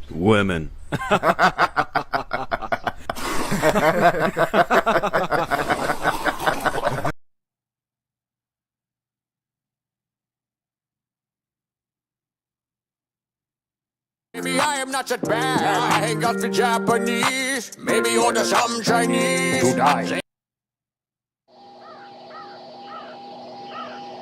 Women. Maybe I am not that bad. I ain't got the Japanese. Maybe order some Chinese. To die.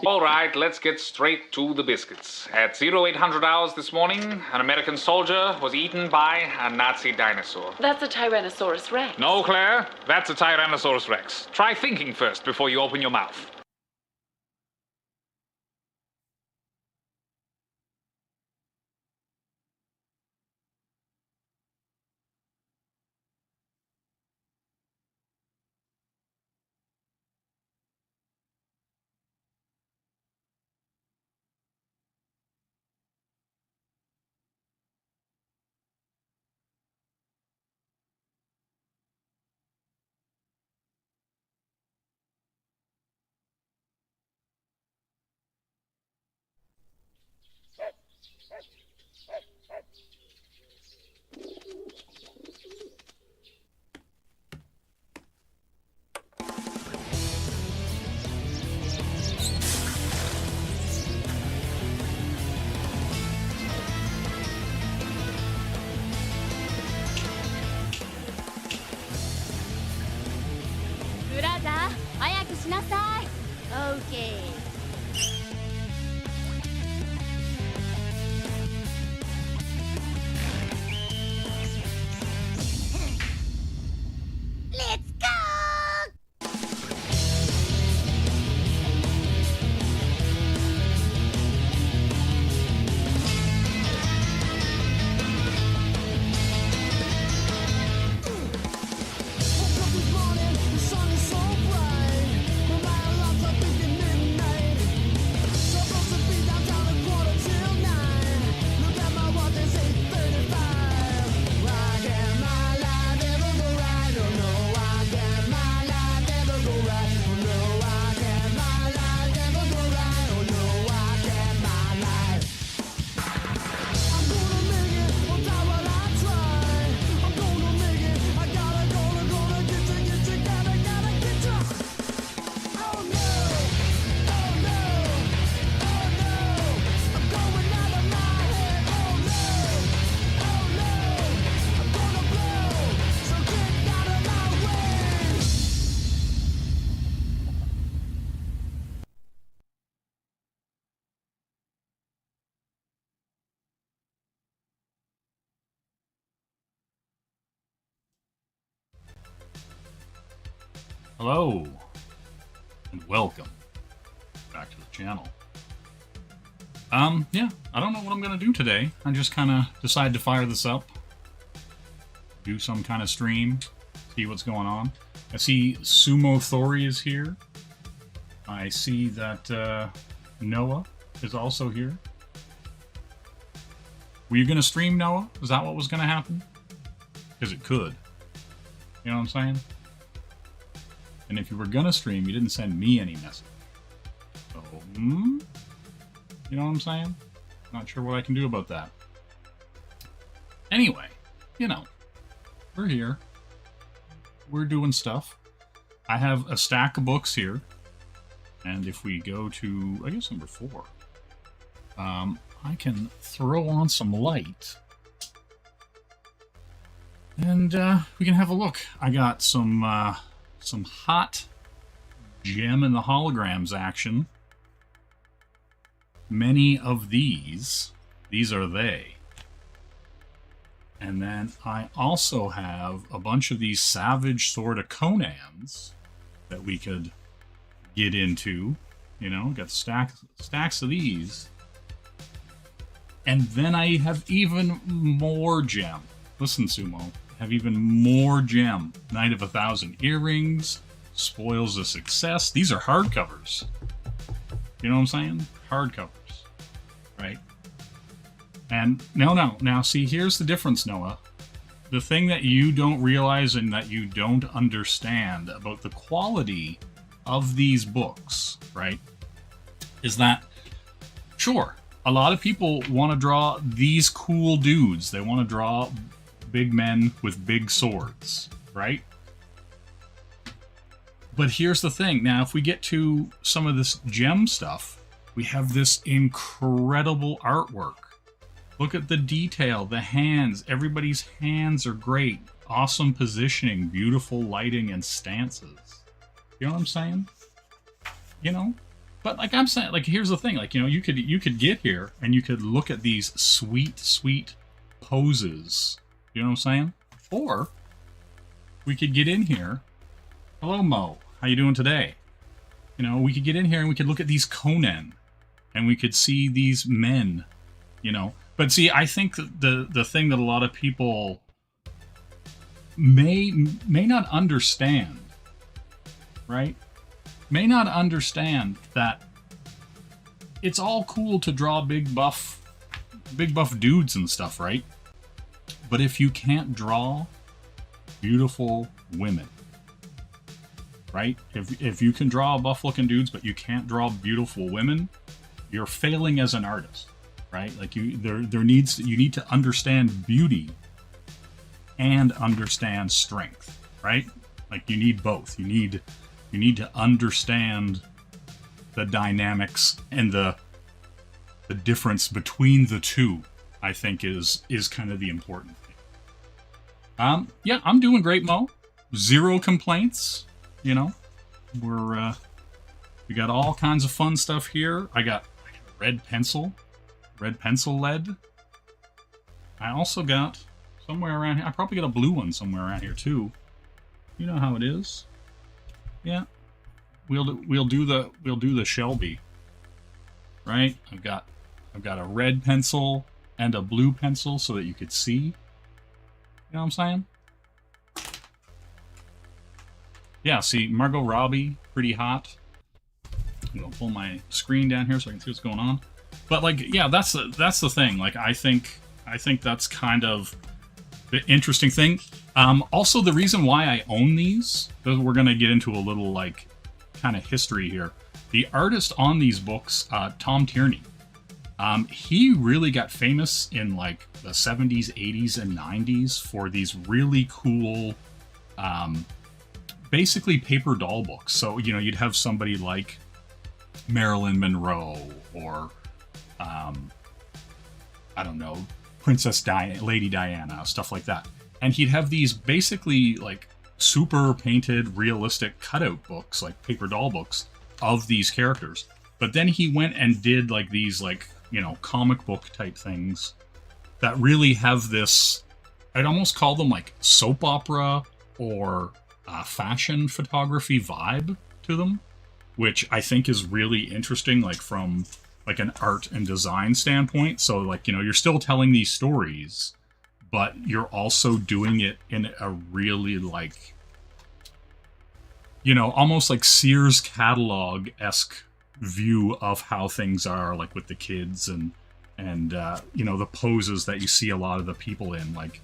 All right, let's get straight to the biscuits. At 0800 hours this morning, an American soldier was eaten by a Nazi dinosaur. That's a Tyrannosaurus Rex. No, Claire, that's a Tyrannosaurus Rex. Try thinking first before you open your mouth. Brother, 早くしなさい。Okay. Let's go! Hello, and welcome back to the channel. Yeah, I don't know what I'm going to do today. I just kind of decided to fire this up, do some kind of stream, see what's going on. I see Sumo Thori is here. I see that Noah is also here. Were you going to stream, Noah? Is that what was going to happen? Because it could. You know what I'm saying? And if you were gonna stream, you didn't send me any message. So, you know what I'm saying? Not sure what I can do about that. Anyway, you know, we're here. We're doing stuff. I have a stack of books here. And if we go to, I guess, number 4, I can throw on some light. And we can have a look. I got some hot Gem in the Holograms action. Many of these are they. And then I also have a bunch of these Savage Sword of Conans that we could get into. You know, got stacks of these. And then I have even more Gem. Listen, Sumo. Have even more Gem. Night of 1,000 Earrings, Spoils of Success. These are hardcovers. You know what I'm saying? Hardcovers. Right? And no. Now, see, here's the difference, Noah. The thing that you don't realize and that you don't understand about the quality of these books, right, is that, sure, a lot of people want to draw these cool dudes. They want to draw big men with big swords, right? But here's the thing. Now, if we get to some of this gem stuff, we have this incredible artwork. Look at the detail, the hands. Everybody's hands are great. Awesome positioning, beautiful lighting and stances. You know what I'm saying? You know? But like I'm saying, like here's the thing. Like, you know, you could get here and you could look at these sweet, sweet poses. You know what I'm saying? Or we could get in here. Hello, Mo. How you doing today? You know, we could get in here and we could look at these Conan, and we could see these men, you know. But see, I think the thing that a lot of people may not understand, right? May not understand that it's all cool to draw big buff dudes and stuff, right? But if you can't draw beautiful women, right? If you can draw buff-looking dudes, but you can't draw beautiful women, you're failing as an artist, right? Like you need to understand beauty and understand strength, right? Like you need both. You need to understand the dynamics and the difference between the two. I think is kind of the important thing. Yeah, I'm doing great, Mo. Zero complaints. You know, we got all kinds of fun stuff here. I got a red pencil lead. I also got somewhere around here. I probably got a blue one somewhere around here too. You know how it is. Yeah, we'll do the Shelby. Right? I've got a red pencil and a blue pencil so that you could see. You know what I'm saying? Yeah, see, Margot Robbie, pretty hot. I'm gonna pull my screen down here so I can see what's going on. But like, yeah, that's the thing. Like, I think that's kind of the interesting thing. Also, the reason why I own these, we're gonna get into a little like kind of history here. The artist on these books, Tom Tierney, he really got famous in like the 70s, 80s, and 90s for these really cool, basically paper doll books. So, you know, you'd have somebody like Marilyn Monroe or, I don't know, Lady Diana, stuff like that. And he'd have these basically like super painted, realistic cutout books, like paper doll books of these characters. But then he went and did like these like, you know, comic book type things that really have this, I'd almost call them like soap opera or fashion photography vibe to them, which I think is really interesting, like from like an art and design standpoint. So like, you know, you're still telling these stories, but you're also doing it in a really like, you know, almost like Sears catalog-esque view of how things are, like with the kids and you know, the poses that you see a lot of the people in, like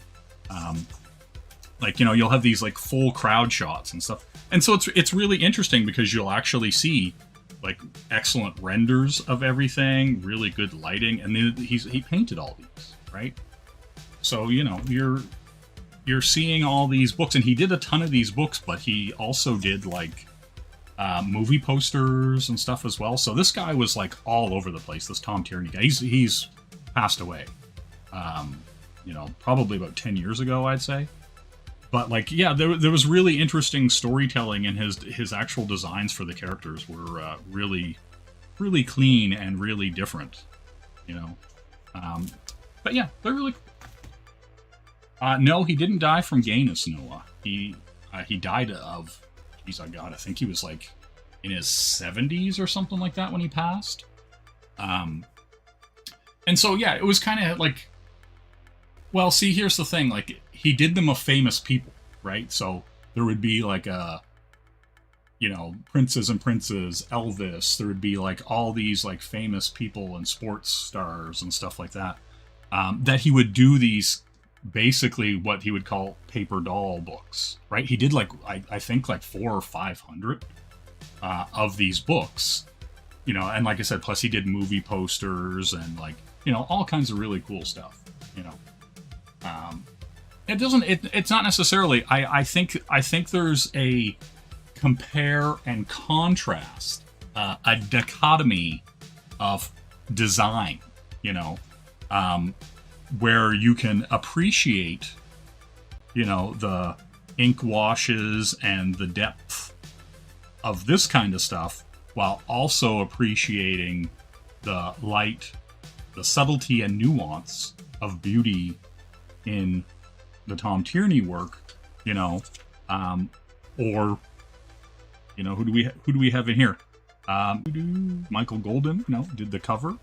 you know, you'll have these like full crowd shots and stuff. And so it's really interesting because you'll actually see like excellent renders of everything, really good lighting, and then he painted all these, right? So, you know, you're seeing all these books, and he did a ton of these books, but he also did like movie posters and stuff as well. So this guy was like all over the place, this Tom Tierney guy. He's passed away, you know, probably about 10 years ago, I'd say. But like, yeah, there was really interesting storytelling, and his actual designs for the characters were really, really clean and really different, you know. But yeah, they're really cool. No, he didn't die from gayness, Noah. He died of, geez, I think he was like in his 70s or something like that when he passed. And so, yeah, it was kind of like, well, see, here's the thing, like, he did them of famous people, right? So there would be like you know, princes and princes, Elvis, there would be like all these like famous people and sports stars and stuff like that, that he would do these basically what he would call paper doll books, right? He did like, I think like 400 or 500 of these books. you know, and like I said, plus he did movie posters and like, you know, all kinds of really cool stuff, you know. It's not necessarily, I think there's a compare and contrast, a dichotomy of design, you know, where you can appreciate, you know, the ink washes and the depth of this kind of stuff, while also appreciating the light, the subtlety and nuance of beauty in the Tom Tierney work, you know, or, you know, who do we have in here? Michael Golden, you know, did the cover,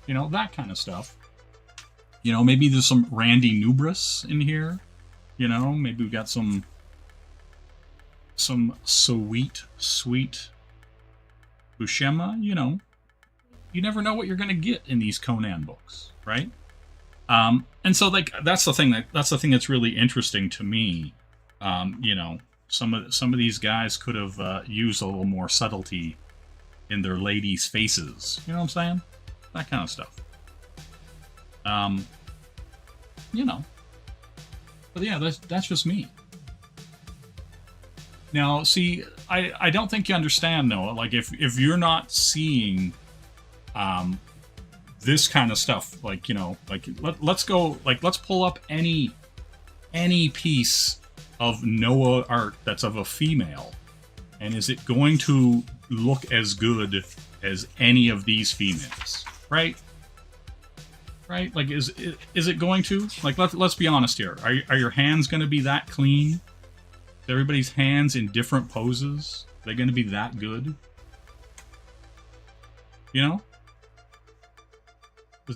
you know, that kind of stuff. You know, maybe there's some Randy Nubris in here, you know, maybe we've got some sweet Buscema, you know. You never know what you're going to get in these Conan books, right? And so, like, that's the thing that's really interesting to me. You know, some of these guys could have used a little more subtlety in their ladies' faces. You know what I'm saying? That kind of stuff. You know. But yeah, that's just me. Now, see, I don't think you understand, Noah. Like, if you're not seeing this kind of stuff, like, you know, like let's pull up any piece of Noah art that's of a female, and is it going to look as good as any of these females, right? Like, is it going to? Like, let's be honest here. Are your hands going to be that clean? Everybody's hands in different poses? Are they going to be that good? You know?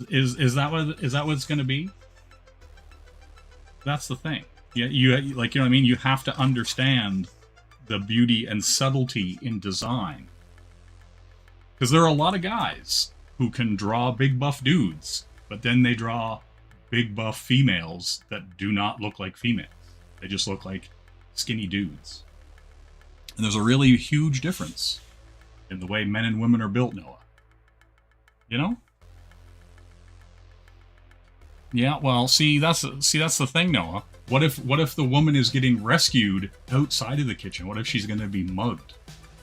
Is that what it's going to be? That's the thing. Yeah, you like, you know what I mean? You have to understand the beauty and subtlety in design. Because there are a lot of guys who can draw big buff dudes, but then they draw big buff females that do not look like females. They just look like skinny dudes. And there's a really huge difference in the way men and women are built, Noah. You know? Yeah, well, see that's the thing, Noah. What if the woman is getting rescued outside of the kitchen? What if she's going to be mugged?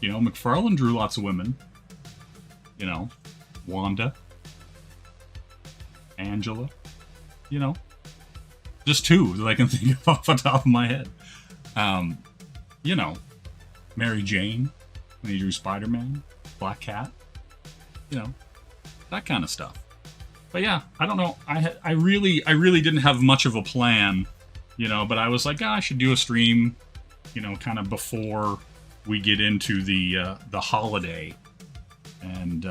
You know, McFarlane drew lots of women. You know, Wanda, Angela, you know, just two that I can think of off the top of my head. You know, Mary Jane when he drew Spider-Man, Black Cat, you know, that kind of stuff. But yeah, I don't know. I really didn't have much of a plan, you know, but I was like, I should do a stream, you know, kind of before we get into the holiday. And,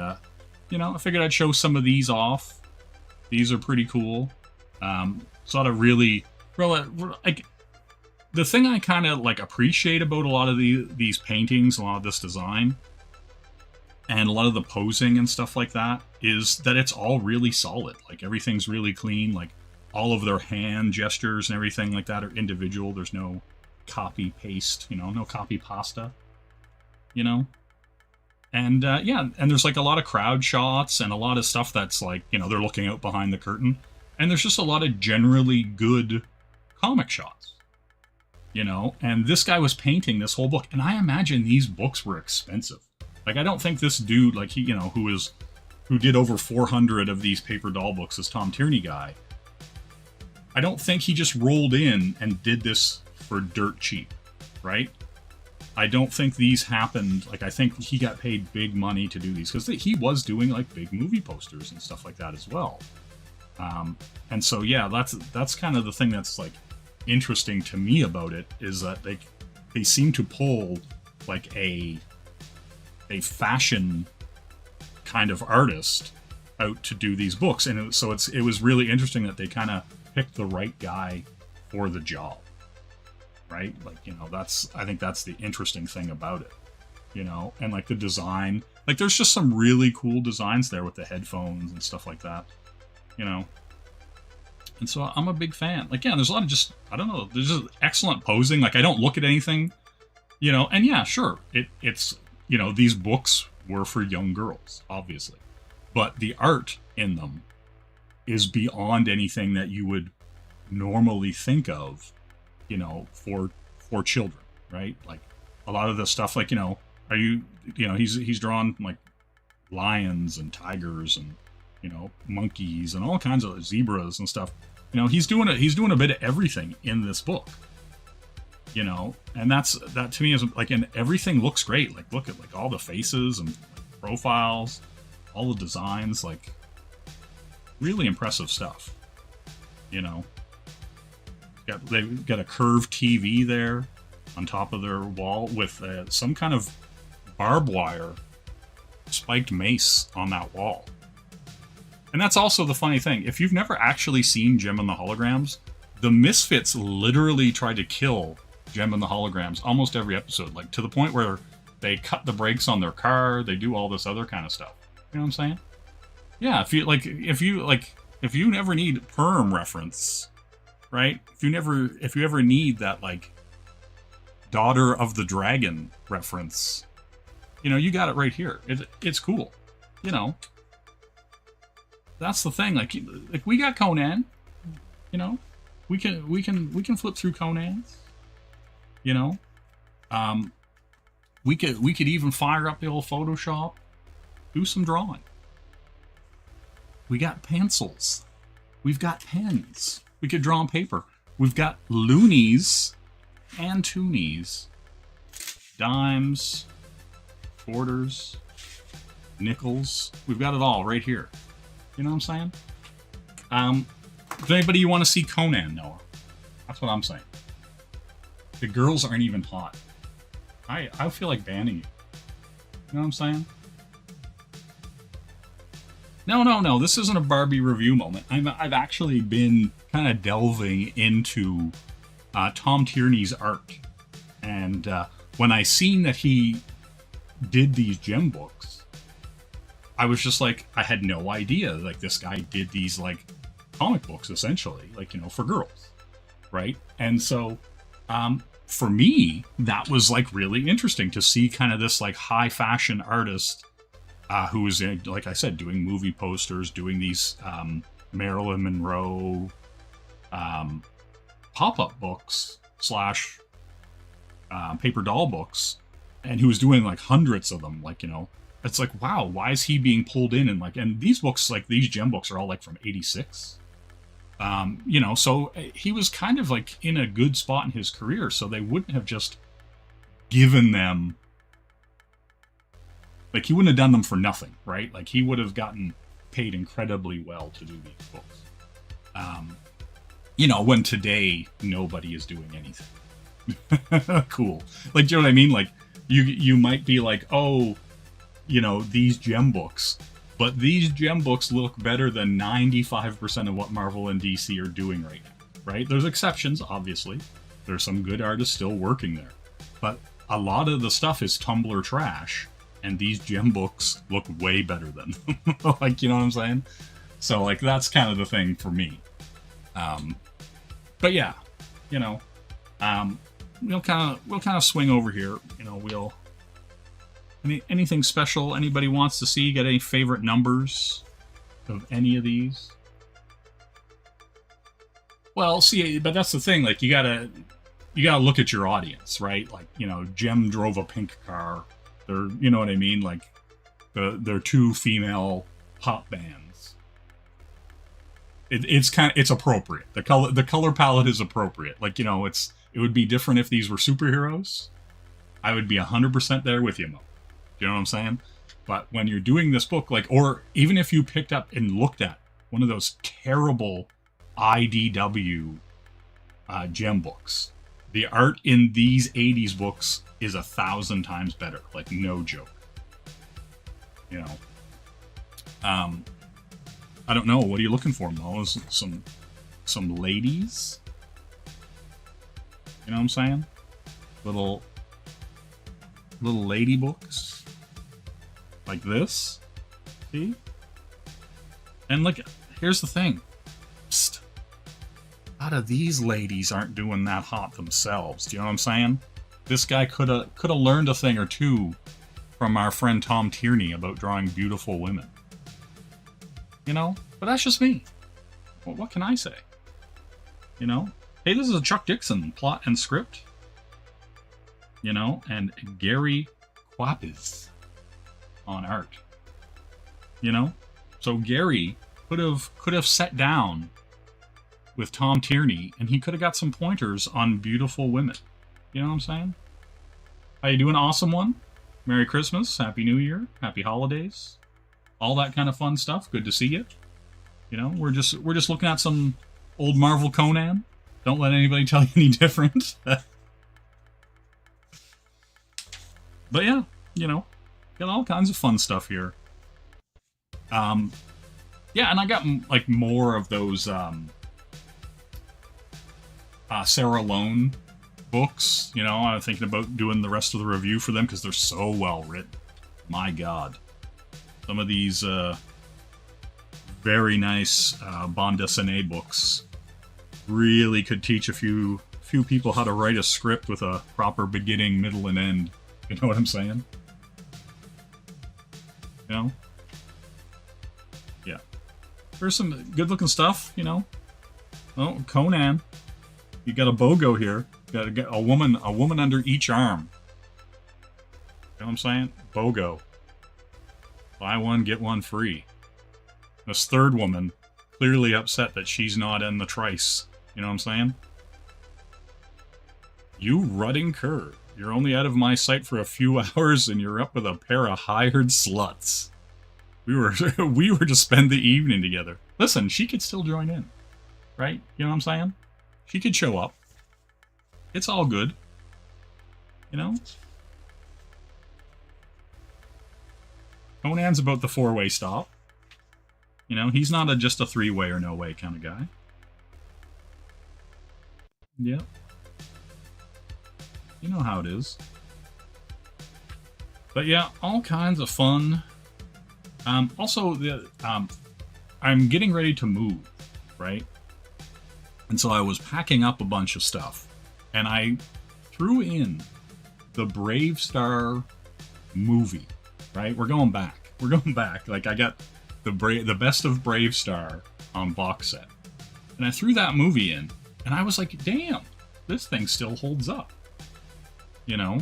you know, I figured I'd show some of these off. These are pretty cool. Sort of really, like, the thing I kind of, like, appreciate about a lot of these paintings, a lot of this design, and a lot of the posing and stuff like that, is that it's all really solid. Like, everything's really clean. Like, all of their hand gestures and everything like that are individual. There's no copy paste, you know, no copy pasta, you know? And, yeah, and there's, like, a lot of crowd shots and a lot of stuff that's, like, you know, they're looking out behind the curtain. And there's just a lot of generally good comic shots, you know? And this guy was painting this whole book, and I imagine these books were expensive. Like, I don't think this dude, like, he, you know, who did over 400 of these paper doll books, this Tom Tierney guy, I don't think he just rolled in and did this for dirt cheap, right? I don't think these happened. Like, I think he got paid big money to do these, because he was doing, like, big movie posters and stuff like that as well. And so, yeah, that's kind of the thing that's, like, interesting to me about it, is that they seem to pull, like, a fashion kind of artist out to do these books. And it was really interesting that they kind of picked the right guy for the job. Right? Like, you know, I think that's the interesting thing about it, you know, and like the design, like there's just some really cool designs there with the headphones and stuff like that, you know, and so I'm a big fan. Like, yeah, there's a lot of just, I don't know, there's just excellent posing. Like, I don't look at anything, you know, and yeah, sure, it's, you know, these books were for young girls, obviously. But the art in them is beyond anything that you would normally think of, you know, for children, right? Like a lot of the stuff, like, you know, he's drawn like lions and tigers and, you know, monkeys and all kinds of zebras and stuff. You know, he's doing a bit of everything in this book. You know, and that to me is like, and everything looks great. Like, look at like all the faces and like, profiles, all the designs, like really impressive stuff. You know, they've got a curved TV there on top of their wall with some kind of barbed wire spiked mace on that wall. And that's also the funny thing. If you've never actually seen Jem and the Holograms, the Misfits literally tried to kill Jem and the Holograms almost every episode, like to the point where they cut the brakes on their car, they do all this other kind of stuff. You know what I'm saying? Yeah, if you never need perm reference, right? If you ever need that like Daughter of the Dragon reference, you know, you got it right here. It's cool. You know. That's the thing. Like we got Conan, you know. We can flip through Conan's. You know, we could even fire up the old Photoshop, do some drawing. We got pencils, we've got pens, we could draw on paper. We've got loonies and toonies, dimes, quarters, nickels. We've got it all right here. You know what I'm saying? Is there anybody you want to see Conan, Noah? That's what I'm saying. The girls aren't even hot. I feel like banning you. You know what I'm saying? No. This isn't a Barbie review moment. I've actually been kind of delving into Tom Tierney's art. And when I seen that he did these Jem books, I was just like, I had no idea. Like, this guy did these, like, comic books, essentially. Like, you know, for girls. Right? And so... for me, that was like really interesting to see kind of this like high fashion artist who is, like I said, doing movie posters, doing these Marilyn Monroe pop-up books / paper doll books, and who was doing like hundreds of them. Like, you know, it's like, wow, why is he being pulled in? And like, and these books, like these Jem books are all like from 86. You know, so he was kind of like in a good spot in his career, so they wouldn't have just given them, like, he wouldn't have done them for nothing, right? Like, he would have gotten paid incredibly well to do these books. You know, when today nobody is doing anything. Cool. Like, do you know what I mean? Like, you might be like, oh, you know, these Jem books. But these Jem books look better than 95% of what Marvel and DC are doing right now, right? There's exceptions, obviously. There's some good artists still working there. But a lot of the stuff is Tumblr trash, and these Jem books look way better than them. Like, you know what I'm saying? So, like, that's kind of the thing for me. But yeah, you know, we'll kind of swing over here. You know, anything special anybody wants to see? Got any favorite numbers of any of these? Well, see, but that's the thing. Like, you gotta look at your audience, right? Like, you know, Jem drove a pink car. They're, you know what I mean? Like, they're two female pop bands. It's appropriate. The color palette is appropriate. Like, you know, it would be different if these were superheroes. I would be 100% there with you, Mo. You know what I'm saying? But when you're doing this book, like, or even if you picked up and looked at one of those terrible IDW Jem books, the art in these 80s books is 1,000 times better. Like, no joke. You know? I don't know. What are you looking for, Mo? Is some ladies? You know what I'm saying? Little lady books like this. See? And look, here's the thing. Psst. A lot of these ladies aren't doing that hot themselves. Do you know what I'm saying? This guy could have learned a thing or two from our friend Tom Tierney about drawing beautiful women. You know? But that's just me. Well, what can I say? You know? Hey, this is a Chuck Dixon plot and script. You know? And Gary Quapis on art. You know? So Gary could have sat down with Tom Tierney and he could have got some pointers on beautiful women. You know what I'm saying? How you doing, awesome one? Merry Christmas, Happy New Year, Happy Holidays, all that kind of fun stuff. Good to see you. You know, we're just looking at some old Marvel Conan. Don't let anybody tell you any different. But yeah, you know, got all kinds of fun stuff here. Yeah, and I got like more of those Sarah Lone books. You know, I'm thinking about doing the rest of the review for them because they're so well written. My God, some of these very nice bande dessinée books really could teach a few people how to write a script with a proper beginning, middle, and end. You know what I'm saying? You know? Yeah. There's some good-looking stuff, you know? Oh, Conan. You got a BOGO here. You got to get a woman under each arm. You know what I'm saying? BOGO. Buy one, get one free. This third woman, clearly upset that she's not in the trice. You know what I'm saying? You rutting cur. You're only out of my sight for a few hours and you're up with a pair of hired sluts. We were to spend the evening together. Listen, she could still join in. Right? You know what I'm saying? She could show up. It's all good. You know? Conan's about the four-way stop. You know, he's not just a three-way or no-way kind of guy. Yep. You know how it is. But yeah, all kinds of fun. Also, I'm getting ready to move, right? And so I was packing up a bunch of stuff. And I threw in the Brave Star movie, right? We're going back. Like, I got the best of Brave Star on box set. And I threw that movie in, and I was like, damn, this thing still holds up. You know?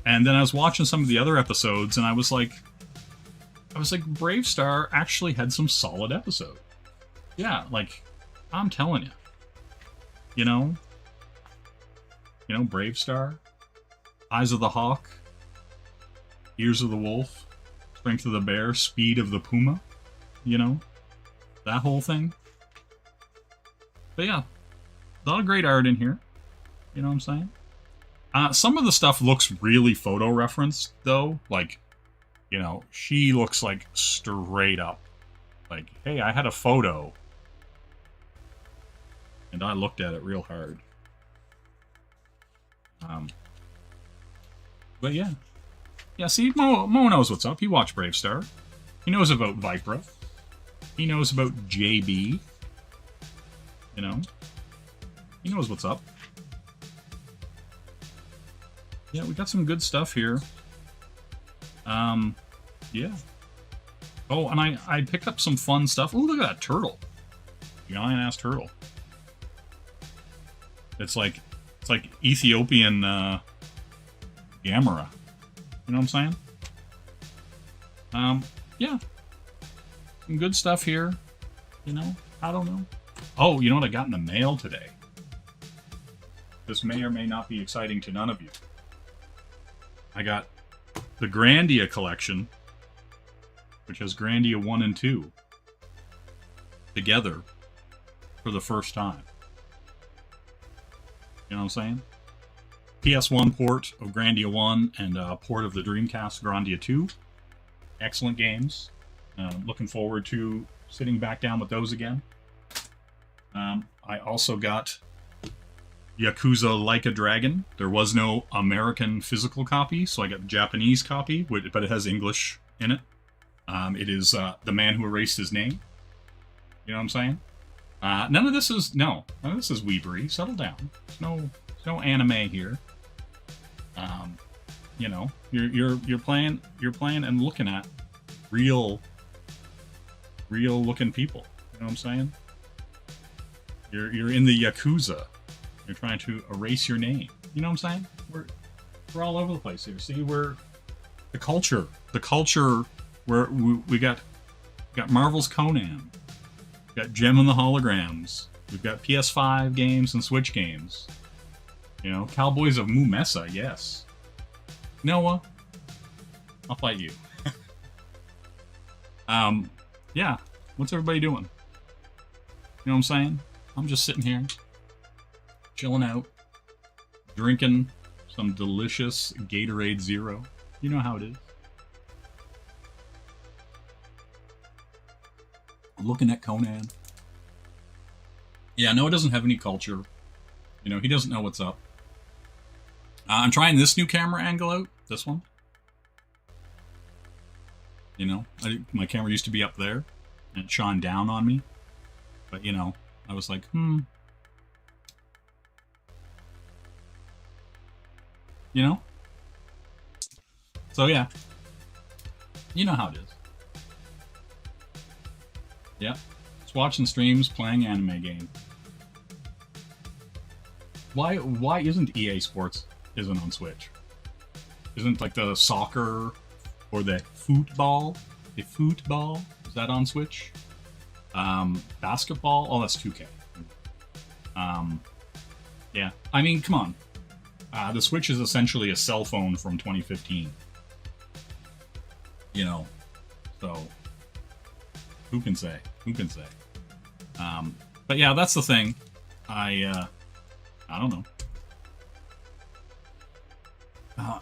And then I was watching some of the other episodes, and I was like, Brave Star actually had some solid episodes. Yeah, like, I'm telling you. You know, Brave Star, Eyes of the Hawk, Ears of the Wolf, Strength of the Bear, Speed of the Puma, you know, that whole thing. But yeah, a lot of great art in here. You know what I'm saying? Some of the stuff looks really photo referenced, though. Like, you know, she looks like straight up. Like, hey, I had a photo. And I looked at it real hard. But yeah. Yeah, see, Mo knows what's up. He watched Brave Star. He knows about Vipra. He knows about JB. You know? He knows what's up. Yeah, we got some good stuff here. Yeah. Oh, and I picked up some fun stuff. Oh, look at that turtle. Giant-ass turtle. It's like Ethiopian Gamera. You know what I'm saying? Yeah. Some good stuff here. You know? I don't know. Oh, you know what I got in the mail today? This may or may not be exciting to none of you. I got the Grandia collection, which has Grandia 1 and 2 together for the first time. You know what I'm saying? PS1 port of Grandia 1 and a port of the Dreamcast Grandia 2. Excellent games. Looking forward to sitting back down with those again. I also got Yakuza Like a Dragon. There was no American physical copy, so I got the Japanese copy, but it has English in it. It is The Man Who Erased His Name. You know what I'm saying? None of this is Weebery. Settle down. There's no anime here. You know, you're playing and looking at real looking people. You know what I'm saying? You're in the Yakuza. You're trying to erase your name. You know what I'm saying? We're all over the place here. See, we're the culture where we got Marvel's Conan, we got Gem and the Holograms, we've got PS5 games and Switch games. You know, Cowboys of Moo Mesa, yes. Noah, I'll fight you. Yeah, what's everybody doing? You know what I'm saying? I'm just sitting here, chilling out, drinking some delicious Gatorade Zero. You know how it is. Looking at Conan. Yeah, Noah doesn't have any culture. You know, he doesn't know what's up. I'm trying this new camera angle out. This one. You know, my camera used to be up there, and it shone down on me. But, you know, I was like, You know? So, yeah. You know how it is. Yeah. Just watching streams, playing anime game. Why isn't EA Sports isn't on Switch? Isn't like the soccer or the football? The football? Is that on Switch? Basketball? Oh, that's 2K. Yeah. I mean, come on. The Switch is essentially a cell phone from 2015. You know, so who can say? Who can say? But yeah, that's the thing. I don't know.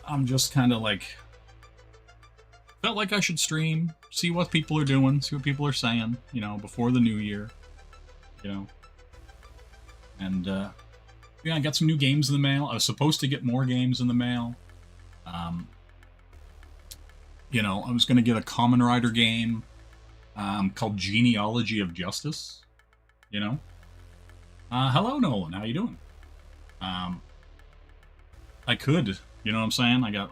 I'm just kind of like, felt like I should stream, see what people are doing, see what people are saying, you know, before the new year, you know. And, yeah, I got some new games in the mail. I was supposed to get more games in the mail. You know, I was going to get a Kamen Rider game called Genealogy of Justice, you know. Hello, Nolan. How you doing? I could, you know what I'm saying? I got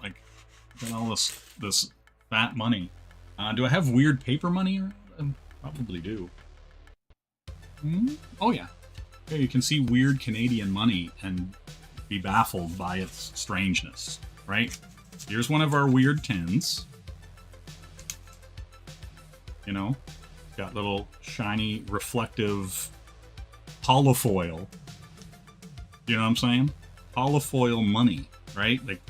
all this fat money. Do I have weird paper money? Probably do. Oh yeah. Yeah, you can see weird Canadian money and be baffled by its strangeness, right? Here's one of our weird tins. You know, got little shiny, reflective holofoil. You know what I'm saying? Holofoil money, right? Like,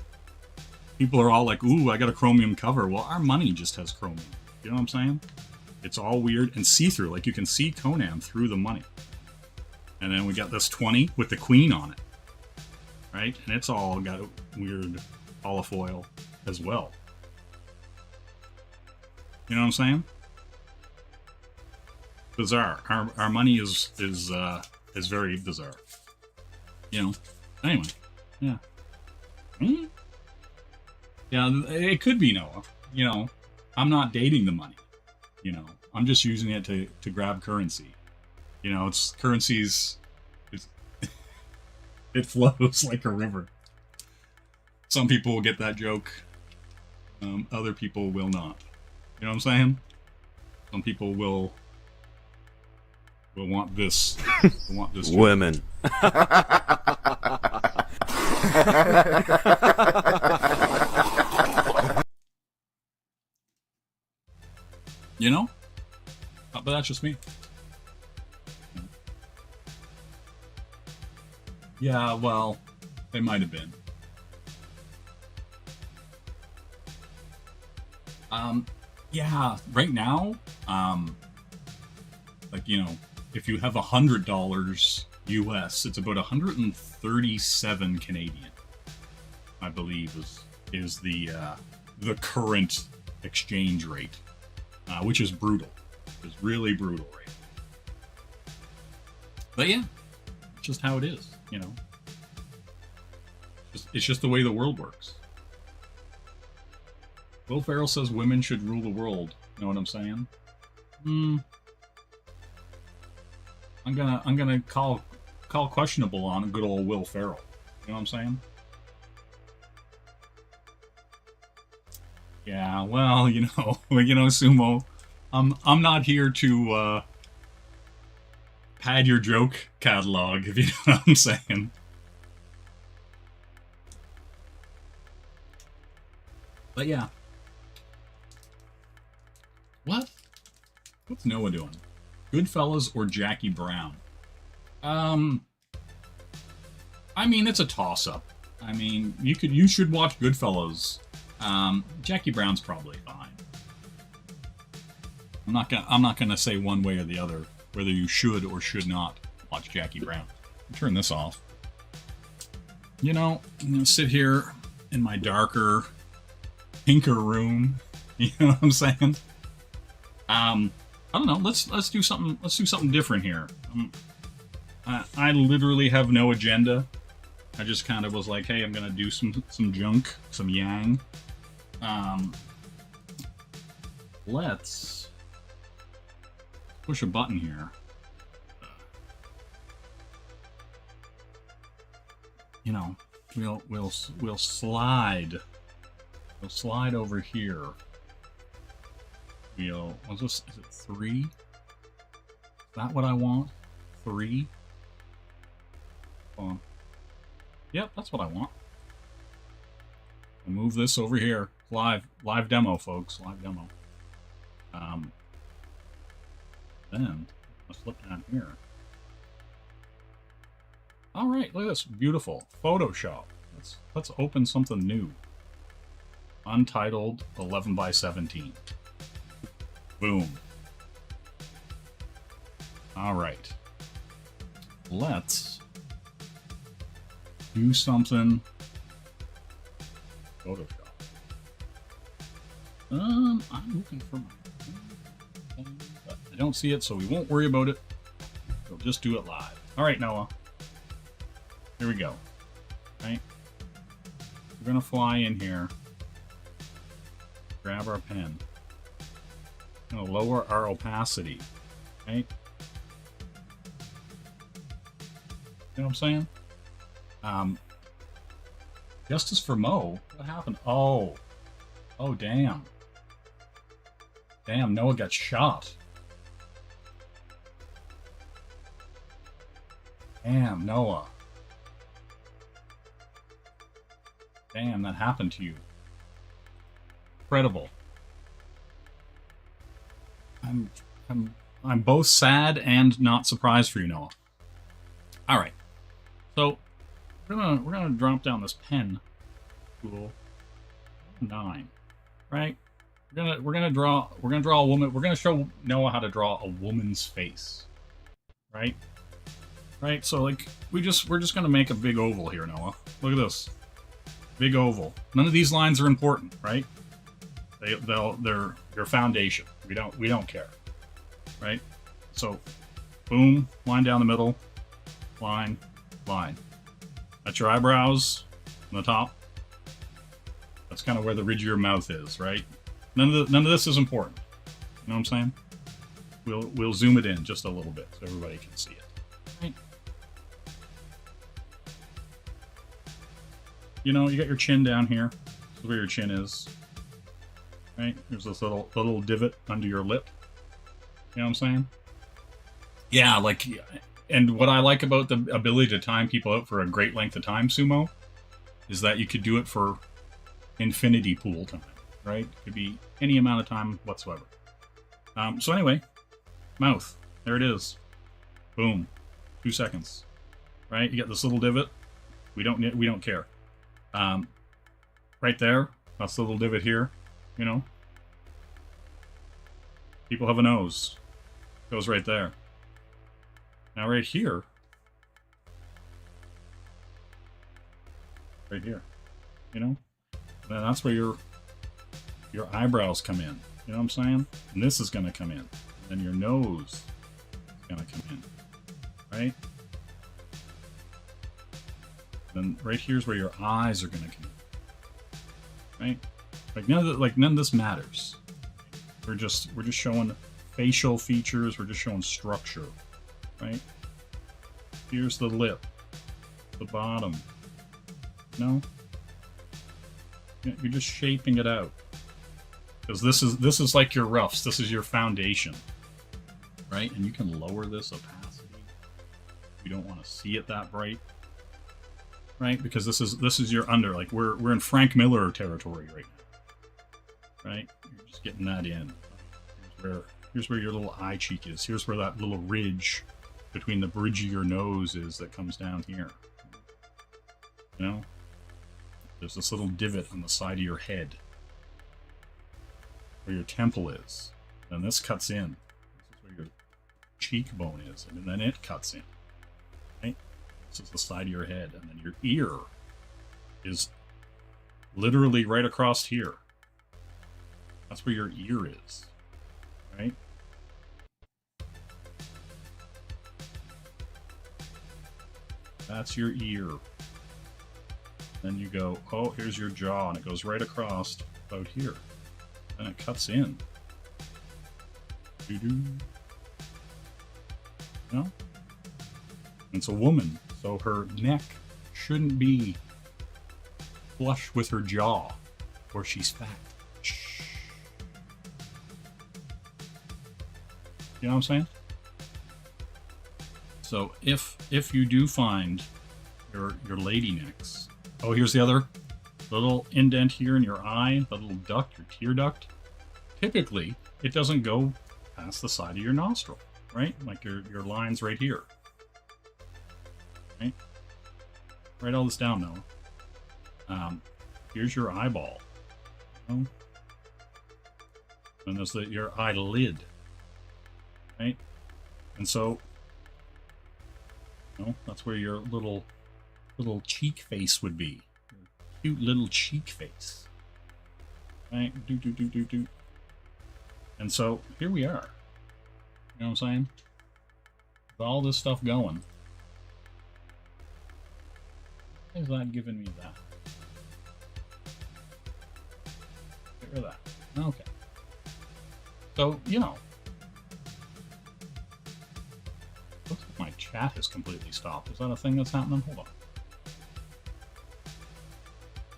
people are all like, ooh, I got a chromium cover. Well, our money just has chromium. You know what I'm saying? It's all weird and see-through. Like, you can see Conan through the money. And then we got this 20 with the queen on it. Right? And it's all got a weird holofoil as well. You know what I'm saying? Bizarre. Our money is very bizarre. You know? Anyway. Yeah. Yeah, it could be Noah. You know, I'm not dating the money. You know, I'm just using it to grab currency. You know, it's currencies. It flows like a river. Some people will get that joke. Other people will not. You know what I'm saying? Some people will want this. Will want this joke. Women. You know? But that's just me. Yeah, well, they might have been. Yeah, right now, like, you know, if you have $100 US, it's about 137 Canadian, I believe, is the current exchange rate, which is brutal. It's really brutal rate. But yeah, it's just how it is, you know. It's just the way the world works. Will Ferrell says women should rule the world. Know what I'm saying? I'm gonna call questionable on good old Will Ferrell. You know what I'm saying? Yeah, well, Sumo, I'm not here to pad your joke catalog, if you know what I'm saying. But yeah. What? What's Noah doing? Goodfellas or Jackie Brown? I mean, it's a toss-up. I mean, you should watch Goodfellas. Jackie Brown's probably fine. I'm not gonna say one way or the other whether you should or should not watch Jackie Brown. Turn this off. I'm gonna sit here in my darker, pinker room. You know what I'm saying? I don't know. Let's do something. Let's do something different here. I literally have no agenda. I just kind of was like, hey, I'm gonna do some junk, some yang. Let's push a button here. We'll slide. We'll slide over here. What's this? Is it 3? Is that what I want? 3? Yep, that's what I want. I'll move this over here. Live demo, folks. Live demo. Then let's look down here. All right, look at this. Beautiful. Photoshop. Let's open something new. Untitled 11x17. Boom. All right. Let's do something. Photoshop. I'm looking for my... But I don't see it, so we won't worry about it. We'll just do it live. All right, Noah. Here we go. Right? We're going to fly in here. Grab our pen. Going to lower our opacity. Right? You know what I'm saying? Justice for Mo? What happened? Oh, damn. Damn, Noah got shot. Damn, Noah. Damn, that happened to you. Incredible. I'm both sad and not surprised for you, Noah. All right. So we're gonna drop down this pen tool. 9, right? We're gonna draw a woman. We're gonna show Noah how to draw a woman's face, right? Right. So like we're just gonna make a big oval here, Noah. Look at this, big oval. None of these lines are important, right? They're your foundation. We don't care, right? So, boom, line down the middle, line. That's your eyebrows on the top. That's kind of where the ridge of your mouth is, right? None of this is important. You know what I'm saying? We'll zoom it in just a little bit so everybody can see it. Right? You got your chin down here. This is where your chin is. Right? There's this little divot under your lip. You know what I'm saying? Yeah, and what I like about the ability to time people out for a great length of time, Sumo, is that you could do it for infinity pool time, right? It could be any amount of time whatsoever. So anyway, mouth. There it is. Boom. 2 seconds. Right? You got this little divot. We don't care. Right there. That's the little divot here. People have a nose. Goes right there. Now right here. Right here. Then that's where your eyebrows come in. You know what I'm saying? And this is gonna come in. And then your nose is gonna come in. Right? Then right here's where your eyes are gonna come in. Right? None of this matters. We're just showing facial features, we're just showing structure. Right? Here's the lip. The bottom. No? You're just shaping it out. Because this is like your roughs. This is your foundation, right? And you can lower this opacity. You don't want to see it that bright, right? Because this is your under. Like we're in Frank Miller territory right now, right? You're just getting that in. Here's where your little eye cheek is. Here's where that little ridge between the bridge of your nose is that comes down here. You know, there's this little divot on the side of your head where your temple is, and this cuts in. This is where your cheekbone is, and then it cuts in. Right? This is the side of your head, and then your ear is literally right across here. That's where your ear is, right? That's your ear. Then you go, oh, here's your jaw, and it goes right across about here. Then it cuts in. Doo-doo. You know? It's a woman, so her neck shouldn't be flush with her jaw, or she's fat. Shh. You know what I'm saying? So if you do find your lady necks, oh, here's the other little indent here in your eye, the little duct, your tear duct. Typically, it doesn't go past the side of your nostril, right? Like your line's right here. Right? Write all this down now. Here's your eyeball. You know? And there's your eyelid. Right? And so, you know, that's where your little cheek face would be. Your cute little cheek face. Right? Do. And so, here we are. You know what I'm saying? With all this stuff going. Why is that giving me that? Get rid of that. Okay. So, you know. Looks like my chat has completely stopped. Is that a thing that's happening? Hold on.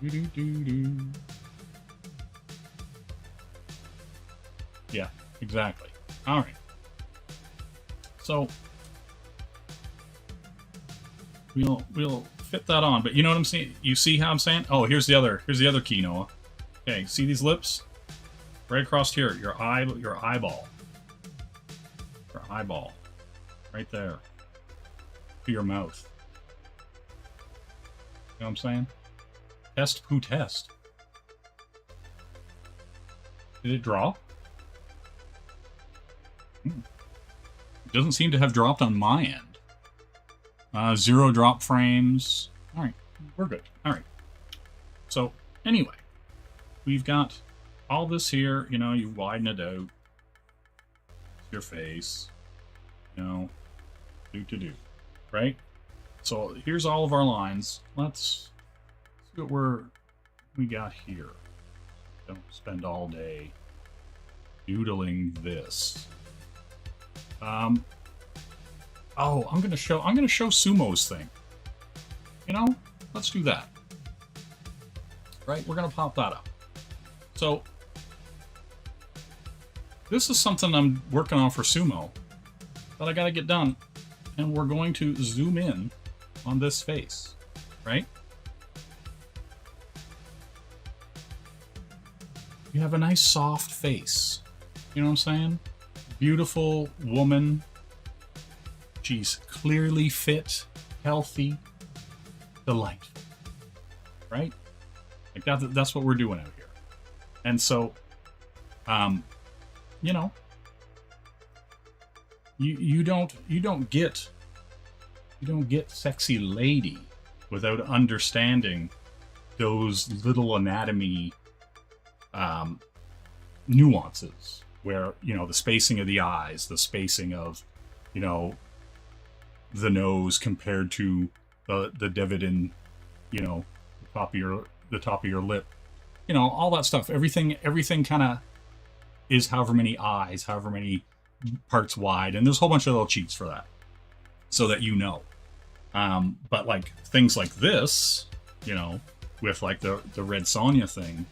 Do. Yeah, exactly. Alright. So we'll fit that on, but you know what I'm saying? You see how I'm saying? Oh, here's the other key, Noah. Okay, see these lips? Right across here, your eyeball. Your eyeball. Right there. To your mouth. You know what I'm saying? Test who test. Did it drop? It doesn't seem to have dropped on my end. 0 drop frames. Alright, we're good. Alright. So, anyway. We've got all this here. You know, you widen it out. Your face. You know. Do. Right? So, here's all of our lines. Let's see what we got here. Don't spend all day doodling this. Oh, I'm gonna show Sumo's thing. You know, let's do that. Right, we're gonna pop that up. So this is something I'm working on for Sumo that I gotta get done, and we're going to zoom in on this face, right? You have a nice soft face. You know what I'm saying? Beautiful woman. She's clearly fit, healthy, delightful. Right? Like that's what we're doing out here. And so, you know, you don't get sexy lady without understanding those little anatomy nuances where, you know, the spacing of the eyes, the spacing of, you know, the nose compared to the divot in, you know, the top of your lip, you know, all that stuff. Everything kind of is however many eyes, however many parts wide, and there's a whole bunch of little cheats for that, so that you know. But like things like this, you know, with like the Red Sonja thing,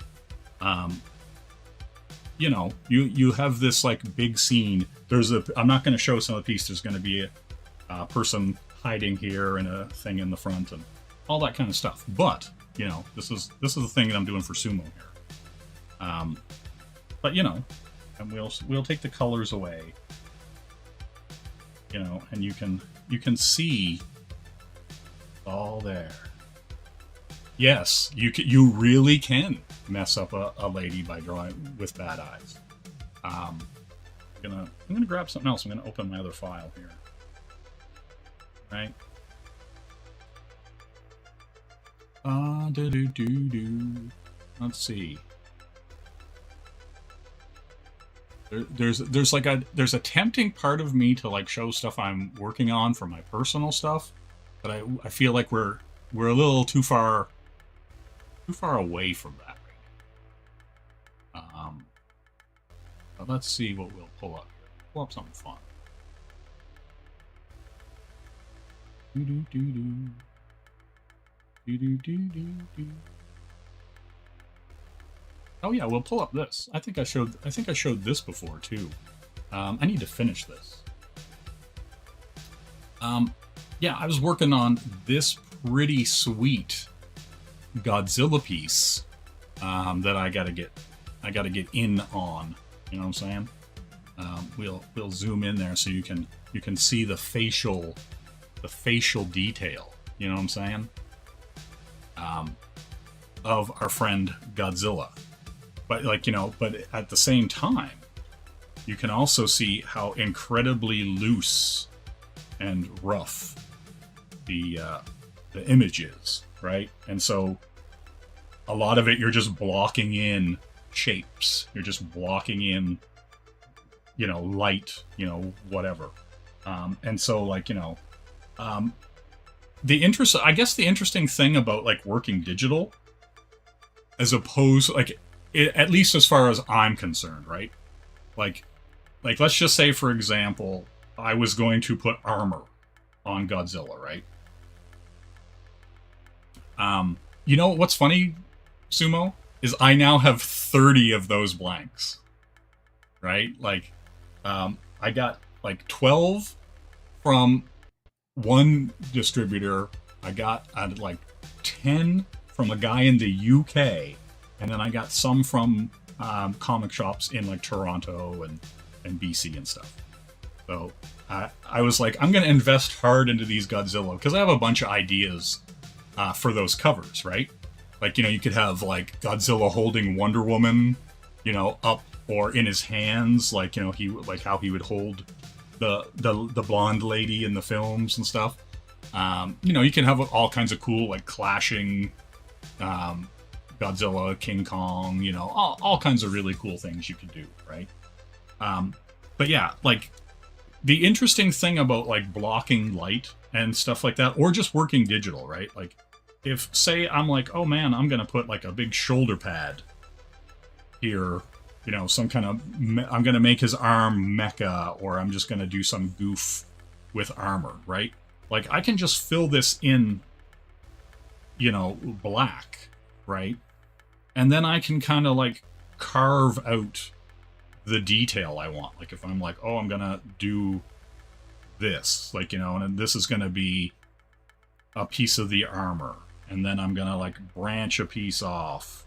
you know, you have this like big scene. I'm not going to show some of the piece. There's going to be a person hiding here and a thing in the front and all that kind of stuff. But you know, this is the thing that I'm doing for sumo here. But you know, and we'll take the colors away. You know, and you can see all there. Yes, you really can mess up a lady by drawing with bad eyes. I'm gonna grab something else. I'm gonna open my other file here. Right. Let's see. There's a tempting part of me to like show stuff I'm working on for my personal stuff, but I feel like we're a little too far away from that right now. But let's see what we'll pull up here. Pull up something fun. Oh yeah, we'll pull up this. I think I showed this before too. I need to finish this. Yeah, I was working on this pretty sweet Godzilla piece that I gotta get in on. You know what I'm saying? We'll zoom in there so you can see the facial detail. You know what I'm saying? Of our friend Godzilla. But like, you know, but at the same time, you can also see how incredibly loose and rough the image is, right? And so a lot of it, you're just blocking in shapes. You're just blocking in, you know, light, you know, whatever. And so like, you know, I guess the interesting thing about like working digital, as opposed like, at least as far as I'm concerned, right? Like let's just say, for example, I was going to put armor on Godzilla, right? You know what's funny, Sumo, is I now have 30 of those blanks, right? Like, I got like 12 from one distributor. I got like 10 from a guy in the UK. And then I got some from comic shops in like Toronto and BC and stuff. So I was like, I'm going to invest hard into these Godzilla because I have a bunch of ideas for those covers, right? Like, you know, you could have like Godzilla holding Wonder Woman, you know, up or in his hands, like, you know, how he would hold the blonde lady in the films and stuff. You know, you can have all kinds of cool like clashing Godzilla, King Kong, you know, all kinds of really cool things you could do, right? But yeah, like, the interesting thing about, like, blocking light and stuff like that, or just working digital, right? Like, if, say, I'm like, oh man, I'm gonna put, like, a big shoulder pad here, you know, some kind of, I'm gonna make his arm mecha, or I'm just gonna do some goof with armor, right? Like, I can just fill this in, you know, black, right? And then I can kind of like carve out the detail I want. Like if I'm like, oh, I'm gonna do this, like, you know, and this is gonna be a piece of the armor, and then I'm gonna like branch a piece off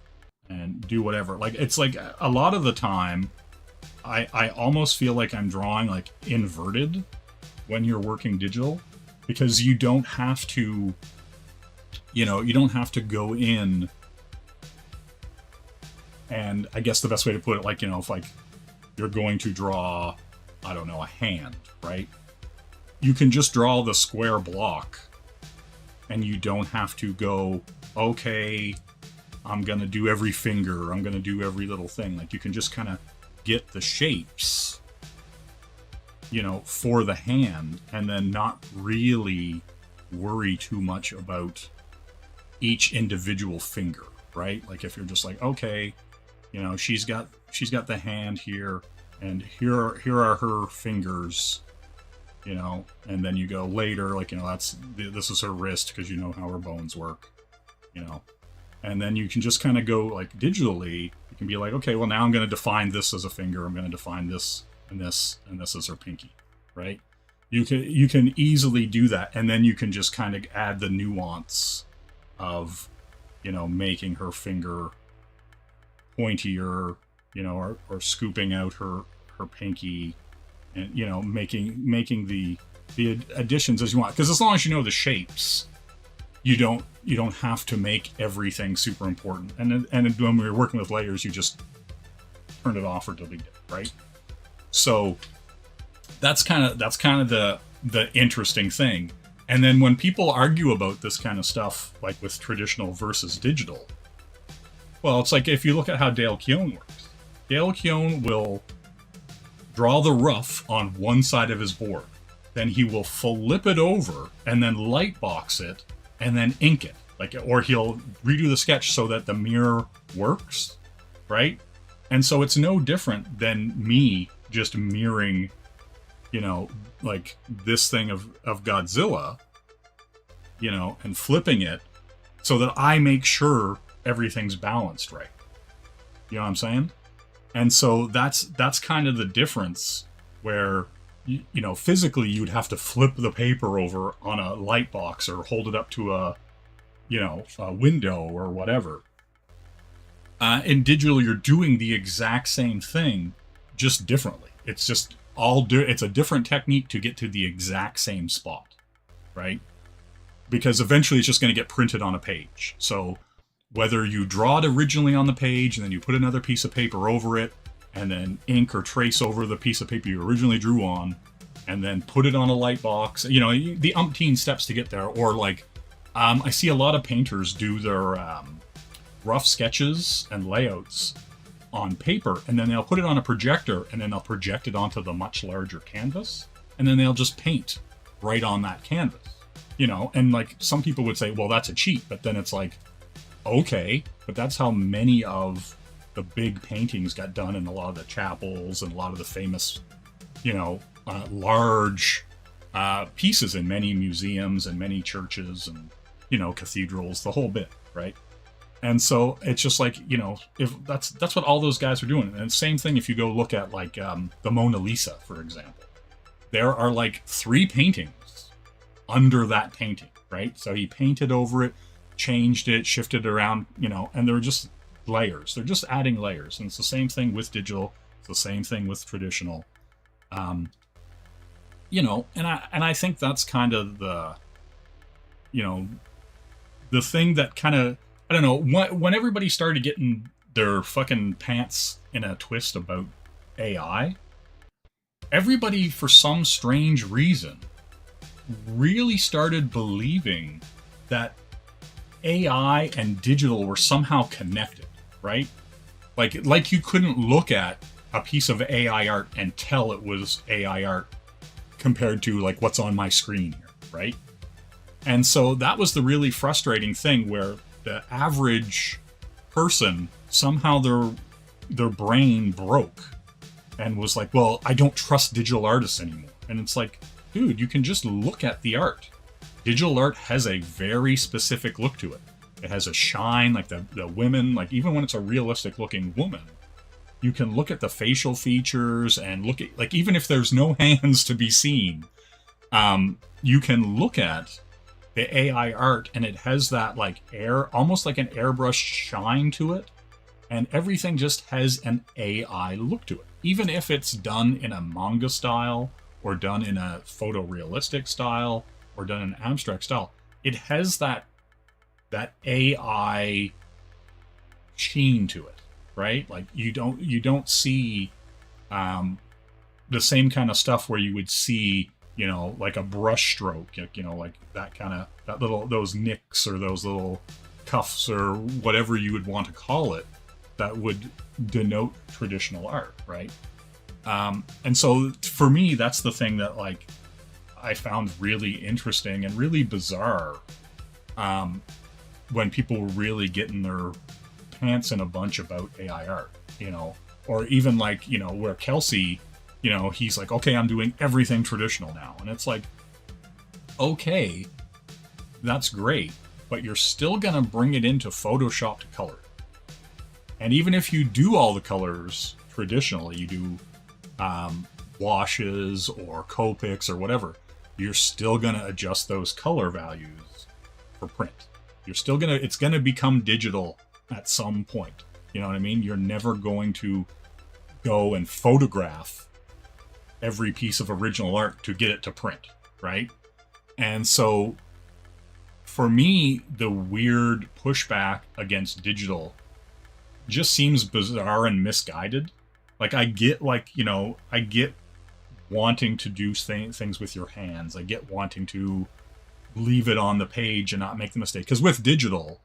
and do whatever. Like, it's like a lot of the time I almost feel like I'm drawing like inverted when you're working digital, because you don't have to, you know, you don't have to go in. And I guess the best way to put it, like, you know, if like you're going to draw, I don't know, a hand, right? You can just draw the square block and you don't have to go, okay, I'm going to do every finger, I'm going to do every little thing. Like, you can just kind of get the shapes, you know, for the hand, and then not really worry too much about each individual finger, right? Like, if you're just like, okay, you know, she's got the hand here, and here are her fingers, you know, and then you go later, like, you know, this is her wrist, because you know how her bones work, you know, and then you can just kind of go like digitally, you can be like, okay, well, now I'm going to define this as a finger. I'm going to define this and this and this as her pinky, right? You can easily do that, and then you can just kind of add the nuance of, you know, making her finger pointier, you know, or scooping out her pinky, and, you know, making the additions as you want. Because as long as you know the shapes, you don't have to make everything super important. And when we're working with layers, you just turn it off or delete it, right? So that's kind of the interesting thing. And then when people argue about this kind of stuff, like with traditional versus digital, well, it's like if you look at how Dale Keown works. Dale Keown will draw the rough on one side of his board. Then he will flip it over and then lightbox it and then ink it. Or he'll redo the sketch so that the mirror works, right? And so it's no different than me just mirroring, you know, like this thing of Godzilla, you know, and flipping it so that I make sure everything's balanced right. You know what I'm saying? And so that's kind of the difference, where, you know, physically you'd have to flip the paper over on a light box or hold it up to a window or whatever. In digital, you're doing the exact same thing, just differently. It's just it's a different technique to get to the exact same spot, right? Because eventually it's just going to get printed on a page. So whether you draw it originally on the page and then you put another piece of paper over it and then ink or trace over the piece of paper you originally drew on and then put it on a light box, you know, the umpteen steps to get there. Or like, I see a lot of painters do their rough sketches and layouts on paper, and then they'll put it on a projector, and then they'll project it onto the much larger canvas, and then they'll just paint right on that canvas, you know. And like, some people would say, well, that's a cheat, but then it's like, okay, but that's how many of the big paintings got done in a lot of the chapels and a lot of the famous, you know, large pieces in many museums and many churches and, you know, cathedrals, the whole bit, right? And so it's just like, you know, if that's what all those guys are doing. And same thing if you go look at like the Mona Lisa, for example. There are like 3 paintings under that painting, right? So he painted over it, changed it, shifted around, you know, and they're just layers. They're just adding layers. And it's the same thing with digital. It's the same thing with traditional. You know, and I think that's kind of the, you know, the thing that kind of, I don't know, when everybody started getting their fucking pants in a twist about AI, everybody, for some strange reason, really started believing that AI and digital were somehow connected, right? Like you couldn't look at a piece of AI art and tell it was AI art compared to like what's on my screen here, right? And so that was the really frustrating thing, where the average person, somehow their brain broke and was like, well, I don't trust digital artists anymore. And it's like, dude, you can just look at the art. Digital art has a very specific look to it. It has a shine, like the women, like even when it's a realistic looking woman, you can look at the facial features and look at, like, even if there's no hands to be seen, you can look at the AI art and it has that like almost like an airbrush shine to it. And everything just has an AI look to it. Even if it's done in a manga style or done in a photorealistic style or done in an abstract style, it has that AI sheen to it, right? Like you don't see the same kind of stuff where you would see, you know, like a brush stroke, you know, like that kind of, those nicks or those little cuffs or whatever you would want to call it, that would denote traditional art, right? And so for me, that's the thing that like I found really interesting and really bizarre, when people were really getting their pants in a bunch about AI art, you know, or even like, you know, where Kelsey, you know, he's like, okay, I'm doing everything traditional now. And it's like, okay, that's great, but you're still going to bring it into Photoshop to color it. And even if you do all the colors traditionally, you do washes or Copics or whatever, you're still going to adjust those color values for print. You're still going to, it's going to become digital at some point. You know what I mean? You're never going to go and photograph every piece of original art to get it to print, right? And so for me, the weird pushback against digital just seems bizarre and misguided. Like I get wanting to do things with your hands. I get wanting to leave it on the page and not make the mistake. Because with digital,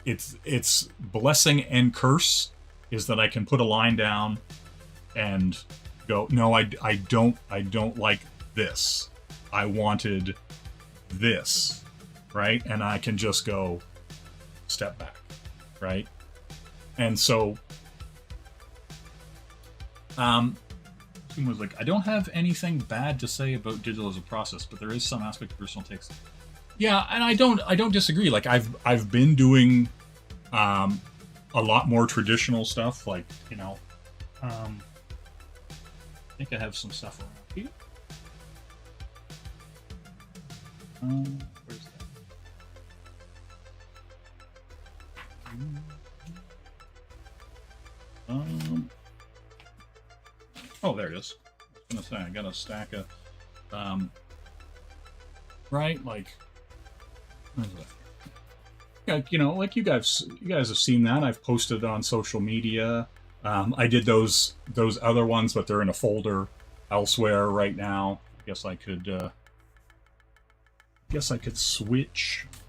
it's blessing and curse is that I can put a line down and go, no, I don't like this. I wanted this, right? And I can just go step back, right? And so was like, I don't have anything bad to say about digital as a process, but there is some aspect of personal takes. Yeah, and I don't disagree. Like I've been doing a lot more traditional stuff, like, you know, I think I have some stuff around here. Where's that? Oh, there it is. I was gonna say I got a stack of, right? Like, where's that? Yeah, you know, like you guys have seen that. I've posted on social media. I did those other ones, but they're in a folder elsewhere right now. I guess I could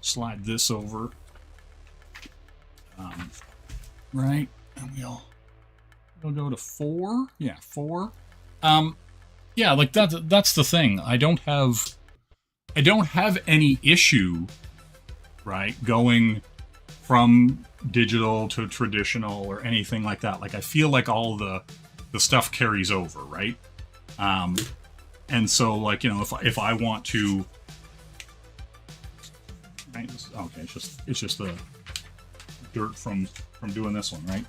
slide this over. Right, and we'll go to 4. Yeah, 4. Yeah, like that's the thing. I don't have any issue, right, going from digital to traditional or anything like that. Like I feel like all the stuff carries over, right? And so, like, you know, if I want to, right, okay, it's just the dirt from doing this one, right?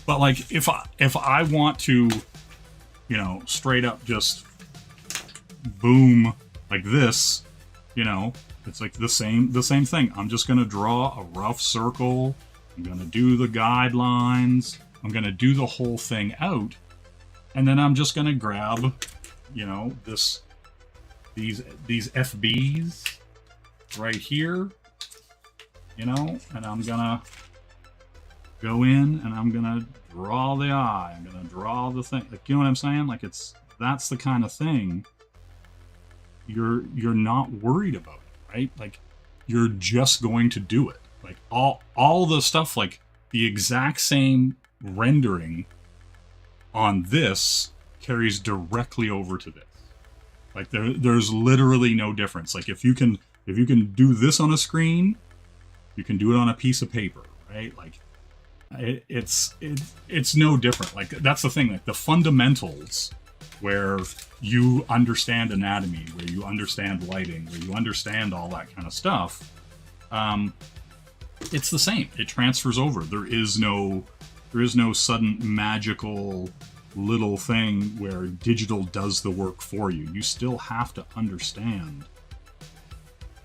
But like if I want to, you know, straight up just boom like this, you know, it's like the same thing. I'm just gonna draw a rough circle. I'm gonna do the guidelines. I'm gonna do the whole thing out, and then I'm just gonna grab, you know, these FBs right here, you know, and I'm gonna go in and I'm gonna draw the eye. I'm gonna draw the thing. Like, you know what I'm saying? Like, that's the kind of thing you're not worried about, right? Like, you're just going to do it. Like all the stuff, like the exact same rendering on this carries directly over to this. Like there's literally no difference. Like if you can do this on a screen, you can do it on a piece of paper, right? Like it's no different. Like that's the thing. Like the fundamentals, where you understand anatomy, where you understand lighting, where you understand all that kind of stuff, it's the same. It transfers over. There is no sudden magical little thing where digital does the work for you. You still have to understand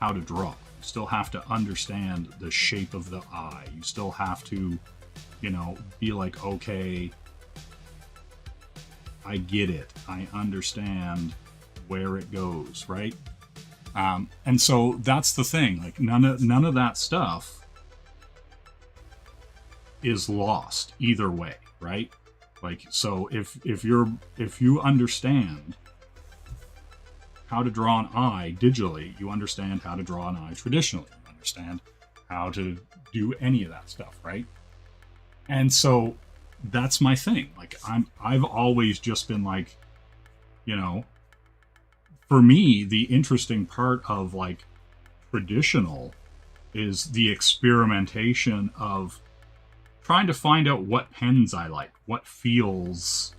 how to draw. You still have to understand the shape of the eye. You still have to, you know, be like, okay, I get it. I understand where it goes, right? And so that's the thing. Like none of that stuff is lost either way, right? Like, so if you understand how to draw an eye digitally, you understand how to draw an eye traditionally. You understand how to do any of that stuff, right? And so that's my thing. Like I've always just been like, you know, for me, the interesting part of like traditional is the experimentation of trying to find out what pens I like, what feels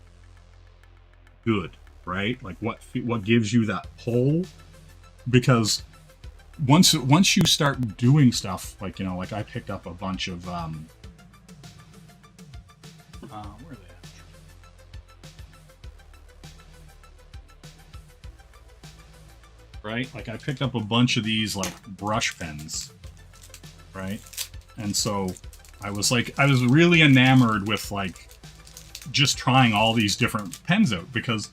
good, right? Like what gives you that pull. Because once you start doing stuff, like, you know, like I picked up a bunch of Where are they at? Right? Like I picked up a bunch of these like brush pens, right? And so I was really enamored with like just trying all these different pens out because,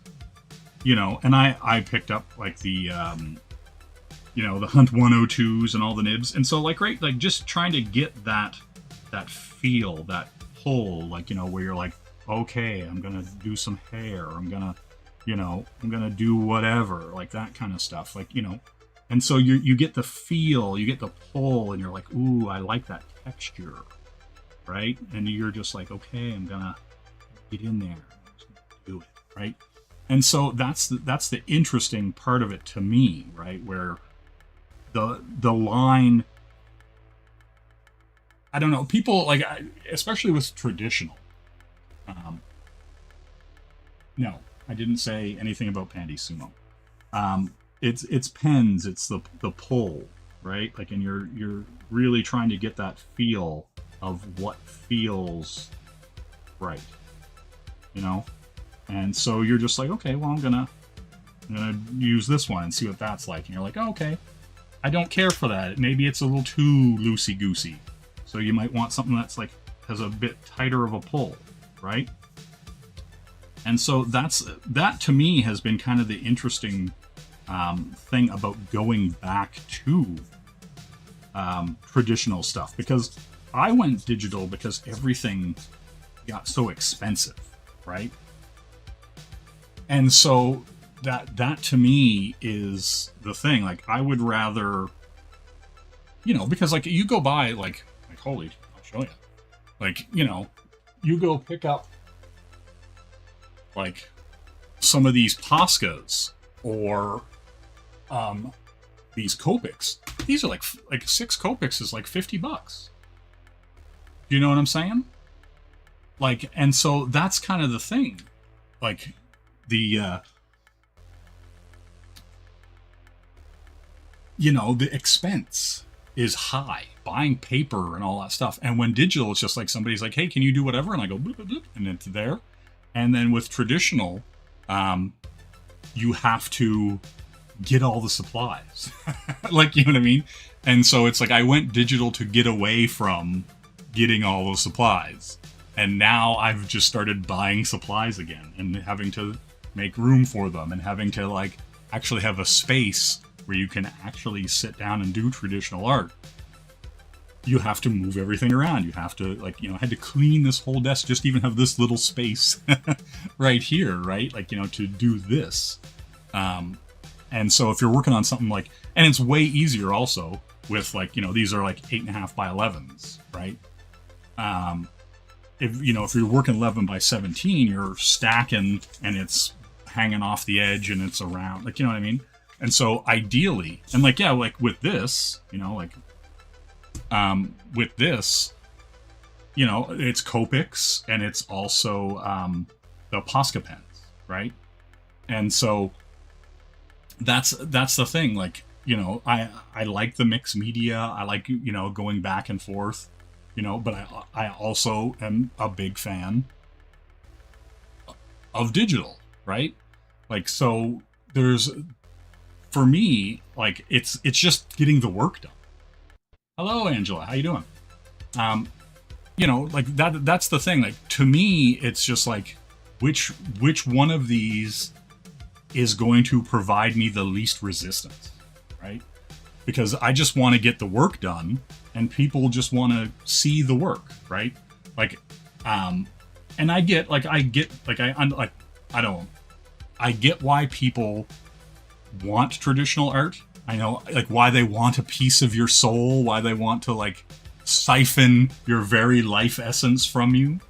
you know, and I picked up like the, you know, the Hunt 102s and all the nibs. And so like, right, like just trying to get that feel, that pull, like, you know, where you're like, okay, I'm going to do some hair. I'm going to do whatever, like that kind of stuff. Like, you know, and so you get the feel, you get the pull, and you're like, ooh, I like that texture, right? And you're just like, okay, I'm gonna get in there, I'm just gonna do it, right? And so that's the interesting part of it to me, right? Where the line, I don't know, people like, especially with traditional. No, I didn't say anything about Pandy Sumo. It's pens, it's the pull, right? Like, and you're really trying to get that feel of what feels right, you know? And so you're just like, okay, well, I'm gonna use this one and see what that's like. And you're like, oh, okay, I don't care for that. Maybe it's a little too loosey-goosey. So you might want something that's like, has a bit tighter of a pull, right? And so that to me has been kind of the interesting thing about going back to traditional stuff, because I went digital because everything got so expensive, right? And so that to me is the thing. Like, I would rather, you know, because like you go buy like holy, I'll show you. Like, you know, you go pick up like some of these Poscas or these Copics. These are like 6 Copics is like $50. You know what I'm saying? Like, and so that's kind of the thing. Like the you know, the expense is high, buying paper and all that stuff. And when digital, it's just like somebody's like, hey, can you do whatever? And I go, bloop, bloop, bloop, and it's there. And then with traditional, you have to get all the supplies. Like, you know what I mean? And so it's like I went digital to get away from getting all those supplies. And now I've just started buying supplies again and having to make room for them and having to like actually have a space where you can actually sit down and do traditional art. You have to move everything around. You have to, like, you know, I had to clean this whole desk just to even have this little space right here, right? Like, you know, to do this. And so if you're working on something like, and it's way easier also with like, you know, these are like 8.5 by 11s, right? If, you know, if you're working 11 by 17, you're stacking and it's hanging off the edge and it's around, like, you know what I mean? And so ideally, and like, yeah, like with this, you know, like, with this, you know, it's Copics and it's also the Posca pens, right? And so that's the thing. Like, you know, I like the mixed media. I like, you know, going back and forth, you know, but I also am a big fan of digital, right? Like, so there's, for me, like, it's just getting the work done. Hello, Angela. How you doing? You know, like that's the thing. Like, to me, it's just like, which one of these is going to provide me the least resistance, right? Because I just want to get the work done and people just want to see the work, right? Like, and I get why people want traditional art. I know, like, why they want a piece of your soul, why they want to, like, siphon your very life essence from you.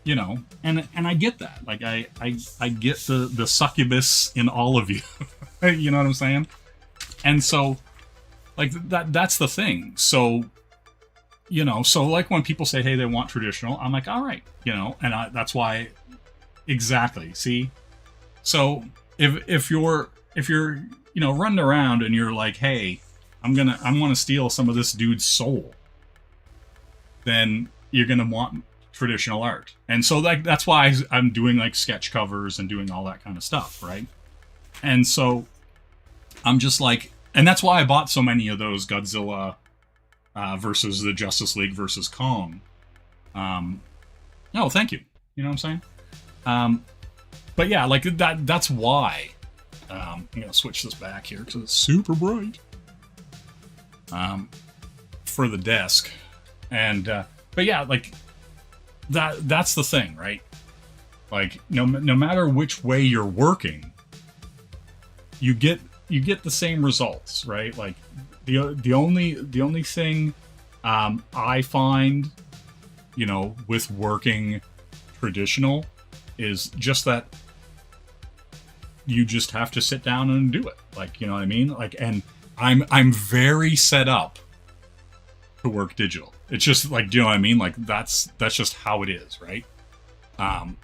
You know, and I get that. Like, I get the succubus in all of you. You know what I'm saying? And so, like, that's the thing. So, you know, so, like, when people say, hey, they want traditional, I'm like, all right, you know, and that's why, exactly, see? So, if you're, you know, running around and you're like, hey, I want to steal some of this dude's soul, then you're going to want traditional art. And so that's why I'm doing like sketch covers and doing all that kind of stuff, right? And so I'm just like, and that's why I bought so many of those Godzilla versus the Justice League versus Kong. No, thank you. You know what I'm saying? But yeah, like that's why. I'm going to switch this back here because it's super bright. For the desk. And, but yeah, like, that's the thing, right? Like, no matter which way you're working, you get the same results, right? Like, the only thing I find, you know, with working traditional is just that you just have to sit down and do it. Like, you know what I mean? Like, and I'm very set up to work digital. It's just like, do you know what I mean? Like that's just how it is, right? And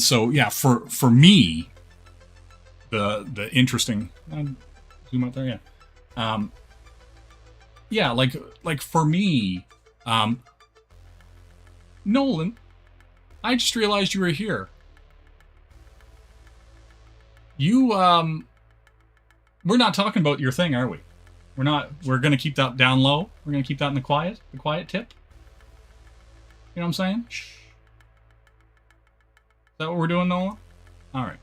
so yeah, for me, the interesting zoom out there, yeah. Yeah, like for me, Nolan, I just realized you were here. You we're not talking about your thing, are we? We're gonna keep that down low. We're gonna keep that in the quiet tip. You know what I'm saying? Shh. Is that what we're doing, Nolan? Alright.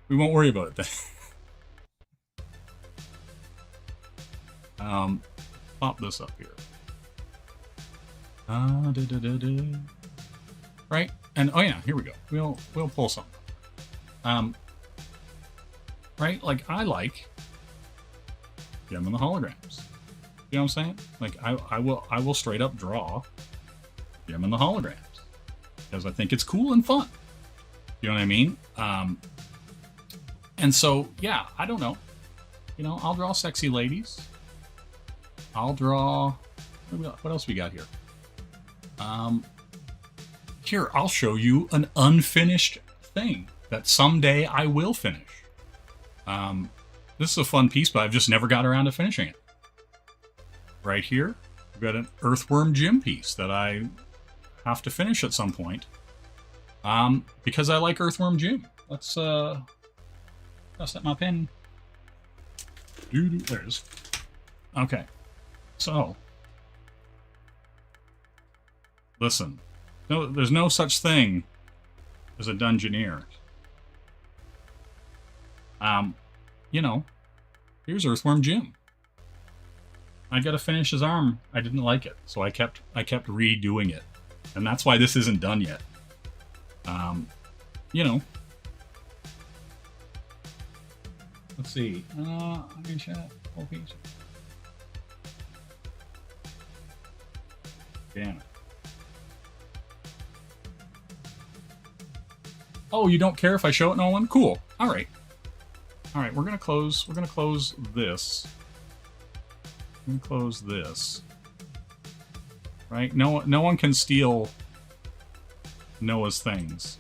We won't worry about it then. Pop this up here. Right? And oh yeah, here we go. We'll pull something. Right? Like I like Gem and the Holograms. You know what I'm saying? Like I will straight up draw Gem and the Holograms because I think it's cool and fun. You know what I mean? And so yeah, I don't know. You know, I'll draw sexy ladies. I'll draw. What else we got here? Here, I'll show you an unfinished thing that someday I will finish. This is a fun piece, but I've just never got around to finishing it. Right here, we've got an Earthworm Jim piece that I have to finish at some point. Because I like Earthworm Jim. Let's set my pen. There it is. Okay. So, listen. No, there's no such thing as a Dungeoneer. You know, here's Earthworm Jim. I gotta finish his arm. I didn't like it, so I kept redoing it, and that's why this isn't done yet. You know. Let's see. I can chat. Whole piece. Damn it. Oh, you don't care if I show it, Nolan? Cool. All right. All right, we're gonna close this. I'm gonna close this. Right? No one can steal Noah's things.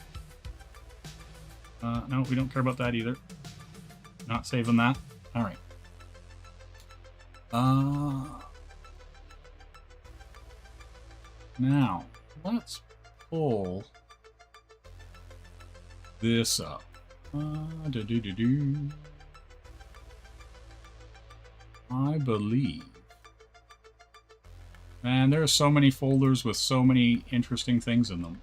No, we don't care about that either. Not saving that. All right. Now let's pull this up. I believe. Man, there are so many folders with so many interesting things in them.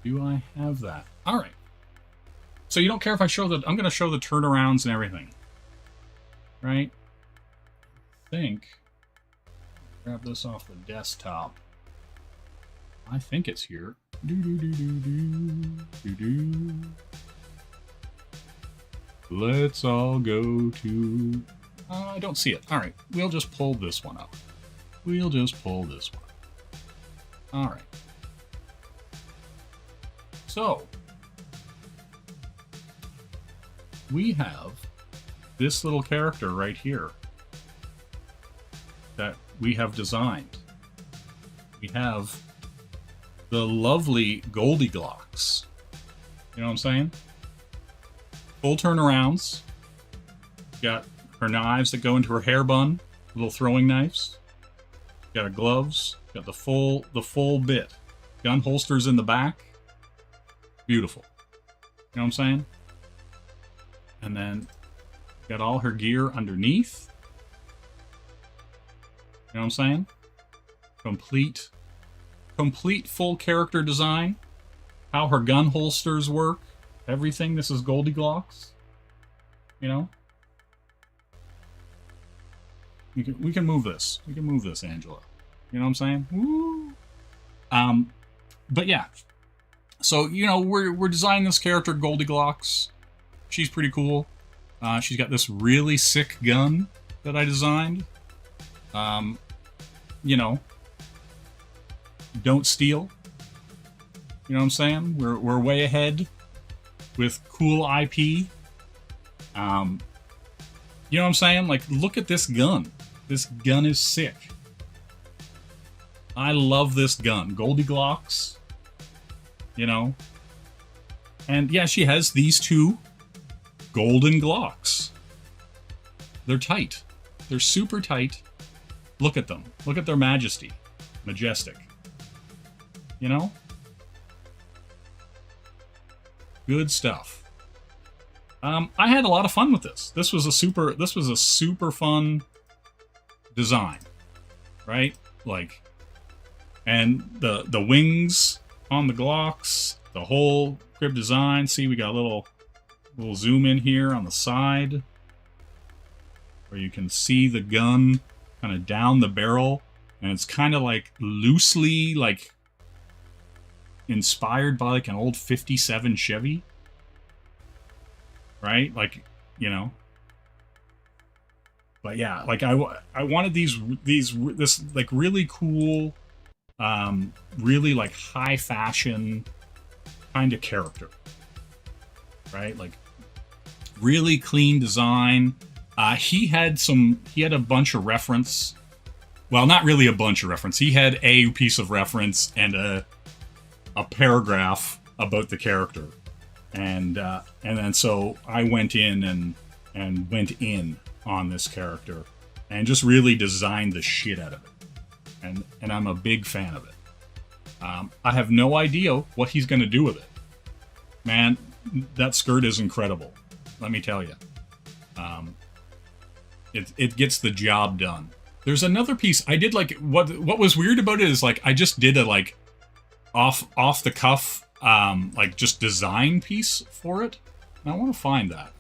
Do I have that? All right. So you don't care if I show I'm going to show the turnarounds and everything. Right? I think. Grab this off the desktop. I think it's here. Let's all go to... I don't see it. All right. We'll just pull this one up. We'll just pull this one up. All right. So, we have this little character right here that we have designed. We have the lovely Goldilocks. You know what I'm saying? Full turnarounds. Got her knives that go into her hair bun, little throwing knives. Got her gloves. Got the full bit. Gun holsters in the back. Beautiful. You know what I'm saying? And then got all her gear underneath. You know what I'm saying? Complete full character design. How her gun holsters work. Everything. This is Goldie Glocks. You know? We can move this. We can move this, Angela. You know what I'm saying? Woo! But yeah. So, you know, we're designing this character, Goldie Glocks. She's pretty cool. She's got this really sick gun that I designed. You know, don't steal. You know what I'm saying? We're way ahead with cool IP. You know what I'm saying? Like, look at this gun. This gun is sick. I love this gun. Goldie Glocks. You know? And yeah, she has these two golden Glocks. They're tight. They're super tight. Look at them. Look at their majesty. Majestic. You know? Good stuff. I had a lot of fun with this. This was a super fun design. Right? Like, and the wings on the Glocks, the whole crib design. See, we got a little zoom in here on the side where you can see the gun kind of down the barrel, and it's kind of like loosely like inspired by like an old 57 Chevy, right? Like, you know. But yeah, like I wanted this like really cool, really like high fashion kind of character, right? Like really clean design. He had a bunch of reference. Well, not really a bunch of reference. He had a piece of reference and a paragraph about the character, and then so I went in and went in on this character and just really designed the shit out of it, and I'm a big fan of it. I have no idea what he's going to do with it. Man, that skirt is incredible. Let me tell you. It gets the job done. There's another piece I did, like, what was weird about it is, like, I just did a, like, off the cuff, like, just design piece for it. And I want to find that.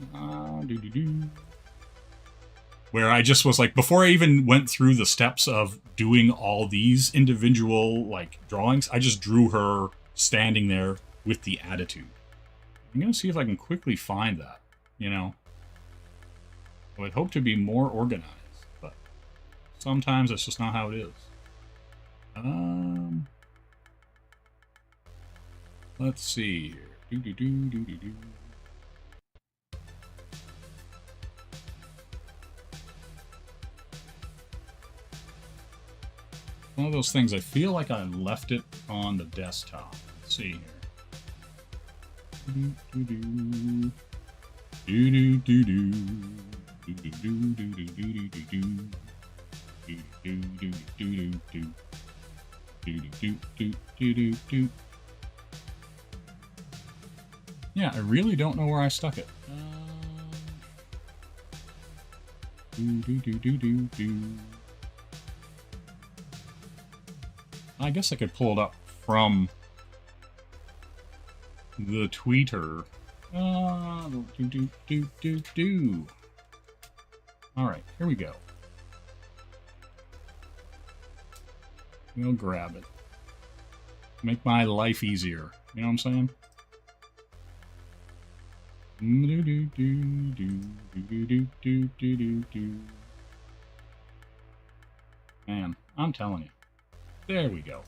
Where I just was like, before I even went through the steps of doing all these individual, like, drawings, I just drew her standing there with the attitude. I'm going to see if I can quickly find that, you know. I would hope to be more organized, but sometimes that's just not how it is. Let's see here. One of those things, I feel like I left it on the desktop. Let's see here. Yeah, I really don't know where I stuck it. I guess I could pull it up from the tweeter. Alright, here we go. We'll grab it. Make my life easier. You know what I'm saying? Man, I'm telling you. There we go.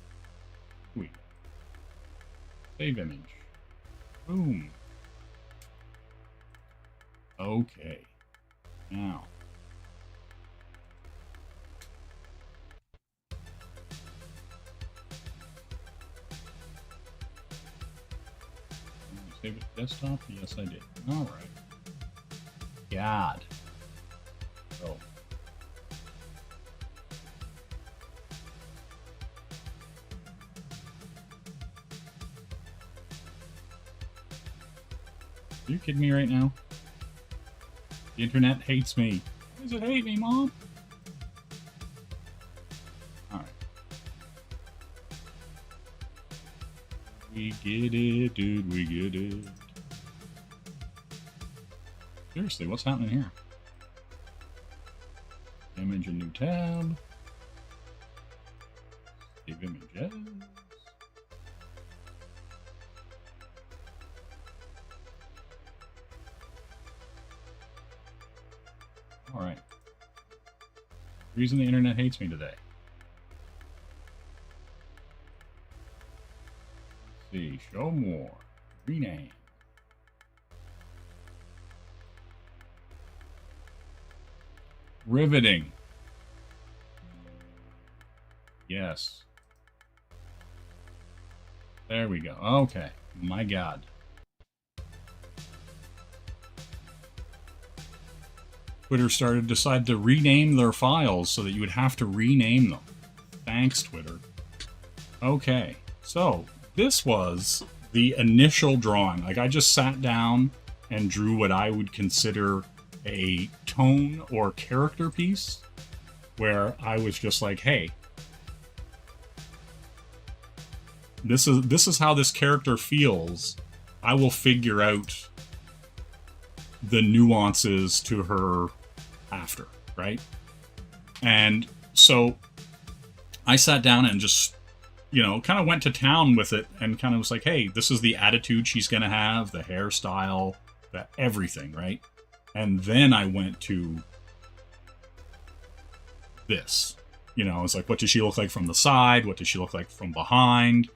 Here we go. Save image. Boom. Okay. Now. Save it to desktop? Yes, I did. Alright. God. So. Are you kidding me right now? The internet hates me. Why does it hate me, Mom? Alright. We get it, dude, we get it. Seriously, what's happening here? Image a new tab. Save images. Alright. Reason the internet hates me today. Let's see. Show more. Rename. Riveting. Yes. There we go. Okay. My God. Twitter started to decide to rename their files so that you would have to rename them. Thanks, Twitter. Okay. So, this was the initial drawing. Like, I just sat down and drew what I would consider a tone or character piece where I was just like, hey, this is how this character feels. I will figure out the nuances to her after, right? And so I sat down and just, you know, kind of went to town with it and kind of was like, hey, this is the attitude she's going to have, the hairstyle, the everything, right? And then I went to this. You know, it's like, what does she look like from the side? What does she look like from behind?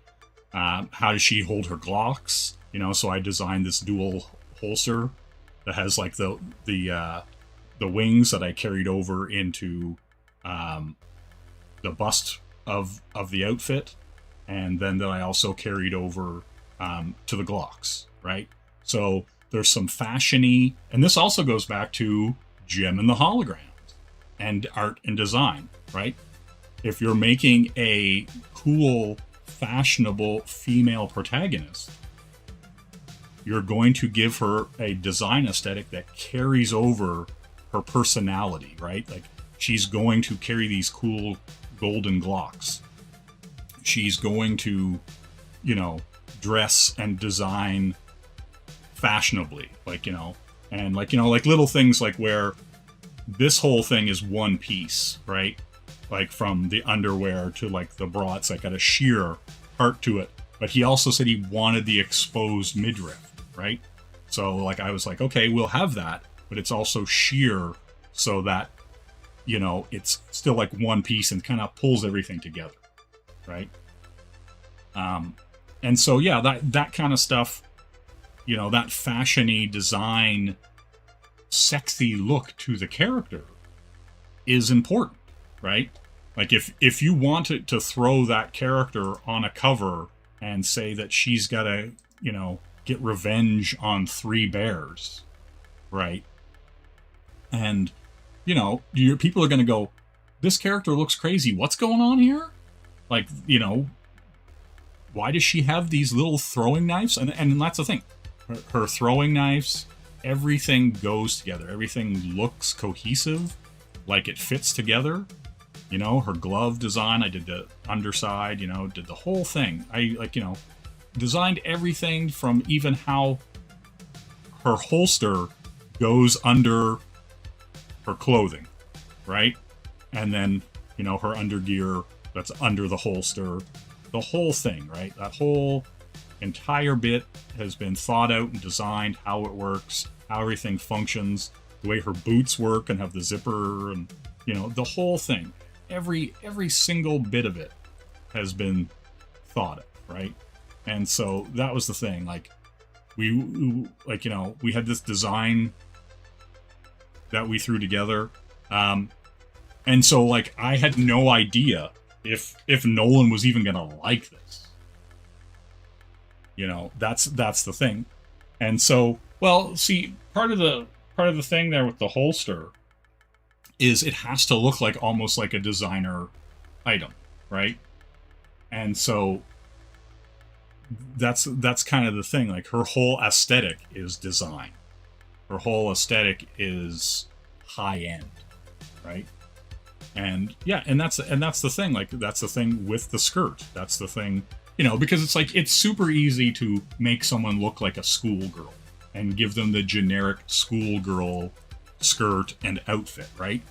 How does she hold her Glocks? You know, so I designed this dual holster that has like the wings that I carried over into the bust of the outfit, and then that I also carried over to the Glocks, right? So there's some fashion-y, and this also goes back to Jem and the Holograms and art and design, right? If you're making a cool, fashionable female protagonist, you're going to give her a design aesthetic that carries over her personality, right? Like, she's going to carry these cool golden Glocks. She's going to, you know, dress and design fashionably, like, you know, and like, you know, like little things like where this whole thing is one piece, right? Like from the underwear to like the bra, it's like got a sheer part to it. But he also said he wanted the exposed midriff, right? So like I was like, okay, we'll have that, but it's also sheer so that, you know, it's still like one piece and kind of pulls everything together, right? And so yeah, that kind of stuff, you know, that fashion-y design, sexy look to the character is important, right? Like if you wanted to throw that character on a cover and say that she's got to, you know, get revenge on 3 bears, right? And, you know, people are going to go, this character looks crazy. What's going on here? Like, you know, why does she have these little throwing knives? And that's the thing. Her throwing knives, everything goes together. Everything looks cohesive, like it fits together. You know, her glove design, I did the underside, you know, did the whole thing. I, like, you know, designed everything from even how her holster goes under her clothing, right? And then, you know, her undergear that's under the holster, the whole thing, right? That whole entire bit has been thought out and designed, how it works, how everything functions, the way her boots work and have the zipper, and, you know, the whole thing. Every single bit of it has been thought of, right? And so that was the thing. Like, we like, you know, we had this design that we threw together, and so like I had no idea if Nolan was even gonna like this. You know, that's the thing. And so, well, see, part of the thing there with the holster is it has to look like almost like a designer item, right? And so that's kind of the thing. Like, her whole aesthetic is design. Her whole aesthetic is high end, right? And yeah, and that's the thing. Like, that's the thing with the skirt. That's the thing, you know, because it's like, it's super easy to make someone look like a schoolgirl and give them the generic schoolgirl skirt and outfit, right?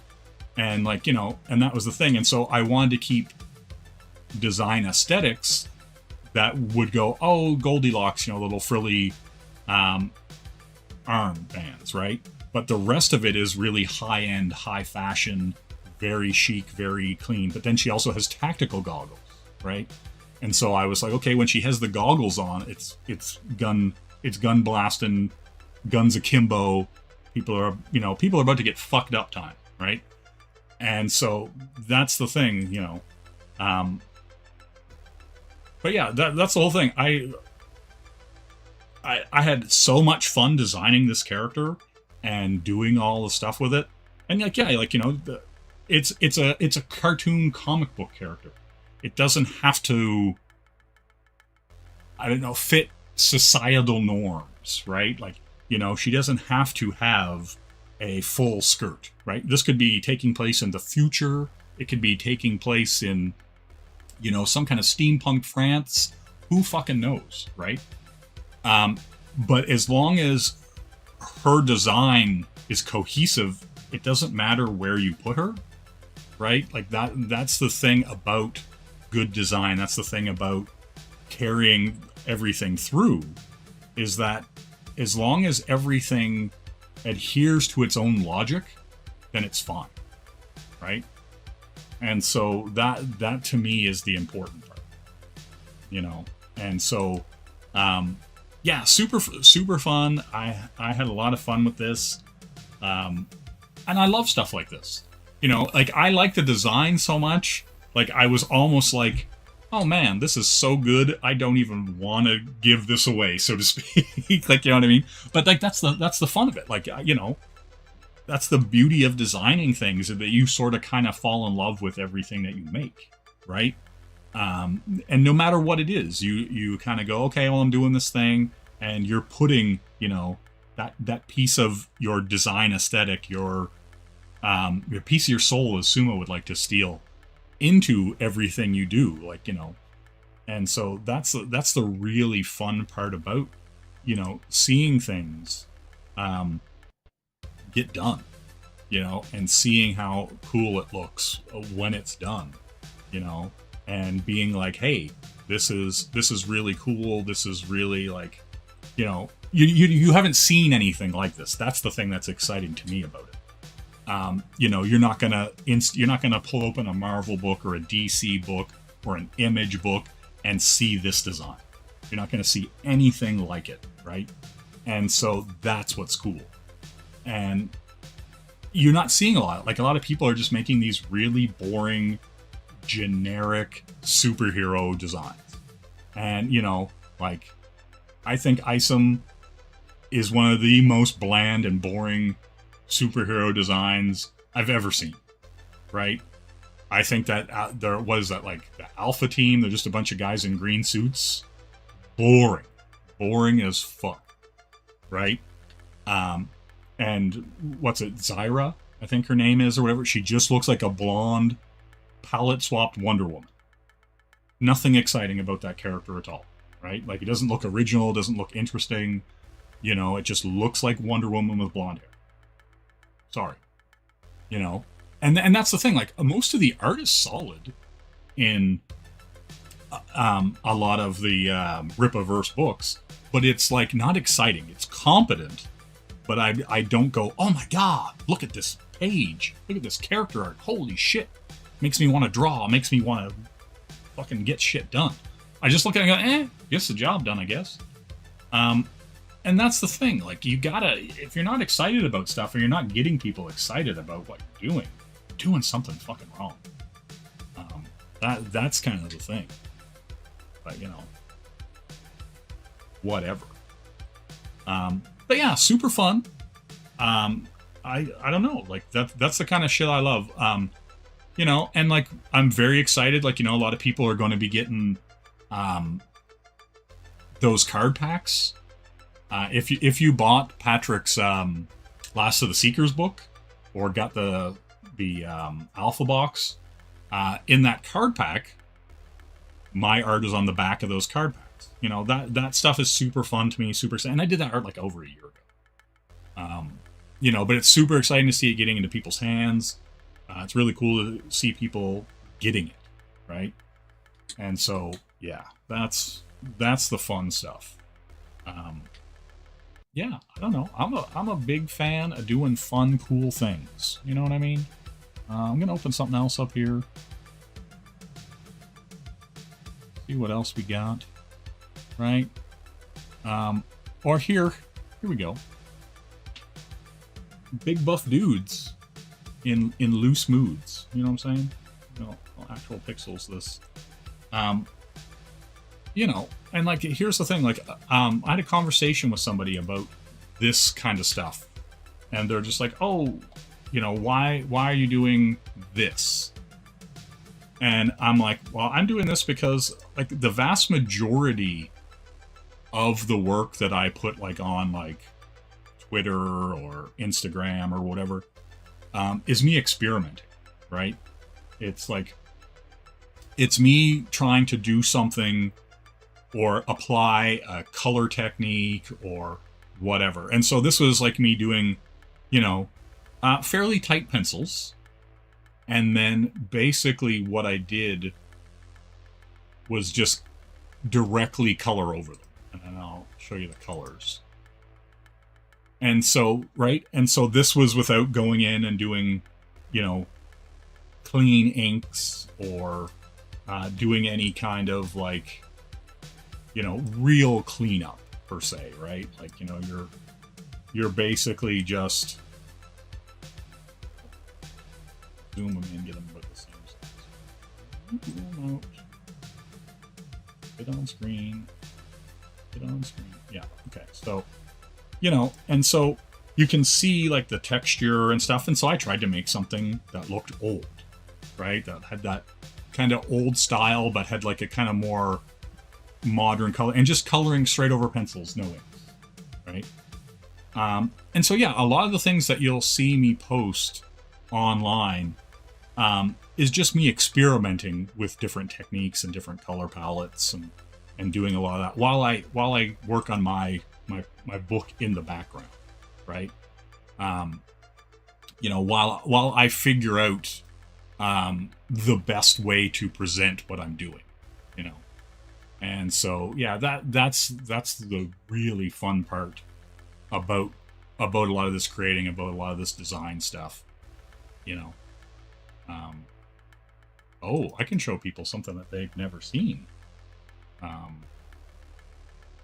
And like, you know, and that was the thing. And so I wanted to keep design aesthetics that would go, oh, Goldilocks, you know, little frilly arm bands, right? But the rest of it is really high end, high fashion, very chic, very clean. But then she also has tactical goggles, right? And so I was like, okay, when she has the goggles on, it's gun blasting, guns akimbo. People are about to get fucked up time, right? And so that's the thing, you know. But yeah, that's the whole thing. I had so much fun designing this character and doing all the stuff with it. And like, yeah, like, you know, it's a cartoon comic book character. It doesn't have to, I don't know, fit societal norms, right? Like, you know, she doesn't have to have a full skirt, right? This could be taking place in the future. It could be taking place in, you know, some kind of steampunk France. Who fucking knows, right? But as long as her design is cohesive, it doesn't matter where you put her, right? Like, that's the thing about good design. That's the thing about carrying everything through, is that as long as everything adheres to its own logic, then it's fine, right? And so that to me is the important part, you know. And so yeah, super fun. I had a lot of fun with this, and I love stuff like this, you know. Like, I like the design so much, like, I was almost like, oh man, this is so good, I don't even want to give this away, so to speak. Like, you know what I mean? But like, that's the fun of it. Like, you know, that's the beauty of designing things, that you sort of kind of fall in love with everything that you make, right? And no matter what it is, you kind of go, okay, well, I'm doing this thing, and you're putting, you know, that piece of your design aesthetic, your piece of your soul, as Sumo would like to steal, into everything you do, like, you know. And so that's the really fun part about, you know, seeing things get done, you know, and seeing how cool it looks when it's done, you know, and being like, hey, this is really cool. This is really, like, you know, you haven't seen anything like this. That's the thing that's exciting to me about it. You know, you're not gonna pull open a Marvel book or a DC book or an Image book and see this design. You're not gonna see anything like it, right? And so that's what's cool. And you're not seeing a lot. Like, a lot of people are just making these really boring, generic superhero designs. And, you know, like, I think Isom is one of the most bland and boring superhero designs I've ever seen, right? I think that there was that, like, the Alpha Team, they're just a bunch of guys in green suits. Boring as fuck, right? And what's it, Zyra, I think her name is, or whatever. She just looks like a blonde, palette-swapped Wonder Woman. Nothing exciting about that character at all, right? Like, it doesn't look original, doesn't look interesting. You know, it just looks like Wonder Woman with blonde hair. Sorry. You know? And that's the thing, like, most of the art is solid in a lot of the Rippaverse books, but it's, like, not exciting. It's competent, but I don't go, oh my god, look at this page. Look at this character art. Holy shit. Makes me want to draw. Makes me want to fucking get shit done. I just look at it and go, gets the job done, I guess. And that's the thing. Like, you gotta, if you're not excited about stuff, or you're not getting people excited about what you're doing something fucking wrong. That's kind of the thing. But, you know, whatever. But yeah, super fun. I don't know, like that's the kind of shit I love. You know, and like I'm very excited. Like, you know, a lot of people are going to be getting those card packs. If you bought Patrick's Last of the Seekers book, or got the Alpha box, in that card pack, my art is on the back of those card packs. You know, that stuff is super fun to me, super exciting. And I did that art like over a year ago. You know, but it's super exciting to see it getting into people's hands. It's really cool to see people getting it, right? And so, yeah, that's the fun stuff. Yeah, I don't know. I'm a big fan of doing fun, cool things. You know what I mean? I'm gonna open something else up here. See what else we got, right? Or here we go. Big buff dudes in loose moods. You know what I'm saying? You know, actual pixels. This, you know, and like, here's the thing. Like, I had a conversation with somebody about this kind of stuff, and they're just like, "Oh, you know, why are you doing this?" And I'm like, "Well, I'm doing this because like the vast majority of the work that I put like on like Twitter or Instagram or whatever is me experimenting, right? It's like, it's me trying to do something or apply a color technique or whatever. And so this was like me doing, you know, fairly tight pencils. And then basically what I did was just directly color over them. And then I'll show you the colors. And so, right? And so this was without going in and doing, you know, clean inks or doing any kind of like, you know, real cleanup per se, right? Like, you know, you're basically just zoom them in, get them about the same size. Zoom them out. Get on screen. Get on screen. Yeah. Okay. So, you know, and so you can see like the texture and stuff. And so I tried to make something that looked old, right? That had that kind of old style, but had like a kind of more modern color, and just coloring straight over pencils, no inks, right? And so, yeah, a lot of the things that you'll see me post online is just me experimenting with different techniques and different color palettes and doing a lot of that while I work on my book in the background, right? You know, while I figure out the best way to present what I'm doing, you know. And so, yeah, that's the really fun part about a lot of this creating, about a lot of this design stuff, you know. Oh, I can show people something that they've never seen,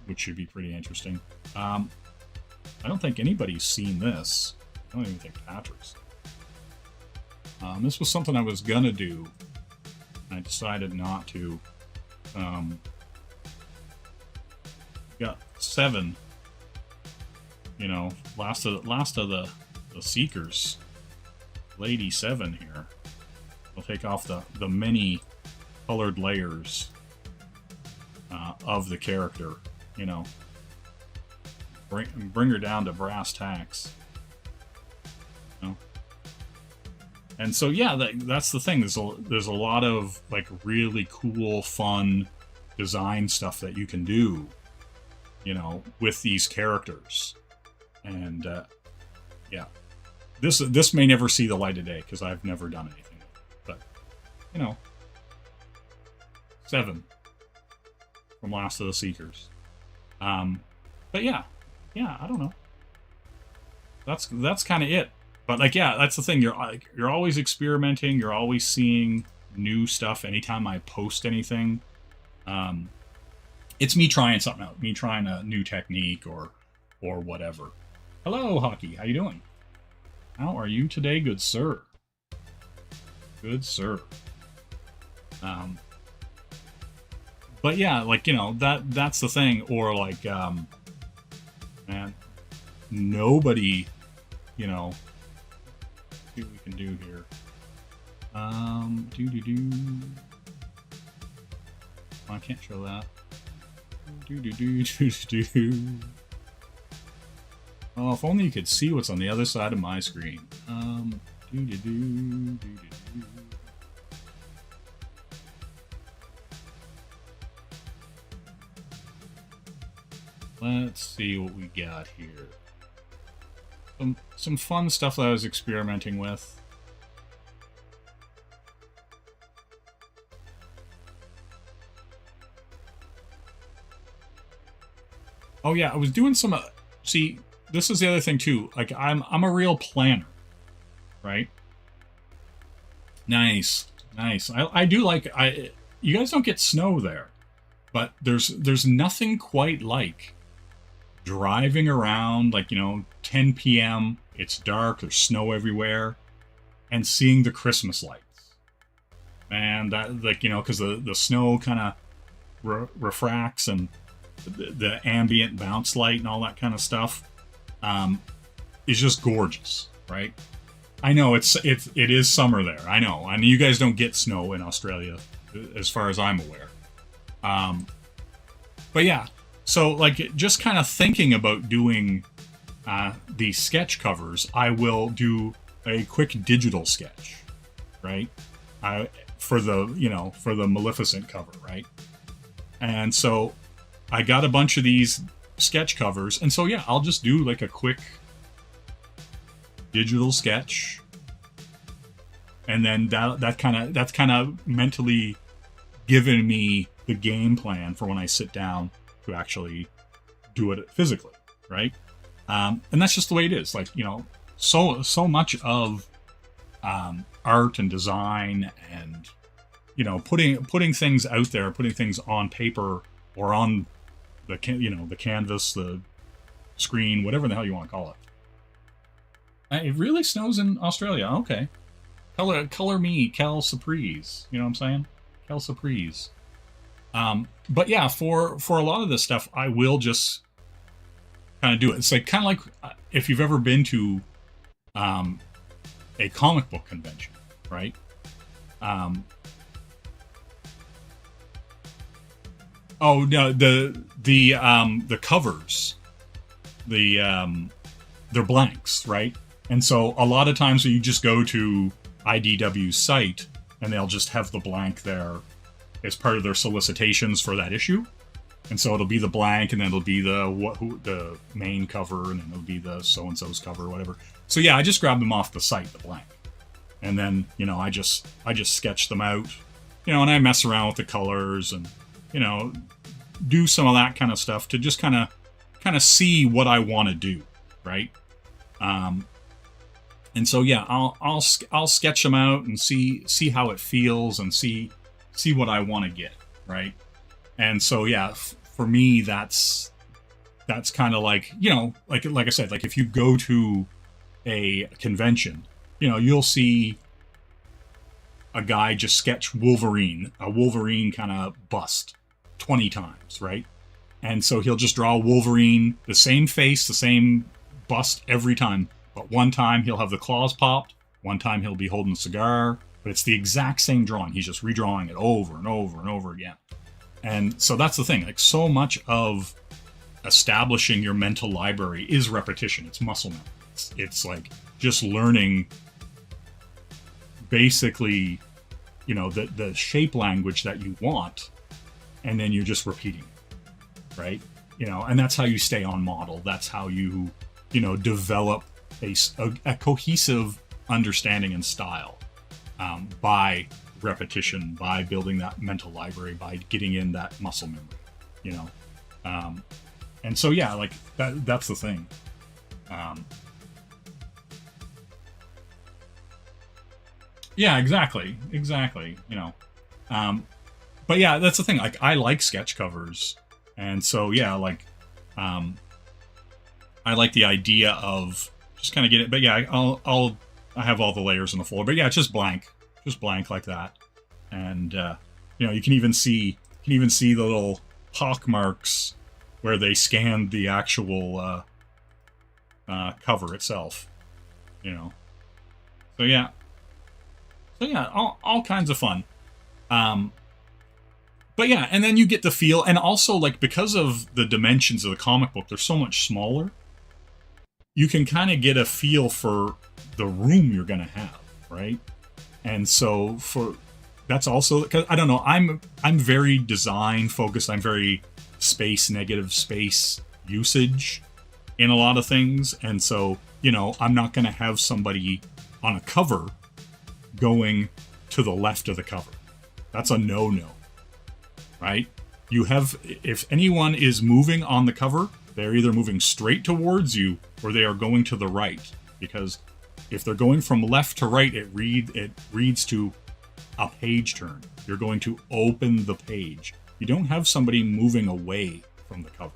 which should be pretty interesting. I don't think anybody's seen this. I don't even think Patrick's. This was something I was gonna do. I decided not to. Got 7. You know, last of the Seekers. Lady 7 here. We'll take off the many colored layers of the character. You know, bring her down to brass tacks. You know? And so, yeah, that's the thing. There's a lot of like really cool, fun design stuff that you can do, you know, with these characters. And yeah, this may never see the light of day because I've never done anything with it. But, you know, 7 from Last of the Seekers. But yeah, I don't know. That's kind of it. But like, yeah, that's the thing. You're always experimenting. You're always seeing new stuff. Anytime I post anything, it's me trying something out. Me trying a new technique or whatever. Hello, Hockey. How you doing? How are you today, good sir? Good sir. But yeah, like, you know, that's the thing. Or like, man, nobody, you know, see what we can do here. Oh, I can't show that. Oh, if only you could see what's on the other side of my screen. Let's see what we got here. Some fun stuff that I was experimenting with. Oh yeah, I was doing some. See, this is the other thing too. Like I'm a real planner, right? Nice. I do like. You guys don't get snow there, but there's nothing quite like driving around, like, 10 p.m. It's dark. There's snow everywhere, and seeing the Christmas lights. Man, that, like, because the snow kind of refracts and the ambient bounce light and all that kind of stuff is just gorgeous, right? I know it is summer there. I know, and you guys don't get snow in Australia, as far as I'm aware. But yeah, so like just kind of thinking about doing these sketch covers, I will do a quick digital sketch, right? For the Maleficent cover, right? And so I got a bunch of these sketch covers, and so yeah, I'll just do like a quick digital sketch, and then that's kind of mentally given me the game plan for when I sit down to actually do it physically, right? And that's just the way it is. Like, so much of art and design and putting things out there, putting things on paper or on the canvas, the screen, whatever the hell you want to call it. It really snows in Australia. Okay. Color me, Cal Surprise. You know what I'm saying? Cal Surprise. But yeah, for a lot of this stuff, I will just kind of do it. It's like kind of like if you've ever been to a comic book convention, right? Oh no, the covers, they're blanks, right? And so a lot of times you just go to IDW's site and they'll just have the blank there as part of their solicitations for that issue. And so it'll be the blank, and then it'll be the main cover, and then it'll be the so-and-so's cover or whatever. So yeah, I just grab them off the site, the blank. And then, I just sketch them out, and I mess around with the colors and, do some of that kind of stuff to just kind of see what I want to do, right? And so yeah, I'll sketch them out and see how it feels and see what I want to get, right? And so yeah, for me that's kind of like, like I said, like if you go to a convention, you'll see a guy just sketch a Wolverine kind of bust 20 times, right? And so he'll just draw Wolverine, the same face, the same bust every time. But one time he'll have the claws popped, one time he'll be holding a cigar, but it's the exact same drawing. He's just redrawing it over and over and over again. And so that's the thing. Like, so much of establishing your mental library is repetition. It's muscle memory. It's like just learning basically, the shape language that you want, and then you're just repeating it, right? And that's how you stay on model. That's how you, develop a cohesive understanding and style by repetition, by building that mental library, by getting in that muscle memory, and so yeah, like that's the thing. Yeah, exactly, but yeah, that's the thing. Like, I like sketch covers, and so yeah, like I like the idea of just kind of get it. But yeah, I have all the layers on the floor, but yeah, it's just blank like that. And you can even see the little pock marks where they scanned the actual cover itself. So yeah, all kinds of fun. But yeah, and then you get the feel, and also like because of the dimensions of the comic book, they're so much smaller. You can kind of get a feel for the room you're gonna have, right? And so that's also because I don't know, I'm very design focused. I'm very negative space usage in a lot of things, and so I'm not gonna have somebody on a cover going to the left of the cover. That's a no-no, right? If anyone is moving on the cover, they're either moving straight towards you or they are going to the right, because if they're going from left to right, it reads to a page turn. You're going to open the page. You don't have somebody moving away from the cover.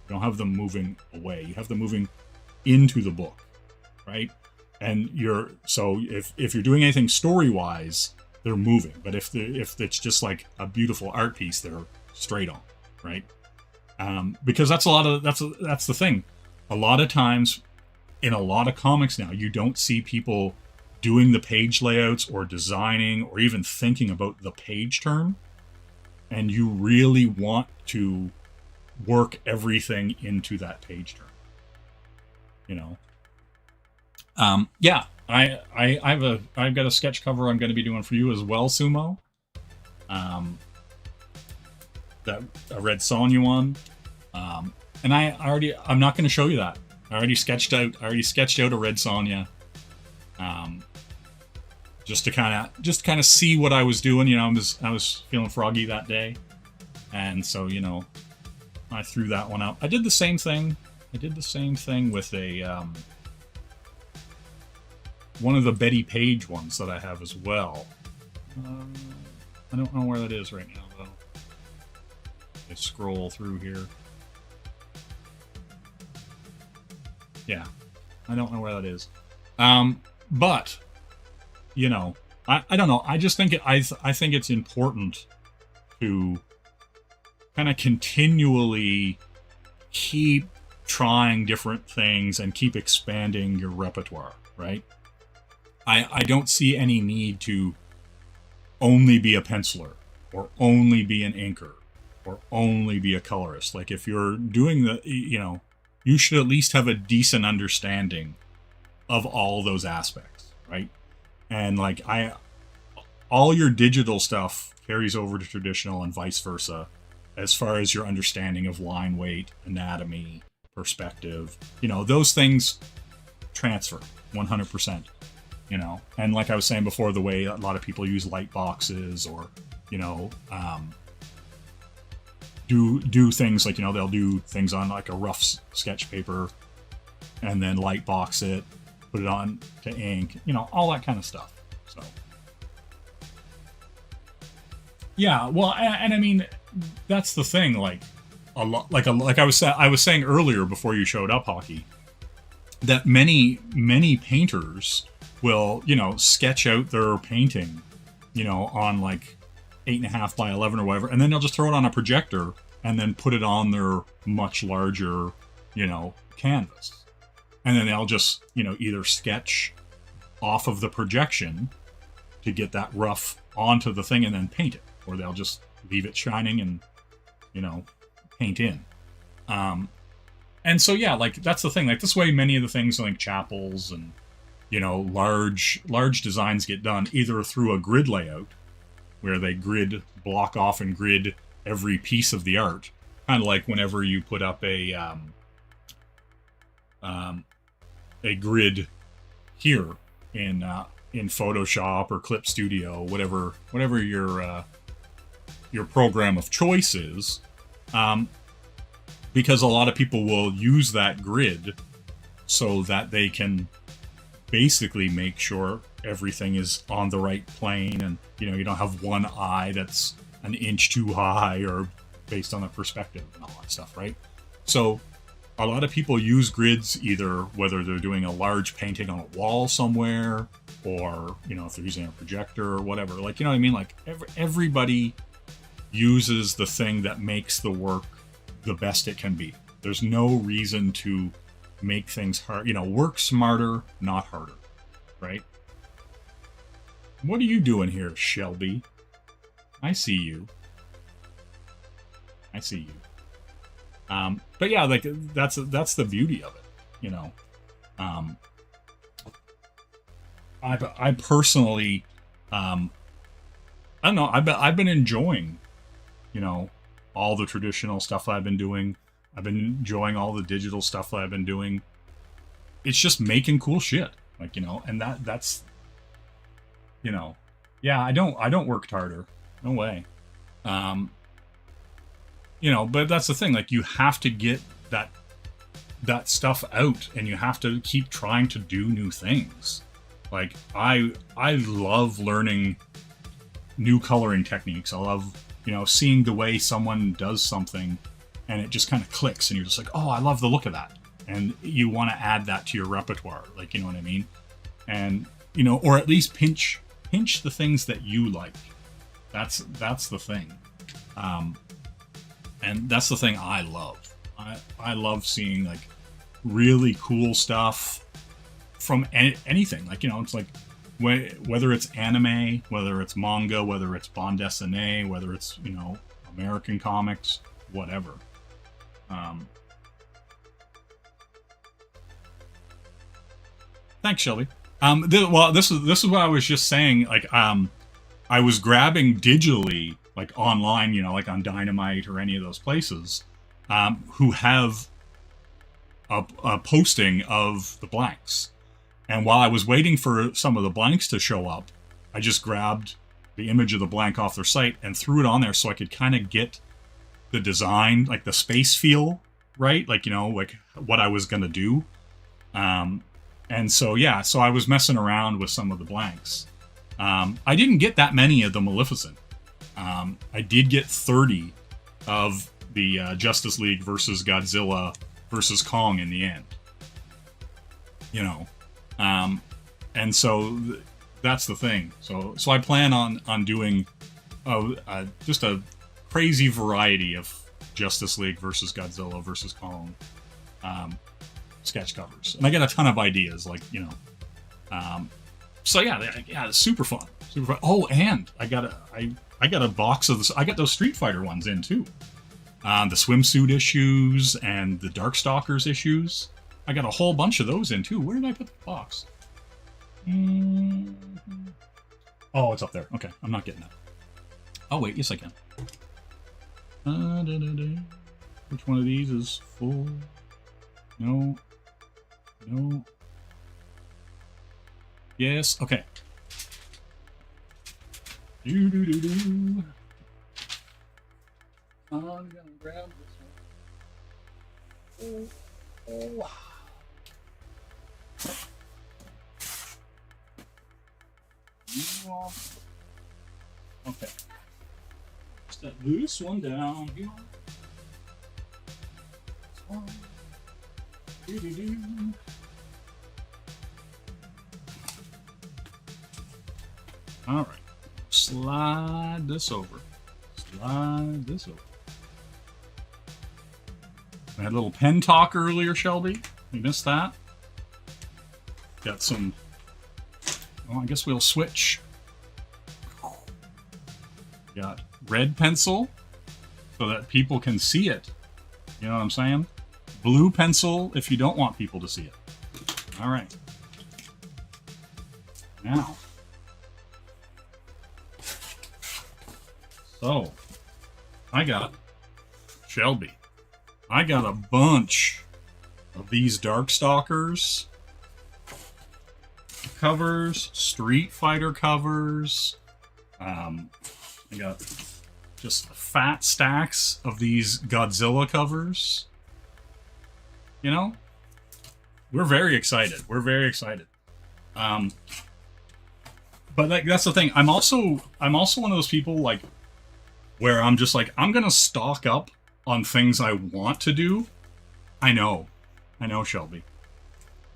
You don't have them moving away. You have them moving into the book, right? And if you're doing anything story-wise, they're moving. But if it's just like a beautiful art piece, they're straight on, right? Because that's the thing. A lot of times in a lot of comics now, you don't see people doing the page layouts or designing or even thinking about the page turn. And you really want to work everything into that page turn. Yeah, I've got a sketch cover I'm going to be doing for you as well, Sumo. That a Red Sonja one. And I'm not going to show you that. I already sketched out a Red Sonja. Just to kind of see what I was doing. I was feeling froggy that day, and so I threw that one out. I did the same thing with a one of the Betty Page ones that I have as well. I don't know where that is right now though. I scroll through here. Yeah, I don't know where that is. But I don't know. I just think I think it's important to kind of continually keep trying different things and keep expanding your repertoire, right? I don't see any need to only be a penciler or only be an inker or only be a colorist. Like if you're doing you should at least have a decent understanding of all those aspects, right? And like all your digital stuff carries over to traditional and vice versa, as far as your understanding of line weight, anatomy, perspective, those things transfer 100%, and like I was saying before, the way a lot of people use light boxes or, do things like, they'll do things on like a rough sketch paper and then light box it, put it on to ink, all that kind of stuff. So yeah, well, and I mean, that's the thing, like a lot, like I was saying earlier before you showed up, Hockey, that many painters will, sketch out their painting, on like 8.5 by 11 or whatever, and then they'll just throw it on a projector and then put it on their much larger, canvas. And then they'll just, either sketch off of the projection to get that rough onto the thing and then paint it. Or they'll just leave it shining and, paint in. And so, yeah, like, that's the thing. Like, this way, many of the things like chapels and, large designs get done either through a grid layout, where they block off and grid every piece of the art. Kind of like whenever you put up a grid here in Photoshop or Clip Studio, whatever your program of choice is, because a lot of people will use that grid so that they can basically make sure everything is on the right plane, and you don't have one eye that's an inch too high or based on the perspective and all that stuff, right? So a lot of people use grids either whether they're doing a large painting on a wall somewhere, or if they're using a projector or whatever, like, what I mean? Like everybody uses the thing that makes the work the best it can be. There's no reason to make things hard. Work smarter, not harder, right? What are you doing here, Shelby? I see you. I see you. But yeah, like that's the beauty of it, you know. I personally, I don't know. I've been enjoying, you know, all the traditional stuff that I've been doing. I've been enjoying all the digital stuff that I've been doing. It's just making cool shit, like, you know, and that's, you know, yeah. I don't work harder. No way. You know, but that's the thing. Like, you have to get that stuff out, and you have to keep trying to do new things. Like, I love learning new coloring techniques. I love, you know, seeing the way someone does something and it just kind of clicks and you're just like, oh, I love the look of that. And you want to add that to your repertoire. Like, you know what I mean? And, you know, or at least pinch the things that you like. That's the thing. And that's the thing I love. I love seeing, like, really cool stuff from anything. Like, you know, it's like, whether it's anime, whether it's manga, whether it's bande dessinée, whether it's, you know, American comics, whatever. Thanks, Shelby. This is what I was just saying. Like, I was grabbing digitally, like online, you know, like on Dynamite or any of those places, who have a posting of the blanks. And while I was waiting for some of the blanks to show up, I just grabbed the image of the blank off their site and threw it on there so I could kind of get the design, like the space feel, right? Like, you know, like what I was going to do. And so, yeah, so I was messing around with some of the blanks. I didn't get that many of the Maleficent. I did get 30 of the Justice League versus Godzilla versus Kong in the end. You know. And so that's the thing. So I plan on doing just a crazy variety of Justice League versus Godzilla versus Kong sketch covers, and I get a ton of ideas, like, you know. So yeah, it's super fun. Oh, and I got a box of this. I got those Street Fighter ones in too. The swimsuit issues and the Darkstalkers issues. I got a whole bunch of those in too. Where did I put the box? Oh, it's up there. Okay, I'm not getting that. Oh wait, yes I can. Which one of these is full? No. Yes. Okay. I'm gonna grab this one. Oh. Okay. Set this one down here. This one. All right. Slide this over. I had a little pen talk earlier, Shelby. You missed that? Got some... Well, I guess we'll switch. Got red pencil so that people can see it. You know what I'm saying? Blue pencil if you don't want people to see it. All right. Now. So, I got Shelby. I got a bunch of these Darkstalkers covers, Street Fighter covers. I got just fat stacks of these Godzilla covers. You know, we're very excited. But like, that's the thing. I'm also one of those people, like, where I'm just like, I'm gonna stock up on things I want to do. I know, Shelby.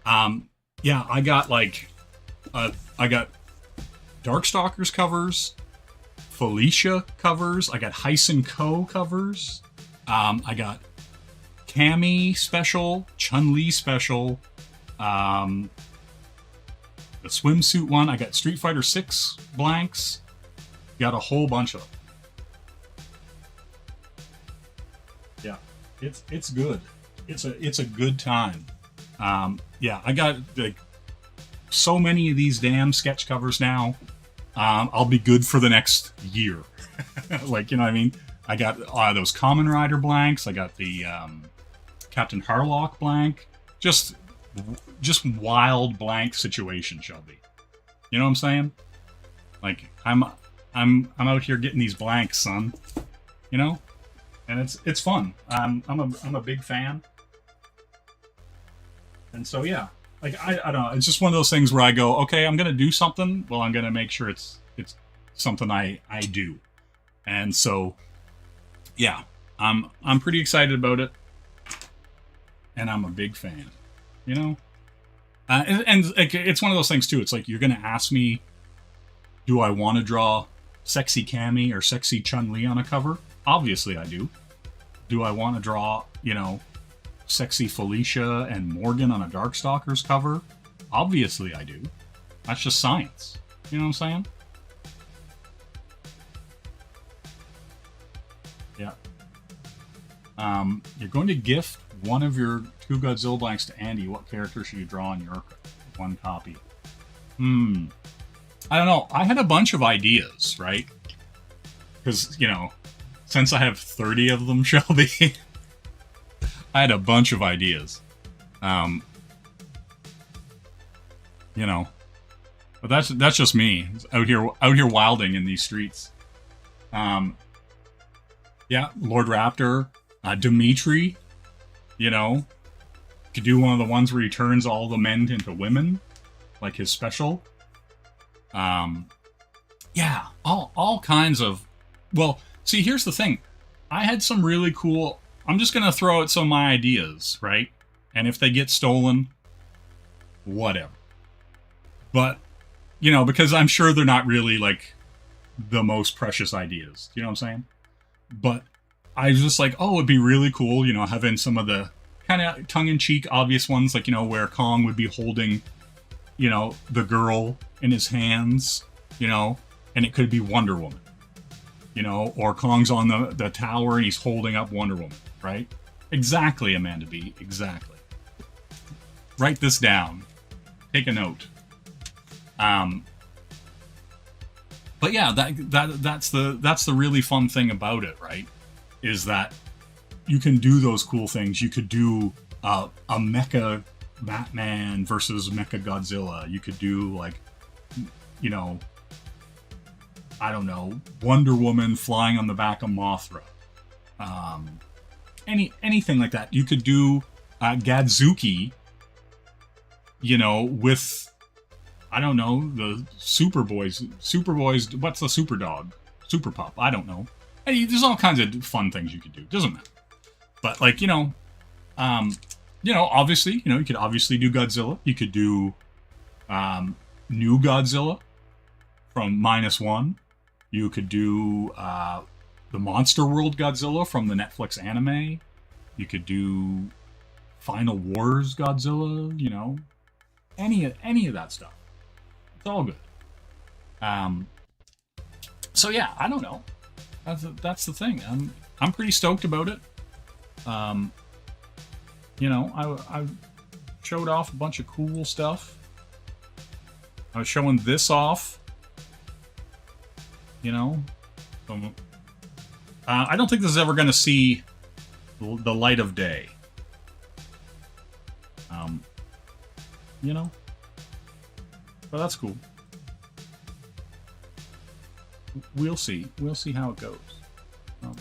Yeah, I got I got Darkstalkers covers, Felicia covers, I got Heisen Co covers, I got Cammy special, Chun-Li special, the swimsuit one. I got Street Fighter 6 blanks. Got a whole bunch of them. Yeah, it's good. It's a good time. Yeah, I got like so many of these damn sketch covers now. I'll be good for the next year. Like, you know what I mean? I got those Kamen Rider blanks. I got the Captain Harlock blank. Just wild blank situation, Shelby. You know what I'm saying? Like, I'm out here getting these blanks, son. You know? And it's fun. I'm a big fan. And so yeah, like I don't know. It's just one of those things where I go, okay, I'm gonna do something. Well, I'm gonna make sure it's something I do. And so yeah, I'm pretty excited about it, and I'm a big fan. You know, and it's one of those things too. It's like you're gonna ask me, do I want to draw sexy Cammy or sexy Chun-Li on a cover? Obviously, I do. Do I want to draw, you know, sexy Felicia and Morgan on a Darkstalkers cover? Obviously, I do. That's just science. You know what I'm saying? Yeah. You're going to gift one of your 2 Godzilla blanks to Andy. What character should you draw in your one copy? I don't know. I had a bunch of ideas, right? Because, you know, since I have 30 of them, Shelby, I had a bunch of ideas. You know, but that's just me out here wilding in these streets. Yeah, Lord Raptor, Dimitri, you know, could do one of the ones where he turns all the men into women, like his special. Yeah, all kinds of. Well, see, here's the thing. I had some really cool. I'm just gonna throw out some of my ideas, right? And if they get stolen, whatever. But, you know, because I'm sure they're not really like the most precious ideas. You know what I'm saying? But I was just like, oh, it'd be really cool, you know, having some of the kind of tongue-in-cheek obvious ones, like, you know, where Kong would be holding, you know, the girl in his hands, you know, and it could be Wonder Woman, you know, or Kong's on the tower and he's holding up Wonder Woman, right? Exactly, Amanda B. Exactly. Write this down. Take a note. But yeah, that's the really fun thing about it, right? Is that you can do those cool things. You could do a Mecha Batman versus Mecha Godzilla. You could do, like, you know, I don't know, Wonder Woman flying on the back of Mothra. Anything like that. You could do Gadzuki, you know, with, I don't know, the Superboys, what's the Super Dog? Super Pup, I don't know. Hey, there's all kinds of fun things you could do. Doesn't matter. But, like, you know, obviously, you know, you could obviously do Godzilla. You could do new Godzilla from -1. You could do the Monster World Godzilla from the Netflix anime. You could do Final Wars Godzilla, you know. Any of that stuff. It's all good. So yeah, I don't know. That's the thing. I'm pretty stoked about it. You know, I showed off a bunch of cool stuff. I was showing this off. You know, I don't think this is ever going to see the light of day. You know, but that's cool. We'll see. We'll see how it goes. I'm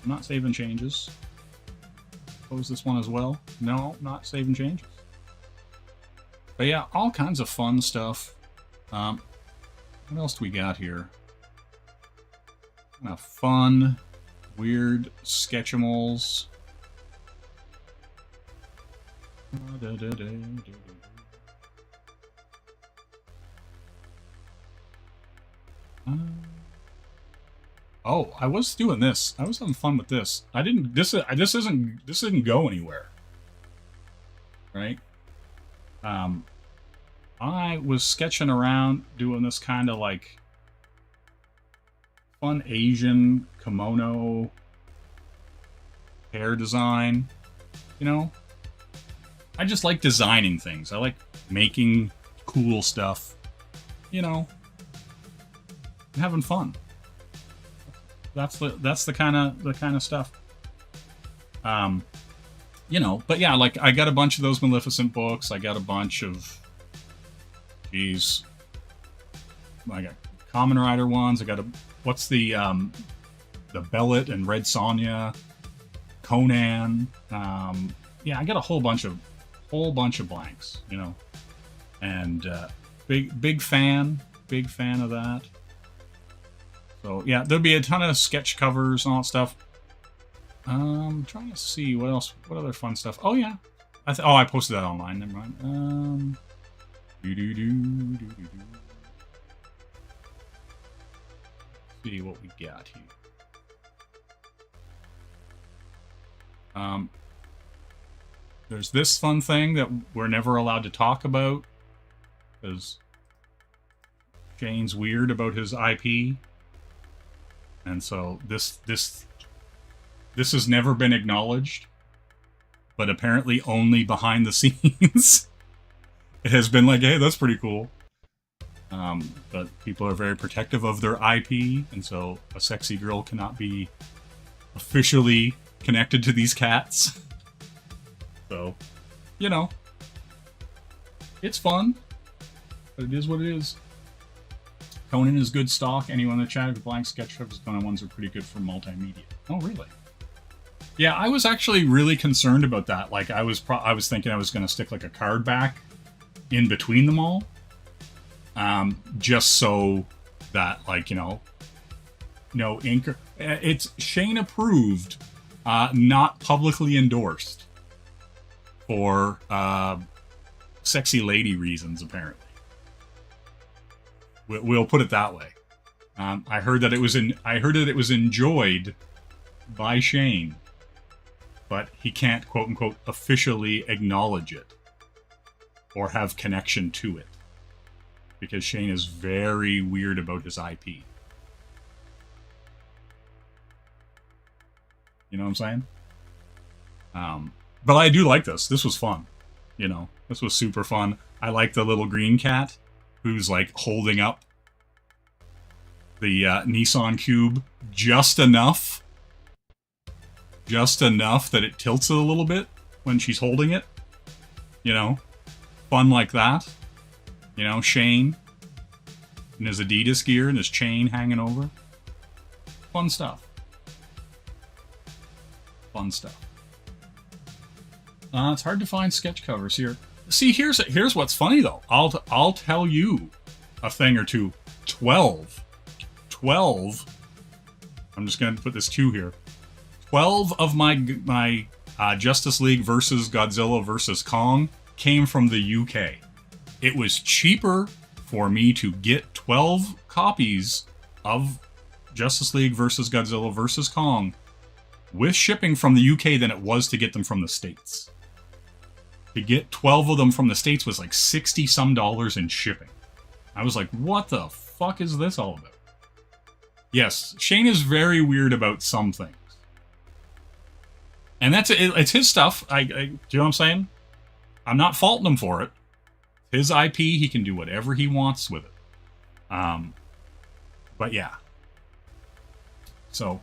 not saving changes. Close this one as well. No, not saving changes. But yeah, all kinds of fun stuff. What else do we got here? Kind of fun, weird Sketchimals. Oh, I was doing this. I was having fun with this. I didn't. This didn't go anywhere. Right? I was sketching around doing this kind of like fun Asian kimono hair design, you know? I just like designing things. I like making cool stuff, you know, and having fun. That's the kind of stuff. You know, but yeah, like I got a bunch of those Maleficent books. I got a bunch of, geez, I got Kamen Rider ones. I got what's the Bellet and Red Sonja, Conan. Yeah, I got a whole bunch of blanks, you know, and big fan of that. So yeah, there'll be a ton of sketch covers and all that stuff. I'm trying to see what else, what other fun stuff. Oh yeah, I posted that online. Never mind. See what we got here. There's this fun thing that we're never allowed to talk about because Shane's weird about his IP, and so this has never been acknowledged, but apparently only behind the scenes. It has been like, hey, that's pretty cool. But people are very protective of their IP, and so a sexy girl cannot be officially connected to these cats. So, you know, it's fun, but it is what it is. Conan is good stock. Anyone in the chat with blank sketch covers, Conan ones are pretty good for multimedia. Oh, really? Yeah, I was actually really concerned about that. Like, I was thinking I was going to stick like a card back in between them all, just so that, like, you know, no inker. It's Shane approved, not publicly endorsed for sexy lady reasons. Apparently, we'll put it that way. I heard that it was enjoyed by Shane, but he can't, quote unquote, officially acknowledge it or have connection to it because Shane is very weird about his IP. You know what I'm saying? But I do like this. This was fun. You know, this was super fun. I like the little green cat who's like holding up the Nissan Cube just enough that it tilts it a little bit when she's holding it. You know, fun like that. You know, Shane in his Adidas gear and his chain hanging over. Fun stuff. Fun stuff. It's hard to find sketch covers here. See, here's what's funny though. I'll tell you a thing or two. 12. I'm just gonna put this 2 here. 12 of my Justice League versus Godzilla versus Kong came from the UK. It was cheaper for me to get 12 copies of Justice League versus Godzilla versus Kong with shipping from the UK than it was to get them from the States. To get 12 of them from the States was like $60 some in shipping. I was like, what the fuck is this all about? Yes, Shane is very weird about some things. And it's his stuff. Do you know what I'm saying? I'm not faulting him for it. His IP, he can do whatever he wants with it. But yeah. So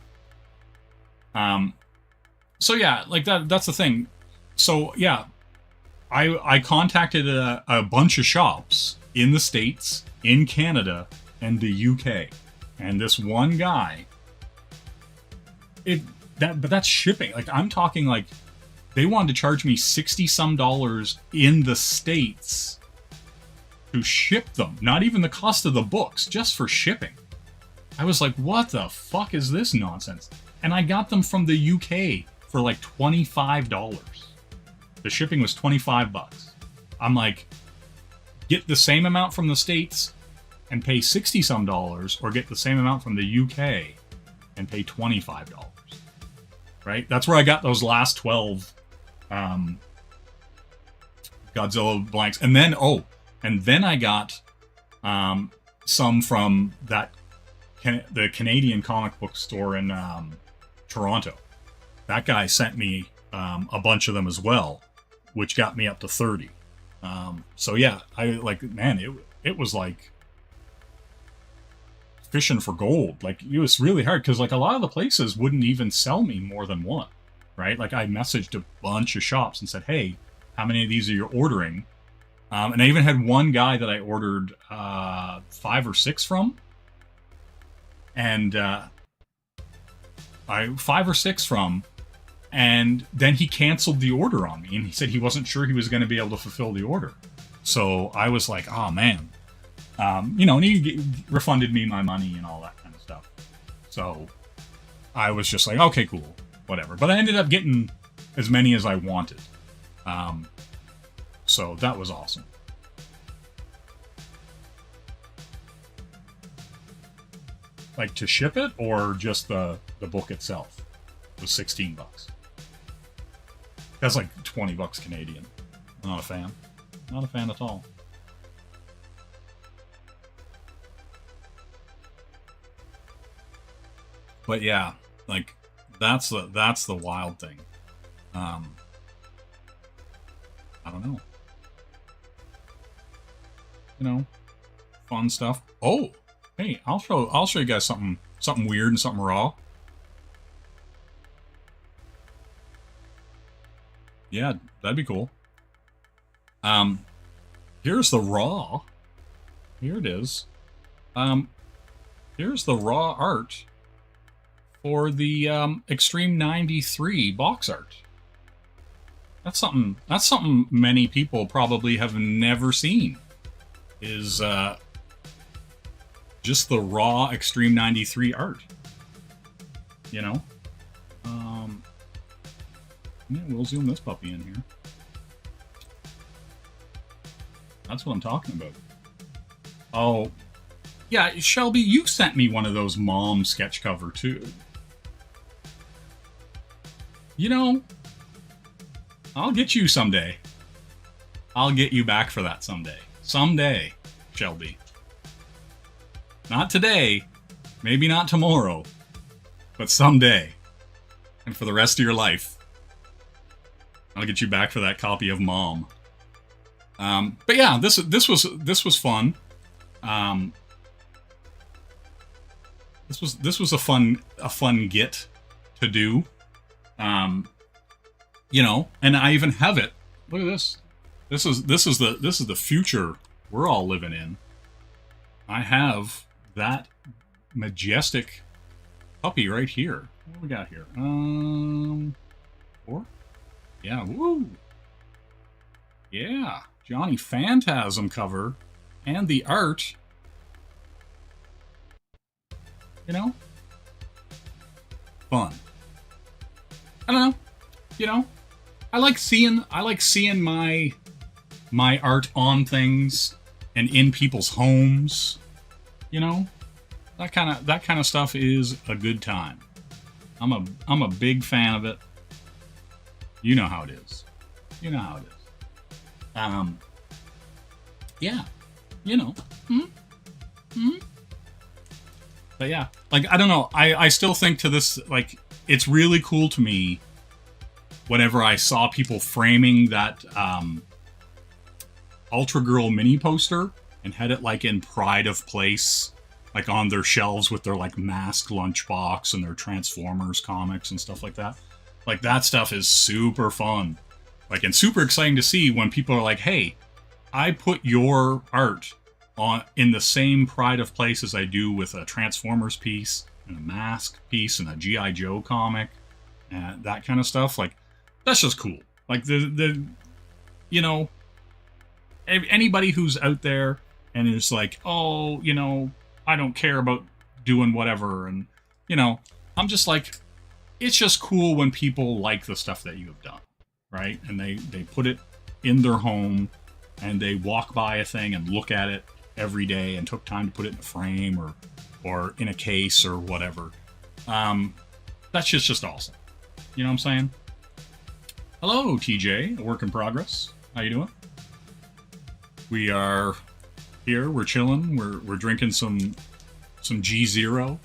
yeah, like that's the thing. So yeah, I contacted a bunch of shops in the States, in Canada, and the UK. And this one guy, but that's shipping. Like, I'm talking like they wanted to charge me $60 some in the States to ship them. Not even the cost of the books, just for shipping. I was like, what the fuck is this nonsense? And I got them from the UK for like $25. The shipping was $25. I'm like, get the same amount from the States and pay $60 some, or get the same amount from the UK and pay $25. Right? That's where I got those last 12 Godzilla blanks. And then, And then I got some from the Canadian comic book store in Toronto. That guy sent me a bunch of them as well, which got me up to 30. So yeah, it was like fishing for gold. Like, it was really hard because like a lot of the places wouldn't even sell me more than one, right? Like, I messaged a bunch of shops and said, hey, how many of these are you ordering? And I even had one guy that I ordered 5 or 6 from, and 5 or 6 from, and then he canceled the order on me, and he said he wasn't sure he was going to be able to fulfill the order. So I was like, oh man, and he refunded me my money and all that kind of stuff. So I was just like, okay, cool, whatever. But I ended up getting as many as I wanted. So that was awesome. Like, to ship it, or just the book itself was $16. That's like $20 Canadian. Not a fan. Not a fan at all. But yeah, like, that's the wild thing. I don't know. Fun stuff. Oh, hey, I'll show you guys something weird and something raw. Yeah, that'd be cool. Here's the raw. Here it is. Here's the raw art for the Extreme 93 box art. That's something many people probably have never seen. Is just the raw Extreme 93 art. Yeah, we'll zoom this puppy in here. That's what I'm talking about. Oh, yeah, Shelby, you sent me one of those mom sketch cover too. I'll get you someday. I'll get you back for that someday. Someday, Shelby. Not today, maybe not tomorrow, but someday. And for the rest of your life, I'll get you back for that copy of Mom. But yeah, this was fun. This was a fun get to do. And I even have it. Look at this. This is the future we're all living in. I have that majestic puppy right here. What do we got here? 4? Yeah, woo. Yeah, Johnny Phantasm cover and the art. Fun. I don't know. I like seeing my art on things and in people's homes. That kind of stuff is a good time. I'm a big fan of it. You know how it is. Yeah. But yeah, like, I don't know. I still think to this, like, it's really cool to me whenever I saw people framing that Ultra Girl mini poster and had it like in pride of place, like on their shelves with their like masked lunchbox and their Transformers comics and stuff like that. Like, that stuff is super fun. Like, and super exciting to see when people are like, hey, I put your art in the same pride of place as I do with a Transformers piece and a mask piece and a G.I. Joe comic and that kind of stuff. Like, that's just cool. Like, anybody who's out there and is like, oh, I don't care about doing whatever. And, I'm just like, it's just cool when people like the stuff that you have done, right? And they put it in their home and they walk by a thing and look at it every day and took time to put it in a frame or in a case or whatever. That's just awesome. You know what I'm saying? Hello, TJ, a work in progress. How you doing? We are here. We're chilling. We're drinking some G0,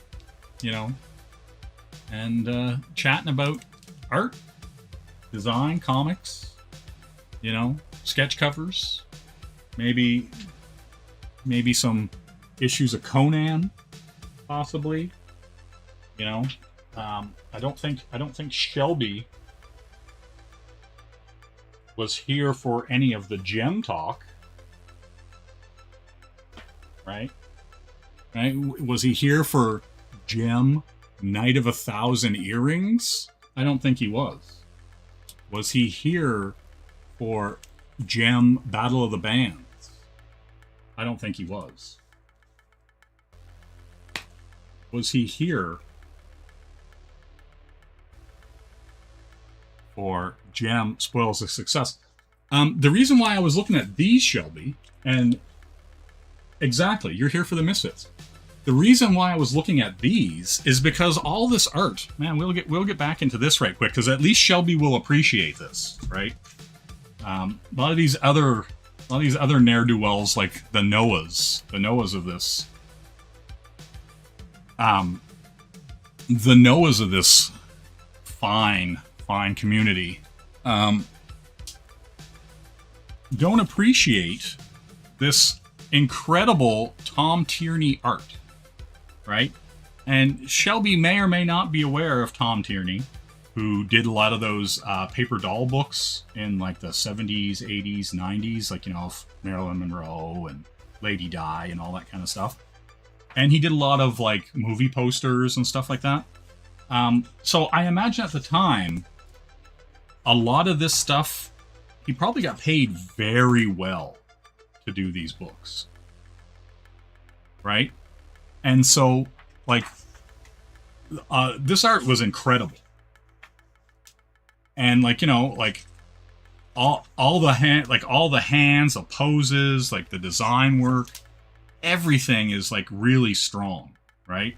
you know, and chatting about art, design, comics, you know, sketch covers, maybe some issues of Conan, possibly. You know, I don't think Shelby was here for any of the gem talk, right? Right? Was he here for Gem Night of 1,000 Earrings? I don't think he was. Was he here for Gem Battle of the Bands? I don't think he was. Was he here for Gem Spoils of Success? The reason why I was looking at these, Shelby, and exactly, you're here for the Misfits. The reason why I was looking at these is because all this art, man, we'll get back into this right quick, because at least Shelby will appreciate this, right? A lot of these other ne'er-do-wells, like the Noahs of this, the Noahs of this fine community, don't appreciate this incredible Tom Tierney art, right? And Shelby may or may not be aware of Tom Tierney, who did a lot of those paper doll books in like the 70s, 80s, 90s, like, you know, Marilyn Monroe and Lady Di and all that kind of stuff. And he did a lot of like movie posters and stuff like that. So I imagine at the time, a lot of this stuff, he probably got paid very well to do these books, right? And so, like, this art was incredible, and like, you know, like all the hands, the poses, like the design work, everything is like really strong, right?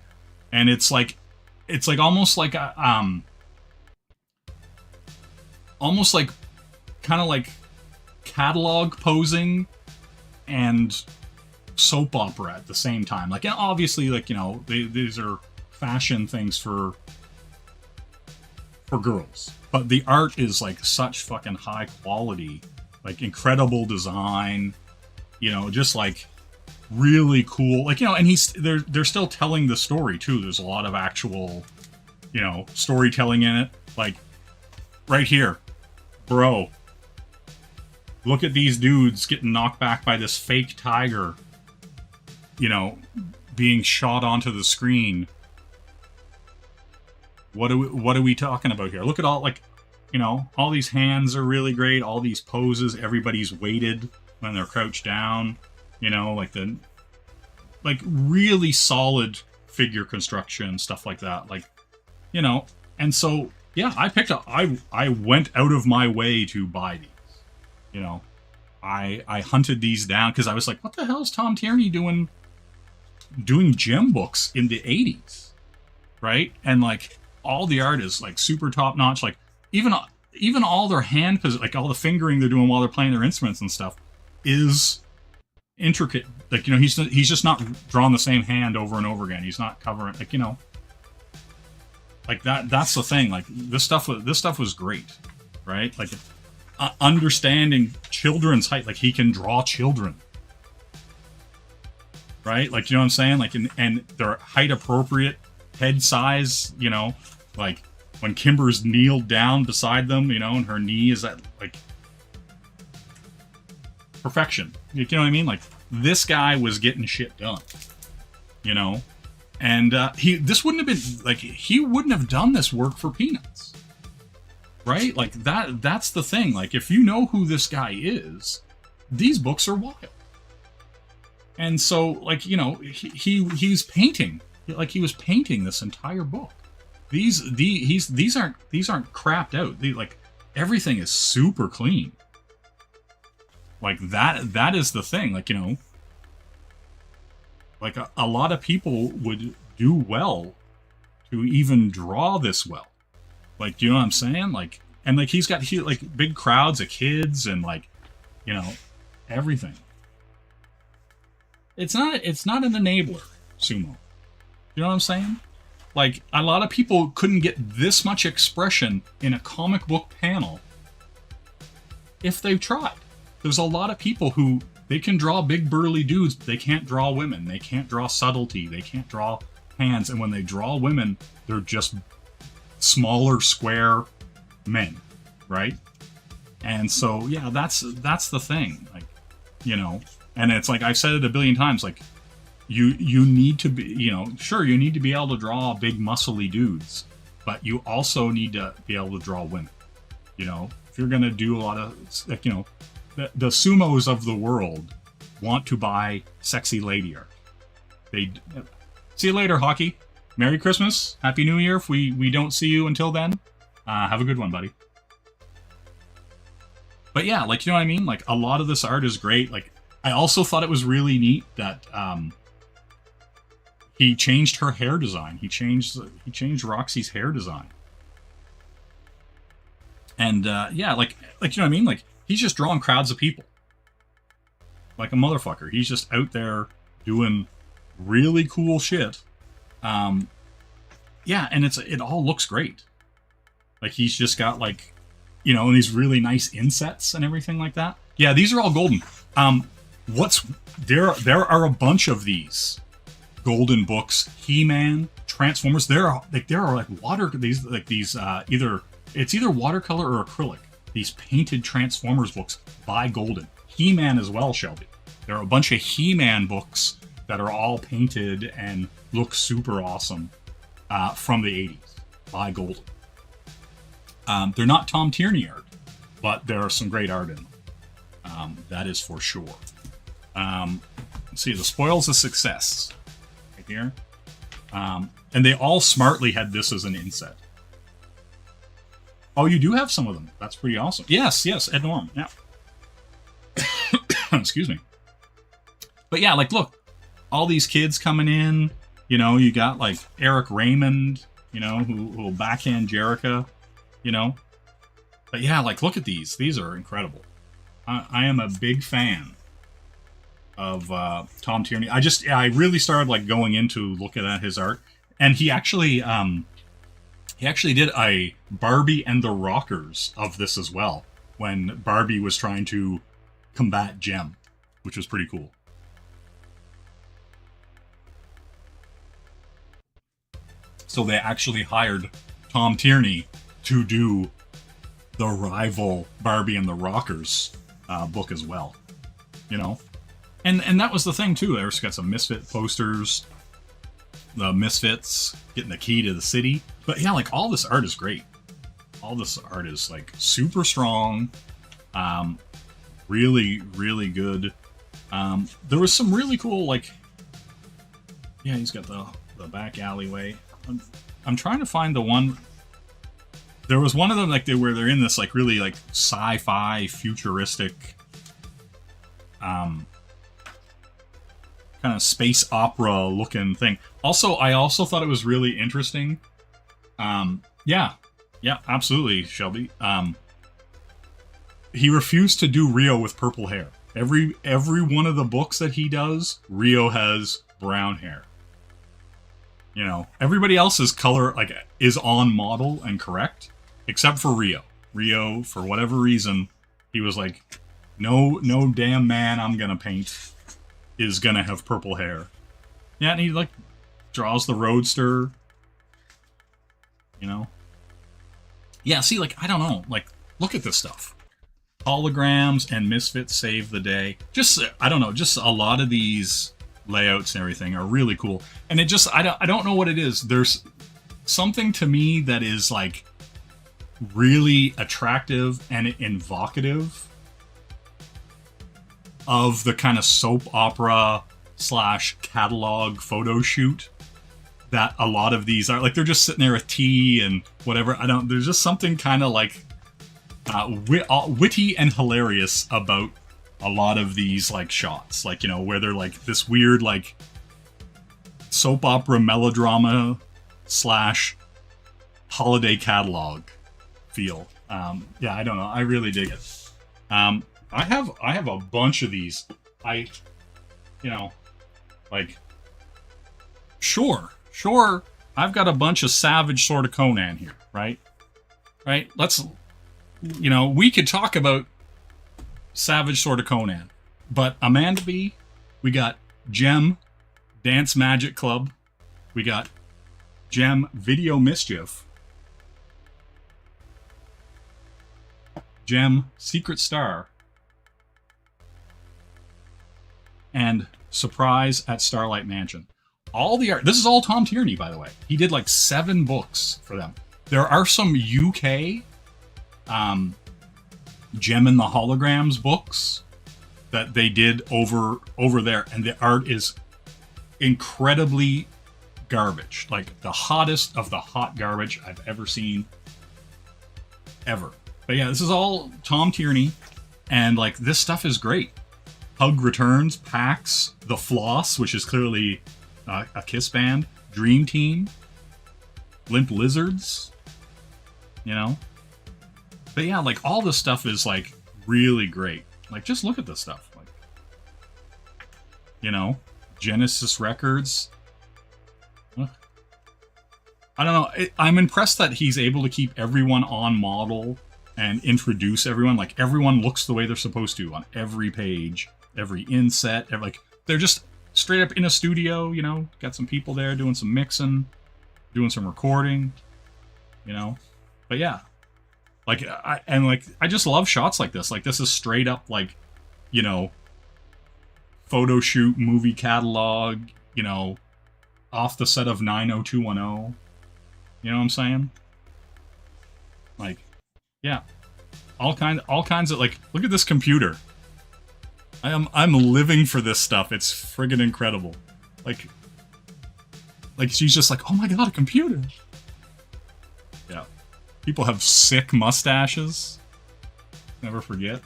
And it's like almost like kind of like catalog posing and soap opera at the same time. Like, obviously, like, you know, these are fashion things for girls, but the art is like such fucking high quality, like incredible design, you know, just like really cool, like, you know. And they're still telling the story too. There's a lot of actual, you know, storytelling in it. Like right here, bro, look at these dudes getting knocked back by this fake tiger, you know, being shot onto the screen. What are we talking about here? Look at all, like, you know, all these hands are really great. All these poses, everybody's weighted when they're crouched down. You know, like really solid figure construction, stuff like that. Like, you know, and so yeah, I went out of my way to buy these. You know, I hunted these down because I was like, what the hell is Tom Tierney doing gem books in the 80s, right? And like all the art is like super top notch. Like even all their hand, because like all the fingering they're doing while they're playing their instruments and stuff is intricate. Like, you know, he's just not drawing the same hand over and over again. He's not covering, like, you know, like that's the thing. Like this stuff was great, right? Like understanding children's height. Like he can draw children, right? Like, you know what I'm saying? Like, and they're height appropriate, head size, you know, like when Kimber's kneeled down beside them, you know, and her knee is at like perfection. You know what I mean? Like this guy was getting shit done, you know, and this wouldn't have been like, he wouldn't have done this work for peanuts, right? Like that's the thing. Like if you know who this guy is, these books are wild. And so, like, you know, he's painting, like he was painting this entire book. These aren't crapped out. Like everything is super clean. Like that is the thing. Like, you know, like a lot of people would do well to even draw this well. Like, do you know what I'm saying? Like, and like he's got like big crowds of kids and like, you know, everything. It's not an enabler, Sumo. You know what I'm saying? Like, a lot of people couldn't get this much expression in a comic book panel if they tried. There's a lot of people who, they can draw big burly dudes, but they can't draw women. They can't draw subtlety. They can't draw hands. And when they draw women, they're just smaller, square men, right? And so, yeah, that's the thing. Like, you know, and it's like, I've said it a billion times, like, you need to be, you know, sure, you need to be able to draw big muscly dudes, but you also need to be able to draw women. You know, if you're gonna do a lot of, like, you know, the sumos of the world want to buy sexy lady art. They see you later, Hockey. Merry Christmas, Happy New Year. If we don't see you until then, have a good one, buddy. But yeah, like, you know what I mean? Like, a lot of this art is great. Like, I also thought it was really neat that he changed her hair design. He changed Roxy's hair design. And yeah, like you know what I mean? Like, he's just drawing crowds of people. Like a motherfucker. He's just out there doing really cool shit. Yeah, and it all looks great. Like, he's just got, like, you know, these really nice insets and everything like that. Yeah, these are all golden. There are a bunch of these golden books. He-Man, Transformers. There are like either watercolor or acrylic. These painted Transformers books by Golden. He-Man as well, Shelby. There are a bunch of He-Man books that are all painted and look super awesome from the 80s by Golden. They're not Tom Tierney art, but there are some great art in them. That is for sure. Let's see, the Spoils of Success. Right here. And they all smartly had this as an inset. Oh, you do have some of them. That's pretty awesome. Yes, Ed Norm. Yeah. Excuse me. But yeah, like, look, all these kids coming in. You know, you got, like, Eric Raymond, you know, who will backhand Jericho, you know. But yeah, like, look at these. These are incredible. I am a big fan of Tom Tierney. I really started, like, going into looking at his art. And he actually did a Barbie and the Rockers of this as well, when Barbie was trying to combat Jem, which was pretty cool. So they actually hired Tom Tierney to do the rival Barbie and the Rockers book as well, you know? And that was the thing, too. There's got some Misfit posters, the Misfits getting the key to the city. But yeah, like, all this art is great. All this art is, like, super strong. Really, really good. There was some really cool, like... Yeah, he's got the back alleyway. I'm trying to find the one... There was one of them, like, where they're in this, like, really, like, sci-fi, futuristic... kind of space opera looking thing. I also thought it was really interesting. Yeah, absolutely, Shelby. He refused to do Rio with purple hair. Every one of the books that he does, Rio has brown hair. You know, everybody else's color, like, is on model and correct, except for Rio. Rio, for whatever reason, he was like, no damn man I'm gonna paint is gonna have purple hair. Yeah, and he, like, draws the Roadster. You know? Yeah, see, like, I don't know. Like, look at this stuff. Holograms and Misfits save the day. Just, I don't know, just a lot of these layouts and everything are really cool. And it just, I don't know what it is. There's something to me that is, like, really attractive and evocative of the kind of soap opera / catalog photo shoot that a lot of these are. Like, they're just sitting there with tea and whatever. There's just something kind of, like, witty and hilarious about a lot of these, like, shots. Like, you know, where they're, like, this weird, like, soap opera melodrama / holiday catalog feel. Yeah, I don't know. I really dig it. I have a bunch of these. You know, Like, sure, I've got a bunch of Savage Sword of Conan here, right? Right? Let's, we could talk about Savage Sword of Conan, but Amanda B, we got Gem Dance Magic Club, we got Gem Video Mischief, Gem Secret Star, and Surprise at Starlight Mansion. All the art. This is all Tom Tierney, by the way. He did like 7 books for them. There are some UK Gem and the Holograms books that they did over there, and the art is incredibly garbage. Like the hottest of the hot garbage I've ever seen. Ever. But yeah, this is all Tom Tierney, and like this stuff is great. Hug Returns, PAX, The Floss, which is clearly a Kiss band, Dream Team, Limp Lizards, But yeah, like all this stuff is like really great. Like just look at this stuff. Like, Genesis Records. Ugh. I don't know. I'm impressed that he's able to keep everyone on model and introduce everyone. Like everyone looks the way they're supposed to on every page, every inset. Like they're just straight up in a studio, got some people there doing some mixing, doing some recording, But yeah, I just love shots like this. Like this is straight up like, photo shoot, movie catalog, off the set of 90210. You know what I'm saying? Like, yeah, all kinds of like, look at this computer. I'm living for this stuff. It's friggin' incredible. Like she's just like, oh my god, a computer. Yeah. People have sick mustaches. Never forget.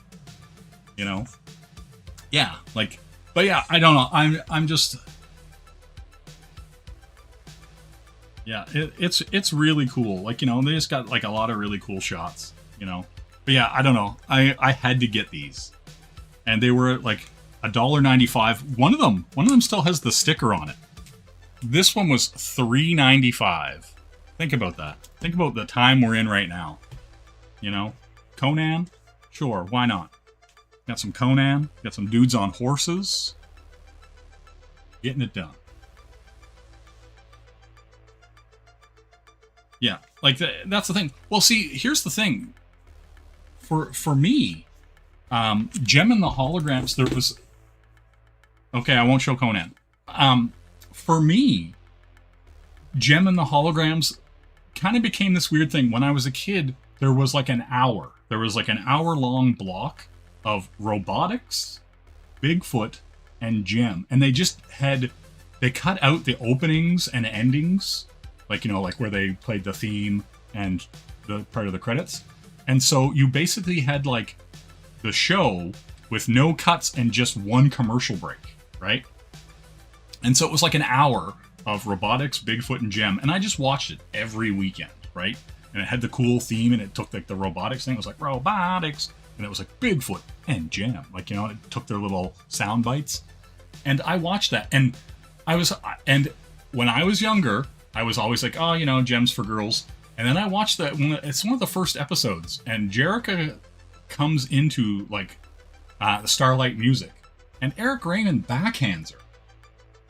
Yeah, like, but yeah, I don't know. I'm just, yeah, it's really cool. Like, they just got like a lot of really cool shots, But yeah, I don't know. I had to get these. And they were like $1.95. One of them still has the sticker on it. This one was $3.95. Think about that. Think about the time we're in right now. Conan? Sure, why not? Got some Conan. Got some dudes on horses. Getting it done. Yeah, like that's the thing. Well, see, here's the thing. For me, Gem and the Holograms, there was... Okay, I won't show Conan. For me, Gem and the Holograms kind of became this weird thing. When I was a kid, there was like an hour. There was like an hour-long block of robotics, Bigfoot, and Gem. And they just had... They cut out the openings and endings. Like, like where they played the theme and the part of the credits. And so you basically had like the show with no cuts and just one commercial break, right? And so it was like an hour of robotics, Bigfoot, and Gem. And I just watched it every weekend, right? And it had the cool theme, and it took like the robotics thing. It was like robotics, and it was like Bigfoot and Gem. Like, it took their little sound bites. And I watched that. And when I was younger, I was always like, oh, Gem's for girls. And then I watched that. It's one of the first episodes, and Jerrica comes into like the Starlight music, and Eric Raymond backhands her,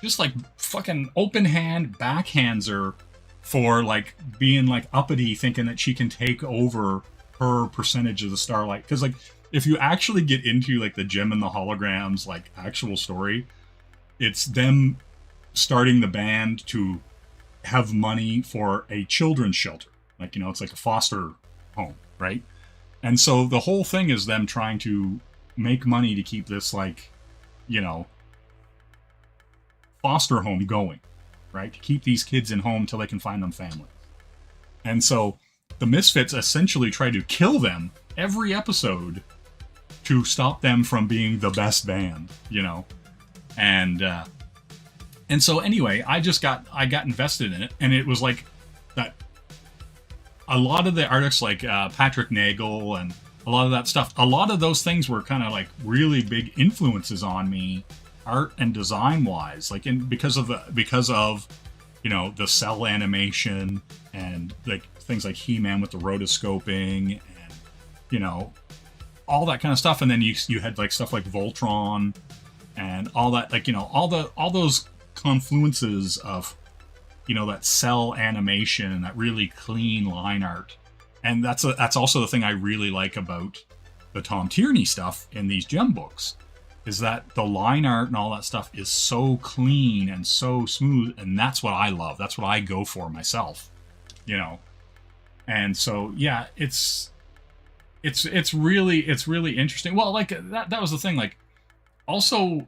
just like fucking open hand backhands her for like being like uppity, thinking that she can take over her percentage of the Starlight. Because like if you actually get into like the Gem and the Holograms like actual story, it's them starting the band to have money for a children's shelter. Like, it's like a foster home, right? And so the whole thing is them trying to make money to keep this, like, foster home going, right? To keep these kids in home till they can find them families. And so the Misfits essentially try to kill them every episode to stop them from being the best band, And so anyway, I got invested in it, and it was like that. A lot of the artists like Patrick Nagel and a lot of that stuff, a lot of those things were kind of like really big influences on me art and design wise, like because of the cell animation and like things like He-Man with the rotoscoping and all that kind of stuff. And then you had like stuff like Voltron and all that, like all those confluences of that cell animation and that really clean line art. And that's also the thing I really like about the Tom Tierney stuff in these Gem books, is that the line art and all that stuff is so clean and so smooth, and that's what I love. That's what I go for myself, And so yeah, it's really interesting. Well, like that was the thing. Like, also,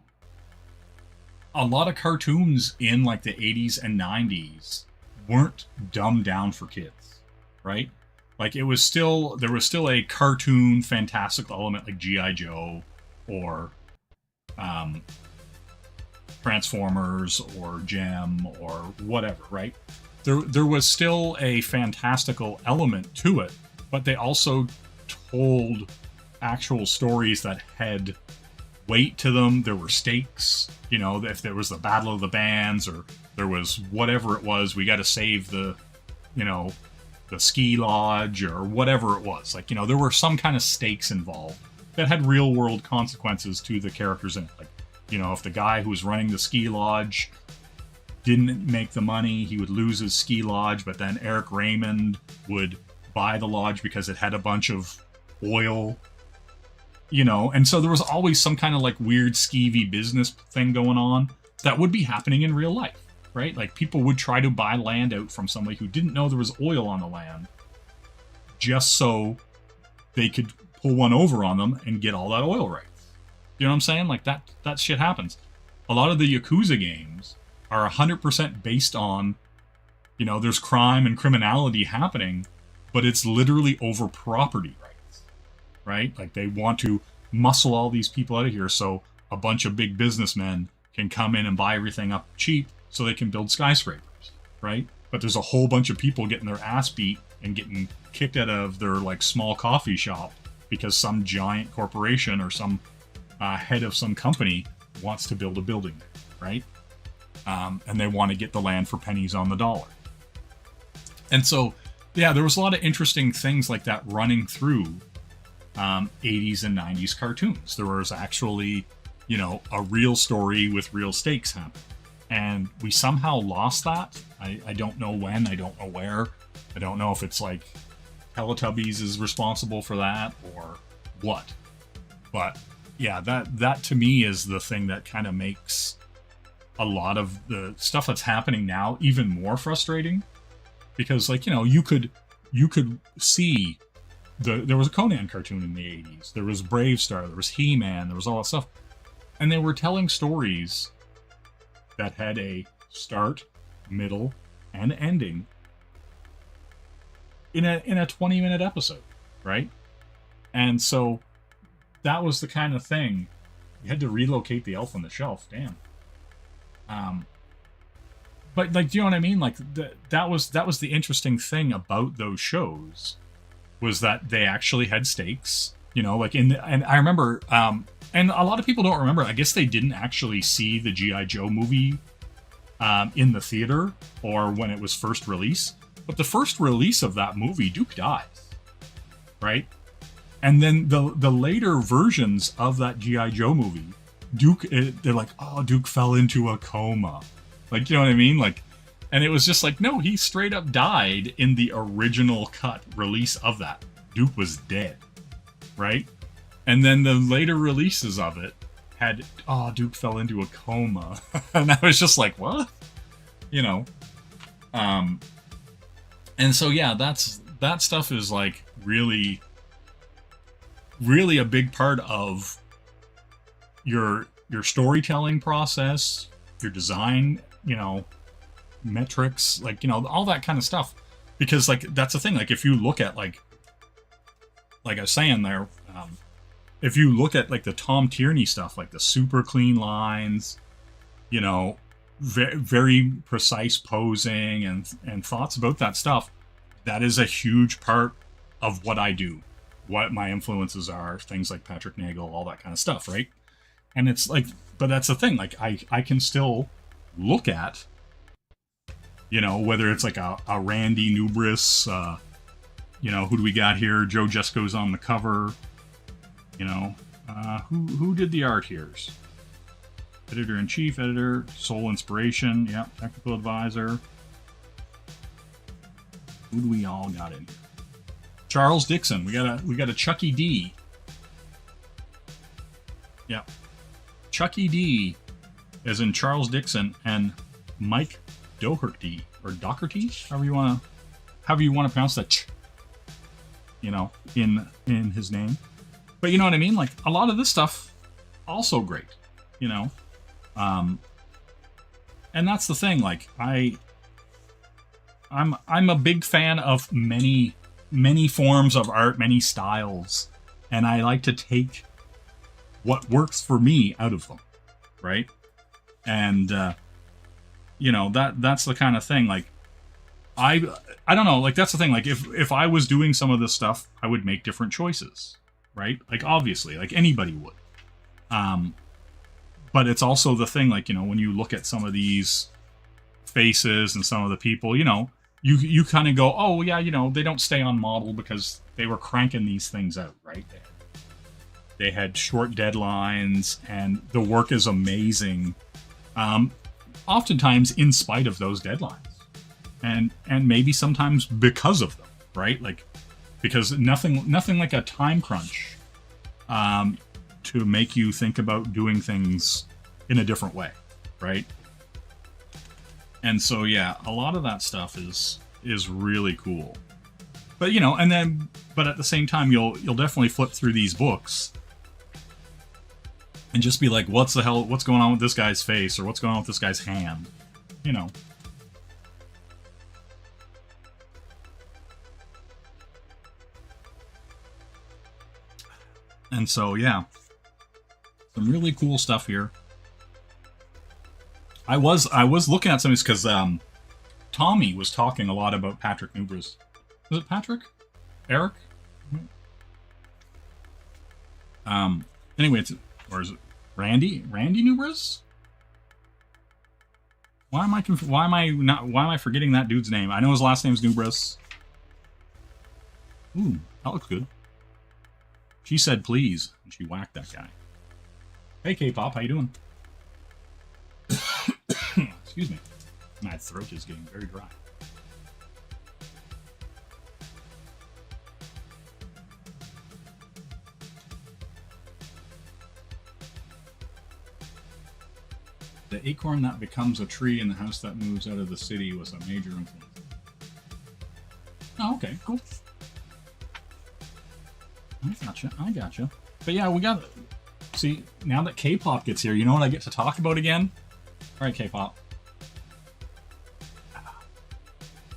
a lot of cartoons in like the 80s and 90s weren't dumbed down for kids, right? Like there was still a cartoon fantastical element like G.I. Joe or Transformers or Gem or whatever, right? There was still a fantastical element to it, but they also told actual stories that had weight to them. There were stakes, if there was the Battle of the Bands or there was whatever it was, we got to save the ski lodge or whatever it was. Like, there were some kind of stakes involved that had real world consequences to the characters in it. Like, if the guy who was running the ski lodge didn't make the money, he would lose his ski lodge, but then Eric Raymond would buy the lodge because it had a bunch of oil, and so there was always some kind of like weird skeevy business thing going on that would be happening in real life, right? Like, people would try to buy land out from somebody who didn't know there was oil on the land just so they could pull one over on them and get all that oil rights. You know what I'm saying? Like, that shit happens. A lot of the Yakuza games are 100% based on, there's crime and criminality happening, but it's literally over property rights, right? Like, they want to muscle all these people out of here so a bunch of big businessmen can come in and buy everything up cheap so they can build skyscrapers, right? But there's a whole bunch of people getting their ass beat and getting kicked out of their like small coffee shop because some giant corporation or some head of some company wants to build a building there, right? And they want to get the land for pennies on the dollar. And so, yeah, there was a lot of interesting things like that running through 80s and 90s cartoons. There was actually, a real story with real stakes happening. And we somehow lost that. I don't know when, I don't know where. I don't know if it's like Teletubbies is responsible for that or what. But yeah, that to me is the thing that kind of makes a lot of the stuff that's happening now even more frustrating. Because like, you could see there was a Conan cartoon in the 80s. There was Bravestar, there was He-Man, there was all that stuff. And they were telling stories that had a start, middle, and ending in a 20-minute episode, right? And so that was the kind of thing. You had to relocate the Elf on the Shelf, damn. But like, do you know what I mean? Like that was the interesting thing about those shows, was that they actually had stakes. Like and I remember, and a lot of people don't remember. I guess they didn't actually see the G.I. Joe movie in the theater or when it was first released. But the first release of that movie, Duke dies, right? And then the later versions of that G.I. Joe movie, Duke, they're like, oh, Duke fell into a coma. Like, you know what I mean? Like, and it was just like, no, he straight up died in the original cut release of that. Duke was dead, right? And then the later releases of it had, oh, Duke fell into a coma. And I was just like, what? And so, yeah, that stuff is like really, really a big part of your storytelling process, your design, metrics, like, all that kind of stuff. Because like, that's the thing. Like, if you look at like I was saying there, if you look at like the Tom Tierney stuff, like the super clean lines, very precise posing and thoughts about that stuff, that is a huge part of what I do, what my influences are, things like Patrick Nagel, all that kind of stuff, right? And it's like, but that's the thing. Like, I can still look at, you know, whether it's like a Randy Nubris, you know, who do we got here? Joe Jesco's on the cover. You know, who did the art here? Editor-in-chief, editor, sole inspiration, yeah, technical advisor. Who do we all got in here? Charles Dixon. We got a Chucky D. Yeah. Chucky D, as in Charles Dixon, and Mike Doherty or Doherty, however you want to pronounce that. You know, in his name. But you know what I mean? Like, a lot of this stuff also great, you know. And that's the thing. Like, I'm a big fan of many forms of art, many styles, and I like to take what works for me out of them, right? And you know, that's the kind of thing. Like, I don't know. Like, that's the thing. Like, if I was doing some of this stuff, I would make different choices, right? Like, obviously, like anybody would. But it's also the thing, like, you know, when you look at some of these faces and some of the people, you know, you kind of go, oh, yeah, you know, they don't stay on model because they were cranking these things out, right? They had short deadlines, and the work is amazing, oftentimes in spite of those deadlines. And maybe sometimes because of them, right? Like, because nothing like a time crunch to make you think about doing things in a different way, right? And so, yeah, a lot of that stuff is really cool. But, you know, but at the same time, you'll definitely flip through these books and just be like, what's going on with this guy's face, or what's going on with this guy's hand, you know? And so, yeah, some really cool stuff here. I was looking at some of these because Tommy was talking a lot about Patrick Nubris. Was it Patrick? Eric? Anyway, or is it Randy? Randy Nubris? Why am I forgetting that dude's name? I know his last name's Nubris. Ooh, that looks good. She said please, and she whacked that guy. Hey, K-pop, how you doing? Excuse me. My throat is getting very dry. The acorn that becomes a tree in the house that moves out of the city was a major influence. Oh, okay, cool. I gotcha. But yeah, we got... See, now that K-pop gets here, you know what I get to talk about again? Alright, K-pop.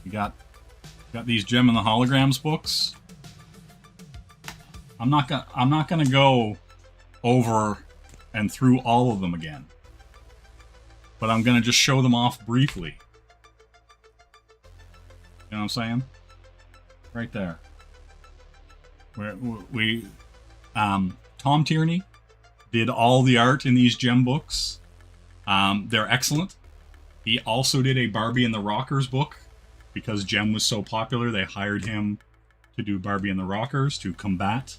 We got these Gem and the Holograms books. I'm not gonna go over and through all of them again. But I'm gonna just show them off briefly. You know what I'm saying? Right there. Tom Tierney did all the art in these Gem books. They're excellent. He also did a Barbie and the Rockers book. Because Gem was so popular, they hired him to do Barbie and the Rockers to combat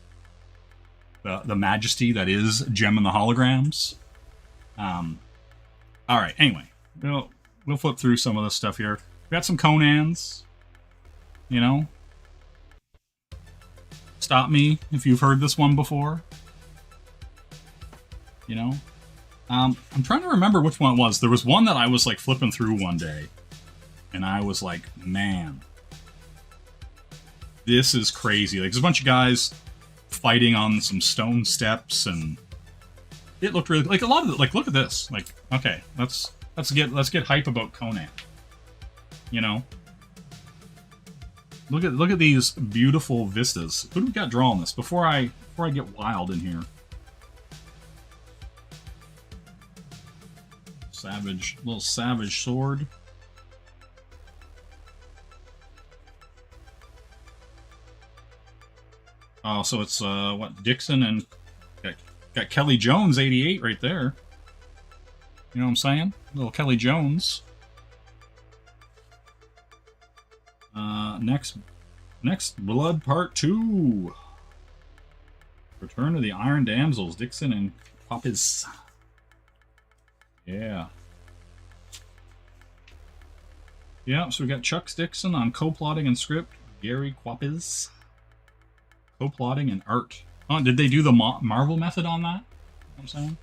the majesty that is Gem and the Holograms. Alright, anyway. We'll flip through some of this stuff here. We got some Conans. You know? Stop me if you've heard this one before. You know? I'm trying to remember which one it was. There was one that I was like flipping through one day. And I was like, man. This is crazy. Like, there's a bunch of guys fighting on some stone steps, and it looked really like a lot of it. Like, look at this. Like, okay, let's get hype about Conan. You know, look at these beautiful vistas. Who do we got drawing this before I get wild in here? Little savage sword. Oh, so it's what, Dixon and... Okay. Got Kelly Jones 88 right there. You know what I'm saying? Little Kelly Jones. Next Blood Part 2. Return of the Iron Damsels, Dixon and Quapis. Yeah. Yeah, so we got Chuck Dixon on co-plotting and script. Gary Quapis. Co-plotting and art. Oh, did they do the Marvel method on that? You know what I'm saying?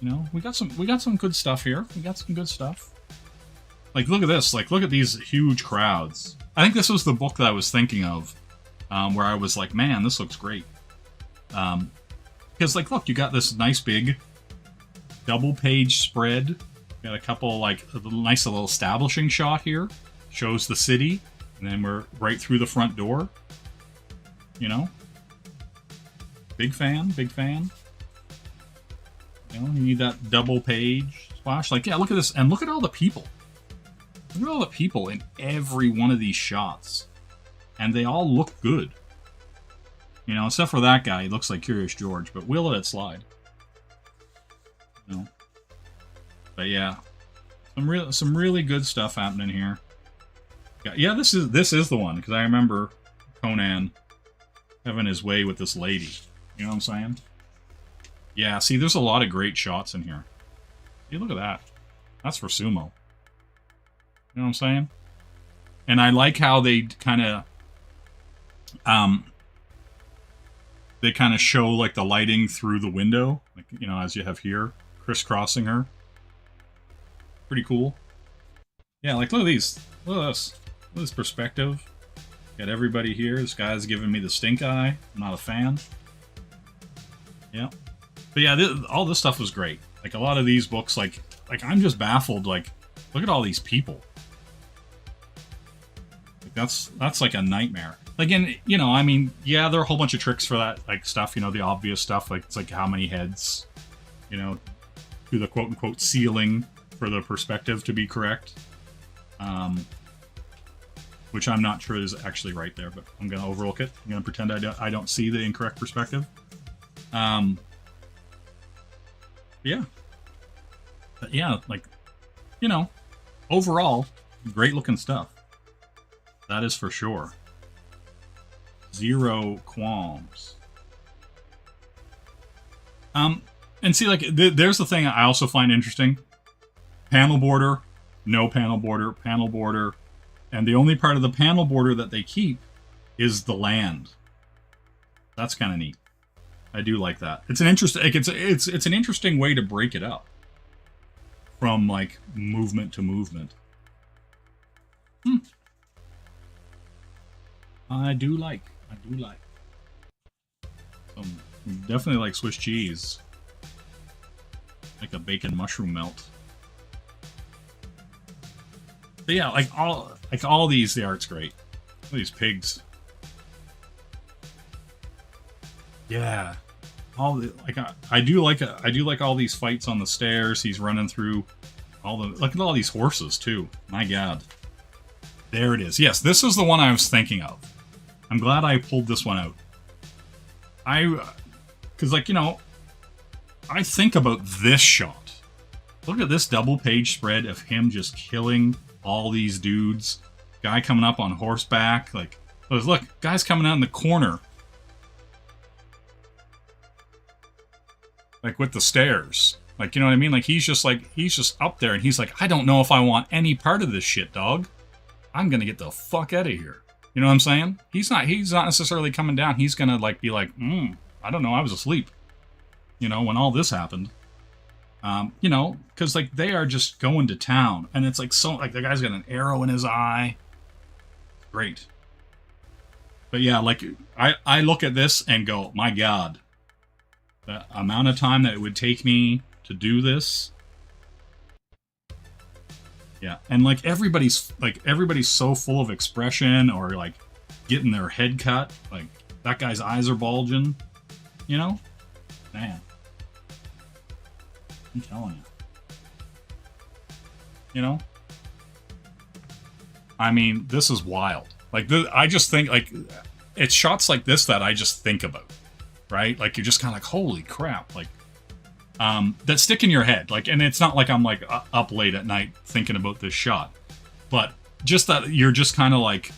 You know, we got some good stuff here. We got some good stuff. Like, look at this. Like, look at these huge crowds. I think this was the book that I was thinking of, where I was like, man, this looks great. Because, like, look, you got this nice big double-page spread. Got a couple, like, a nice little establishing shot here. Shows the city. And then we're right through the front door. You know? Big fan, big fan. You know, you need that double-page splash. Like, yeah, look at this. And look at all the people. Look at all the people in every one of these shots. And they all look good. You know, except for that guy. He looks like Curious George, but we'll let it slide. You know? But yeah. Some really good stuff happening here. Yeah, this is the one, because I remember Conan having his way with this lady. You know what I'm saying? Yeah, see, there's a lot of great shots in here. Hey, look at that. That's for sumo. You know what I'm saying? And I like how they kind of show like the lighting through the window, like, you know, as you have here, crisscrossing her. Pretty cool. Yeah, like look at these. Look at this. Look at this perspective. Got everybody here. This guy's giving me the stink eye. I'm not a fan. Yeah. But yeah, all this stuff was great. Like a lot of these books, like I'm just baffled. Like, look at all these people. That's like a nightmare. Like, and you know, I mean, yeah, there are a whole bunch of tricks for that, like stuff. You know, the obvious stuff, like it's like how many heads, you know, to the quote unquote ceiling for the perspective to be correct. Which I'm not sure is actually right there, but I'm gonna overlook it. I'm gonna pretend I don't see the incorrect perspective. Yeah. But yeah, like, you know, overall, great looking stuff. That is for sure. Zero qualms. And see, like, there's the thing I also find interesting. Panel border, no panel border, and the only part of the panel border that they keep is the land. That's kind of neat. I do like that. It's an interesting. It's an interesting way to break it up from like movement to movement. I do like. Definitely like Swiss cheese, like a bacon mushroom melt. But yeah, like all these, the art's great. Look at these pigs. Yeah, all the I do like all these fights on the stairs. He's running through all the look at all these horses too. My God, there it is. Yes, this is the one I was thinking of. I'm glad I pulled this one out. Because like, you know, I think about this shot. Look at this double page spread of him just killing all these dudes. Guy coming up on horseback. Like, look, guy's coming out in the corner. Like with the stairs. Like, you know what I mean? Like he's just up there and he's like, I don't know if I want any part of this shit, dog. I'm gonna get the fuck out of here. You know what I'm saying? He's not necessarily coming down. He's gonna like be like, I don't know, I was asleep. You know, when all this happened. You know, because like they are just going to town, and it's like so like the guy's got an arrow in his eye. Great. But yeah, like I look at this and go, my God, the amount of time that it would take me to do this. Yeah, and like everybody's so full of expression, or like getting their head cut, like that guy's eyes are bulging, you know? Man, I'm telling you. You know? I mean, this is wild. Like, I just think, like, it's shots like this that I just think about, right? Like, you're just kind of like, holy crap, like, that stick in your head. Like, and it's not like I'm like up late at night thinking about this shot, but just that you're just kind of like,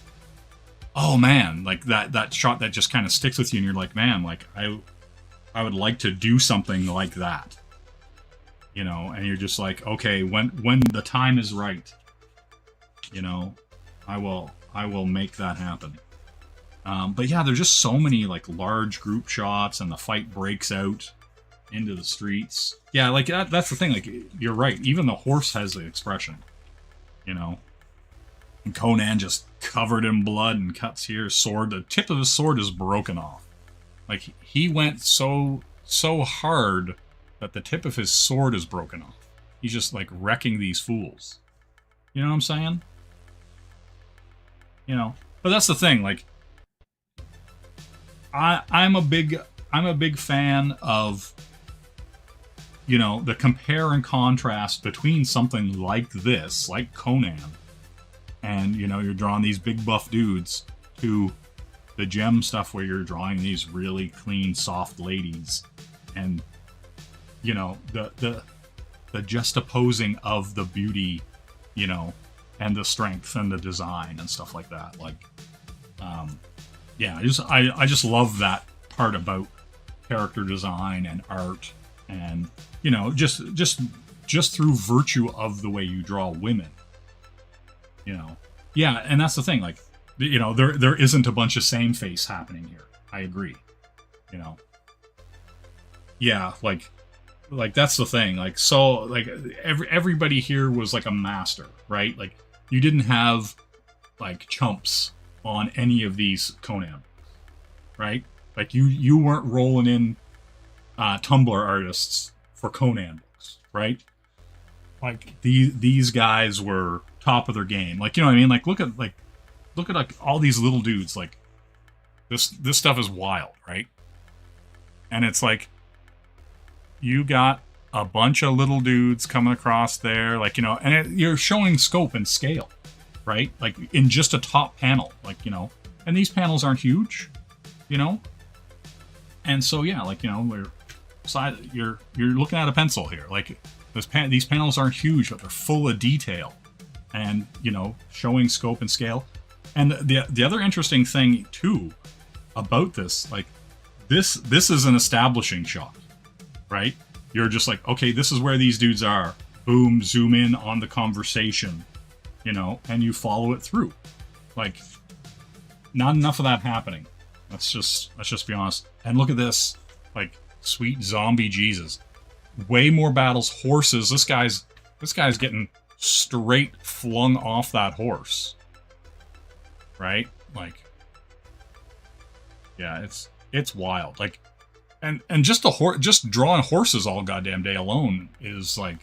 oh man, like that shot that just kind of sticks with you, and you're like, man, like I would like to do something like that, you know. And you're just like, okay, when the time is right, you know, I will make that happen. But yeah, there's just so many like large group shots, and the fight breaks out into the streets. Yeah, like that's the thing. Like, you're right. Even the horse has the expression, you know. And Conan just covered in blood and cuts here. Sword, the tip of his sword is broken off. Like, he went so hard that the tip of his sword is broken off. He's just like wrecking these fools. You know what I'm saying? You know, but that's the thing. Like, I'm a big fan of, you know, the compare and contrast between something like this, like Conan, and, you know, you're drawing these big buff dudes, to the gem stuff where you're drawing these really clean, soft ladies, and, you know, the juxtaposing of the beauty, you know, and the strength and the design and stuff like that. Like, yeah, I just love that part about character design and art, and, you know, just through virtue of the way you draw women, you know. Yeah, and that's the thing. Like, you know, there isn't a bunch of same face happening here. I agree. You know. Yeah, like that's the thing. Like, so, like, everybody here was like a master, right? Like, you didn't have like chumps on any of these Conan, right? Like, you weren't rolling in Tumblr artists for Conan books, right? Like, these guys were top of their game. Like, you know what I mean? Like, look at like all these little dudes. Like, this stuff is wild, right? And it's like, you got a bunch of little dudes coming across there, like, you know, and you're showing scope and scale, right? Like, in just a top panel, like, you know, and these panels aren't huge, you know. And so, yeah, like, you know, you're looking at a pencil here. Like, these panels aren't huge, but they're full of detail, and, you know, showing scope and scale. And the other interesting thing too about this, like, this is an establishing shot, right? You're just like, okay, this is where these dudes are. Boom, zoom in on the conversation, you know, and you follow it through. Like, not enough of that happening. Let's just be honest. And look at this, like, sweet zombie Jesus. Way more battles, horses. This guy's getting straight flung off that horse. Right? Like, yeah, it's wild. Like, and just just drawing horses all goddamn day alone is like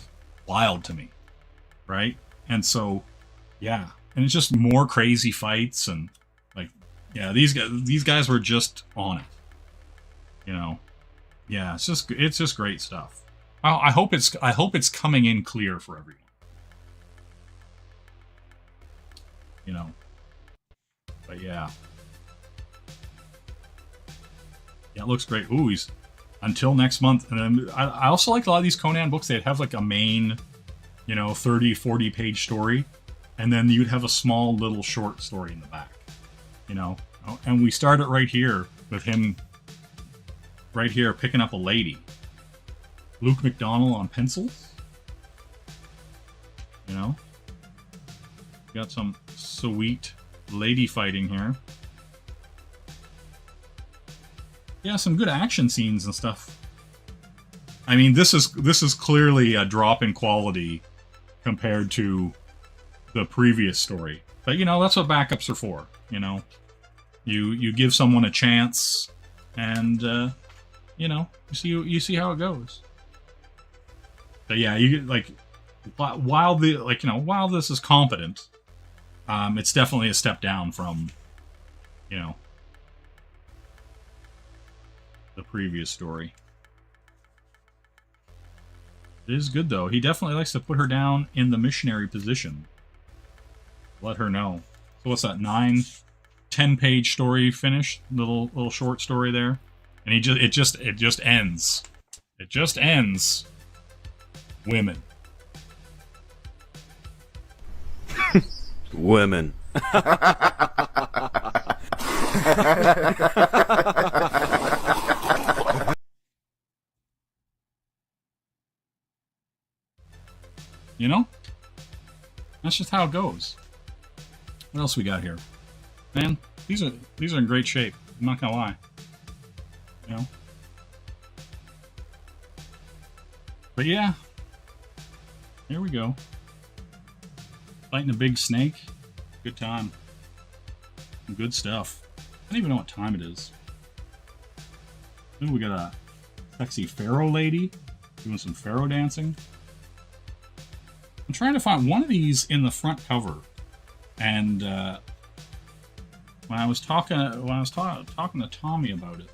wild to me. Right? And so, yeah, and it's just more crazy fights, and like, yeah, these guys were just on it. You know. Yeah, it's just great stuff. I hope it's coming in clear for everyone. You know. But yeah. Yeah, it looks great. Ooh, he's until next month. And then I also like a lot of these Conan books. They'd have like a main, you know, 30, 40 page story, and then you'd have a small little short story in the back. You know? And we start it right here with him right here picking up a lady. Luke McDonnell on pencils. You know? Got some sweet lady fighting here. Yeah, some good action scenes and stuff. I mean, this is clearly a drop in quality compared to the previous story. But, you know, that's what backups are for, you know. You give someone a chance, and you know, you see how it goes. But yeah, you get, like, while this is competent, it's definitely a step down from, you know, the previous story. It is good, though. He definitely likes to put her down in the missionary position. Let her know. So what's that, 9, 10-page story finished, little short story there, and it just ends. It just ends. Women. Women. You know? That's just how it goes. What else we got here? Man, these are in great shape. I'm not gonna lie. You know? But yeah. Here we go. Fighting a big snake. Good time. Good stuff. I don't even know what time it is. Ooh, we got a sexy pharaoh lady doing some pharaoh dancing. I'm trying to find one of these in the front cover, and when I was talking to Tommy about it,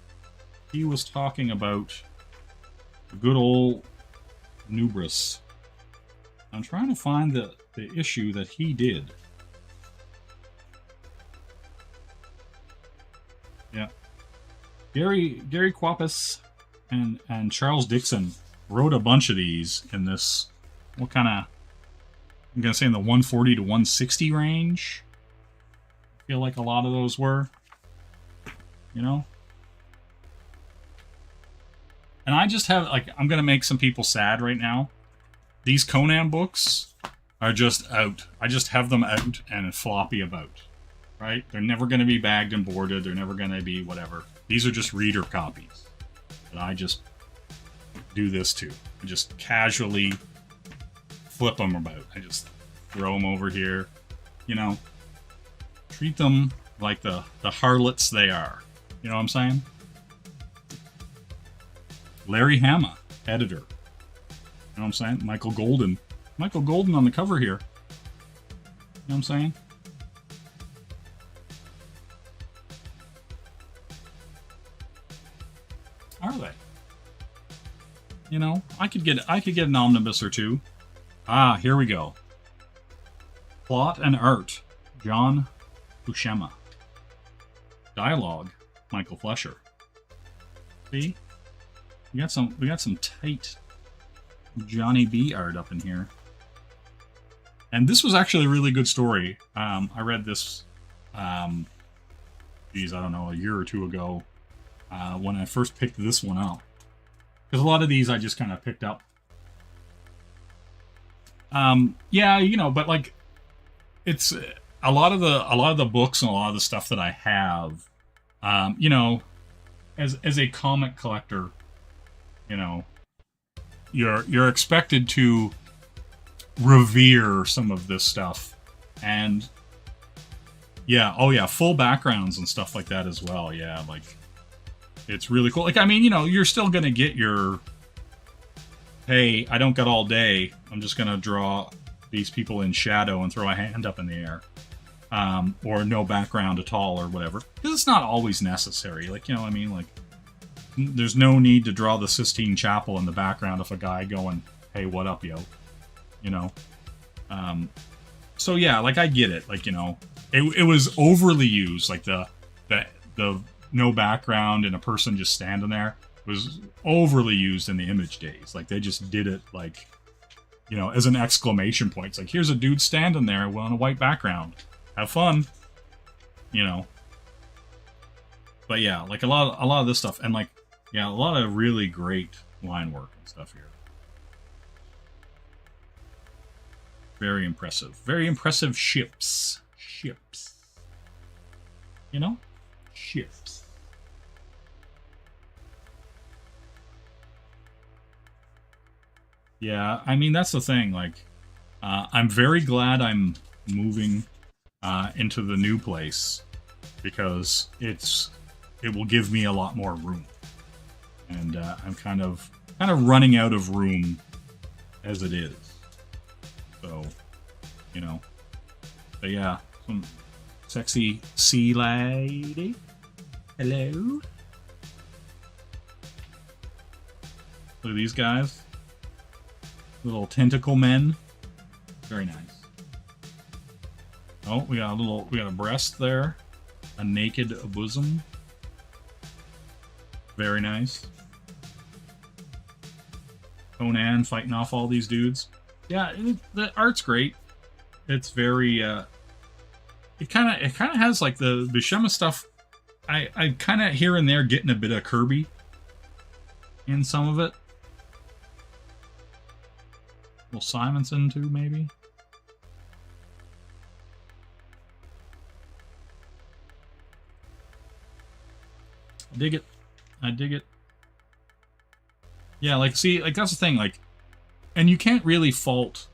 he was talking about the good old Nubris. I'm trying to find the issue that he did. Yeah, Gary Quapis and Charles Dixon wrote a bunch of these in this. What kind of? I'm going to say in the 140 to 160 range. I feel like a lot of those were. You know? And I just have, like, I'm going to make some people sad right now. These Conan books are just out. I just have them out and floppy about. Right? They're never going to be bagged and boarded. They're never going to be whatever. These are just reader copies. That I just do this to. I just casually flip them about. I just throw them over here. You know, treat them like the harlots they are. You know what I'm saying? Larry Hama, editor. You know what I'm saying? Michael Golden. Michael Golden on the cover here. You know what I'm saying? Are they? You know, I could get an omnibus or two. Ah, here we go. Plot and art, John Buscema. Dialogue, Michael Fleischer. See? We got some tight Johnny B art up in here. And this was actually a really good story. I read this, geez, I don't know, a year or two ago, when I first picked this one up. Because a lot of these I just kind of picked up. Yeah, you know, but like, it's a lot of the books and a lot of the stuff that I have, you know, as a comic collector, you know, you're expected to revere some of this stuff, and yeah, oh yeah, full backgrounds and stuff like that as well. Yeah, like it's really cool. Like, I mean, you know, you're still gonna get your, hey, I don't got all day, I'm just gonna draw these people in shadow and throw a hand up in the air, or no background at all or whatever, because it's not always necessary. Like, you know what I mean? Like, there's no need to draw the Sistine Chapel in the background of a guy going, hey, what up, yo? You know? So yeah, like, I get it. Like, you know, it was overly used. Like, the no background and a person just standing there was overly used in the Image days. Like, they just did it, like, you know, as an exclamation point. It's like, here's a dude standing there on a white background. Have fun. You know? But yeah, like, a lot of this stuff, and like, yeah, a lot of really great line work and stuff here. Very impressive. Very impressive ships. Ships. You know? Ships. Yeah, I mean, that's the thing. Like, I'm very glad I'm moving into the new place, because it will give me a lot more room. And I'm kind of running out of room as it is. So, you know. But yeah, some sexy sea lady. Hello. Look at these guys. Little tentacle men. Very nice. Oh, we got a breast there. a naked bosom. Very nice. Conan fighting off all these dudes. Yeah, the art's great. It's very it kind of has like the Buscema stuff. I kind of here and there getting a bit of Kirby in some of it. Well, Simonson too, maybe. I dig it. I dig it. Yeah, like, see, like, that's the thing, like, and you can't really fault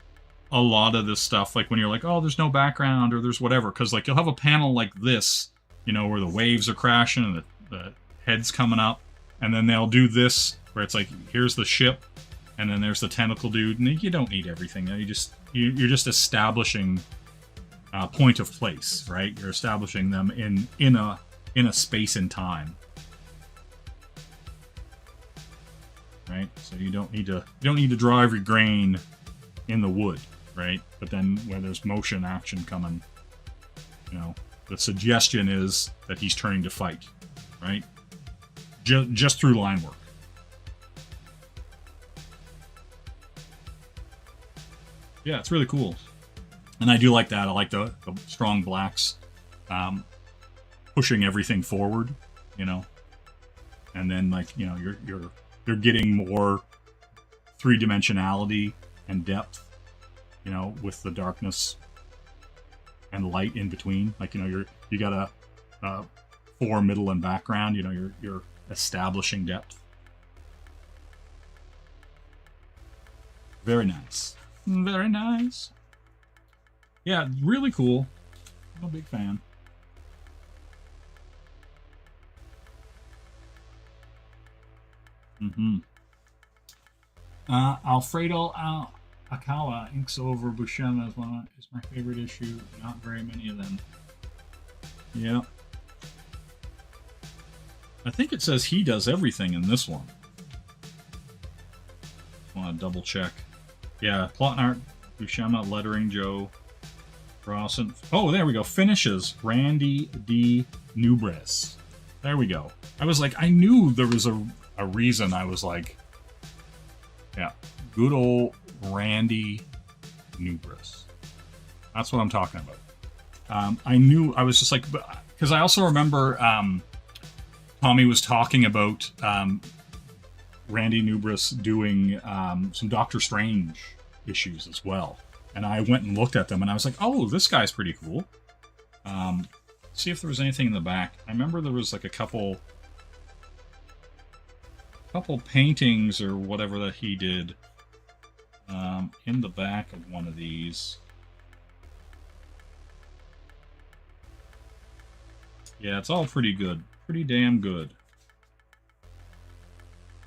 a lot of this stuff, like, when you're like, oh, there's no background, or there's whatever, because, like, you'll have a panel like this, you know, where the waves are crashing, and the head's coming up, and then they'll do this, where it's like, here's the ship, and then there's the tentacle dude, and you don't need everything, you're just establishing a point of place, right? You're establishing them in a space and time. Right, so you don't need to draw every grain in the wood, right? But then when there's motion action coming, you know, the suggestion is that he's turning to fight, right? Just through line work. Yeah, it's really cool, and I do like that. I like the strong blacks pushing everything forward, you know, and then, like, you know, you're getting more three-dimensionality and depth, you know, with the darkness and light in between. Like, you know, you got a fore, middle, and background. You know, you're establishing depth. Very nice. Very nice. Yeah, really cool. I'm a big fan. Alfredo Akawa inks over Buscema is my favorite issue. Not very many of them. Yeah. I think it says he does everything in this one. Want to double check. Yeah, plot and art, Buscema, lettering, Joe Rawson. Oh, there we go. Finishes, Randy D. Nubres. There we go. I was like, I knew there was a reason I was like, yeah, good old Randy Nubres. That's what I'm talking about. I knew, I was just like, because I also remember Tommy was talking about Randy Nubres doing some Doctor Strange issues as well. And I went and looked at them and I was like, oh, this guy's pretty cool. See if there was anything in the back. I remember there was like a couple paintings or whatever that he did in the back of one of these. Yeah, it's all pretty good. Pretty damn good.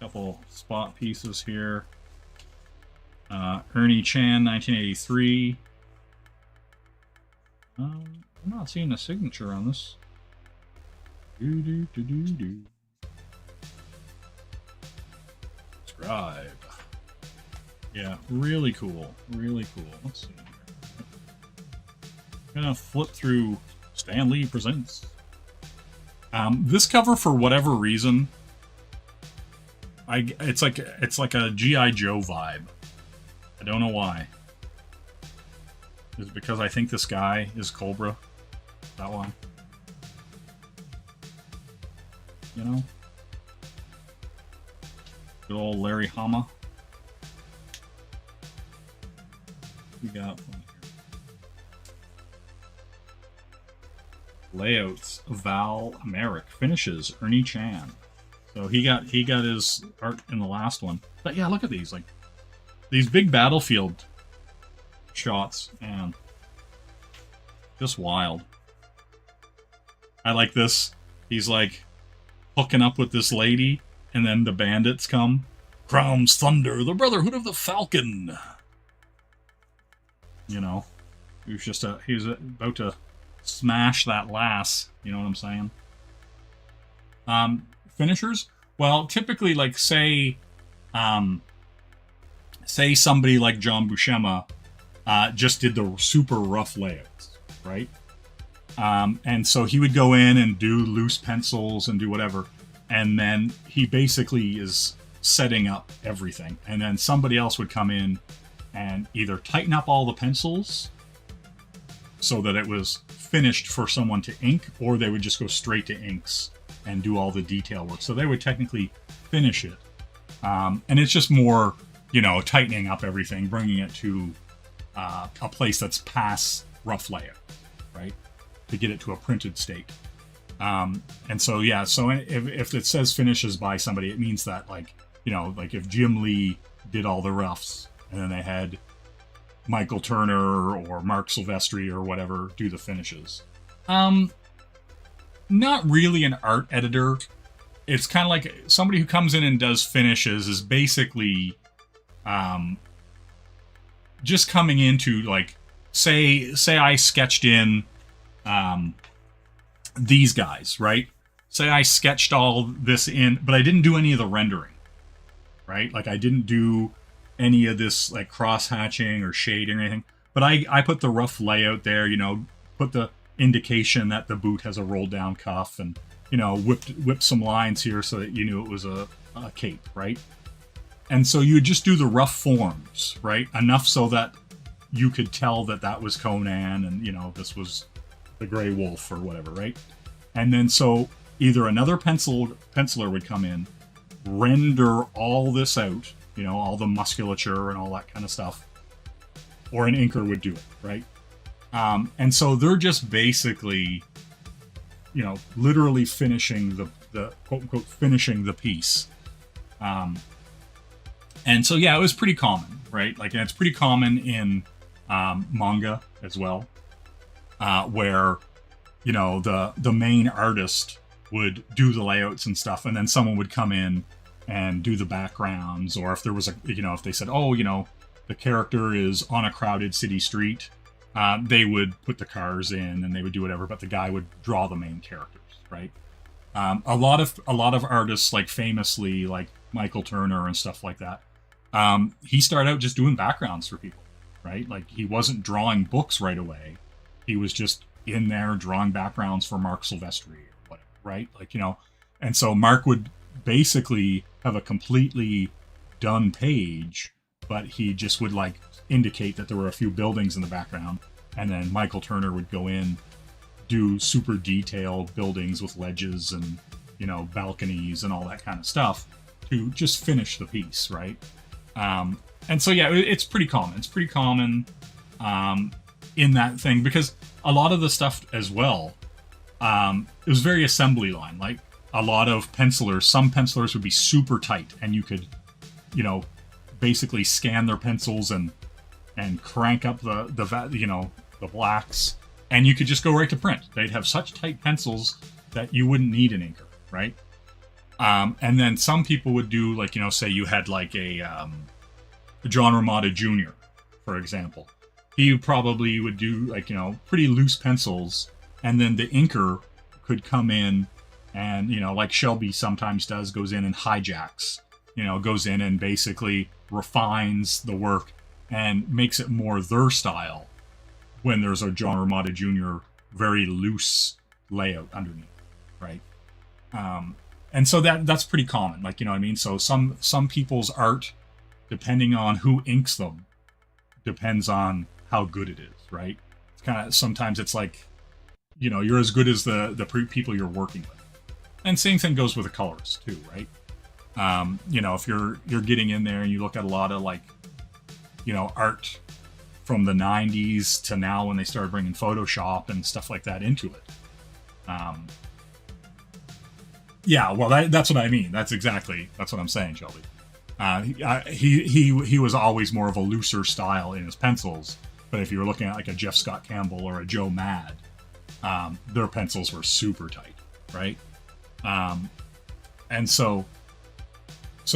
Couple spot pieces here. Ernie Chan, 1983. I'm not seeing a signature on this. Scribe. Yeah, really cool. Really cool. Let's see here. I'm gonna flip through Stan Lee Presents. This cover, for whatever reason, it's like a G.I. Joe vibe. I don't know why. Is it because I think this guy is Cobra? Is that why? You know? Good old Larry Hama. We got one here. Layouts, Val Merrick. Finishes, Ernie Chan. So he got his art in the last one. But yeah, look at these, like, these big battlefield shots, man. Just wild. I like this. He's like hooking up with this lady, and then the bandits come. Crowns Thunder, the Brotherhood of the Falcon. You know, he was about to smash that lass. You know what I'm saying? Finishers? Well, typically, like, say somebody like John Buscema just did the super rough layouts, right? And so he would go in and do loose pencils and do whatever. And then he basically is setting up everything. And then somebody else would come in and either tighten up all the pencils so that it was finished for someone to ink, or they would just go straight to inks and do all the detail work. So they would technically finish it. And it's just more, tightening up everything, bringing it to a place that's past rough layout, right? To get it to a printed state. And so, yeah, so if it says finishes by somebody, it means that, like if Jim Lee did all the roughs, and then they had Michael Turner or Mark Silvestri or whatever do the finishes. Not really an art editor. It's kind of like somebody who comes in and does finishes is basically just coming into, like, say I sketched in these guys, right? Say I sketched all this in, but I didn't do any of the rendering, right? Like, I didn't do any of this, like, cross-hatching or shading or anything, but I put the rough layout there, put the indication that the boot has a roll-down cuff, and whipped some lines here so that you knew it was a cape, right? And so you would just do the rough forms, right? Enough so that you could tell that was Conan, and this was the Grey Wolf or whatever, right? And then so either another penciler would come in, render all this out, all the musculature and all that kind of stuff, or an inker would do it, right? And so they're just basically, literally finishing the quote-unquote finishing the piece. And so, yeah, it was pretty common, right? Like, and it's pretty common in manga as well, where, the main artist would do the layouts and stuff, and then someone would come in and do the backgrounds, or if there was if they said, the character is on a crowded city street, they would put the cars in and they would do whatever, but the guy would draw the main characters, right? A lot of artists, like famously, like Michael Turner and stuff like that, he started out just doing backgrounds for people, right? Like, he wasn't drawing books right away. He was just in there drawing backgrounds for Mark Silvestri or whatever, right? Like, and so Mark would basically have a completely done page, but he just would, like, indicate that there were a few buildings in the background, and then Michael Turner would go in, do super detailed buildings with ledges and, balconies and all that kind of stuff to just finish the piece, right? And so, yeah, it's pretty common. It's pretty common in that thing, because a lot of the stuff as well, it was very assembly line. Like, a lot of pencilers, some pencilers would be super tight, and you could, basically scan their pencils and crank up the blacks, and you could just go right to print. They'd have such tight pencils that you wouldn't need an inker, right? And then some people would do, like, say you had like a John Romita Jr., for example. He probably would do, like, pretty loose pencils, and then the inker could come in and, like Shelby sometimes does, goes in and hijacks, goes in and basically refines the work and makes it more their style when there's a John Romita Jr. very loose layout underneath, right? And so that's pretty common, like, what I mean? So some people's art, depending on who inks them, depends on how good it is, right? It's kind of, sometimes it's like, you're as good as the people you're working with. And same thing goes with the colors too, right? If you're getting in there and you look at a lot of, like, art from the 90s to now when they started bringing Photoshop and stuff like that into it. Yeah, well, that's what I mean. That's what I'm saying, Shelby. He was always more of a looser style in his pencils, but if you were looking at, like, a Jeff Scott Campbell or a Joe Mad, their pencils were super tight, right? And so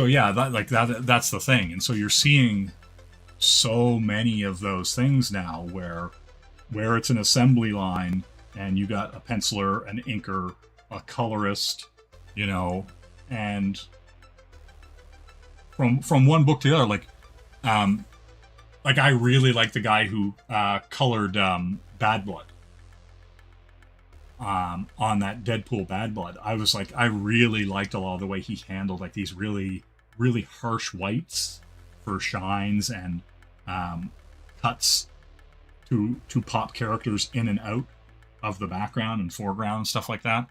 yeah, that's the thing. And so you're seeing so many of those things now where it's an assembly line and you got a penciler, an inker, a colorist, and from one book to the other, like I really like the guy who colored Bad Blood. on that Deadpool Bad Blood. I was like, I really liked a lot of the way he handled like these really, really harsh whites for shines and cuts to pop characters in and out of the background and foreground and stuff like that.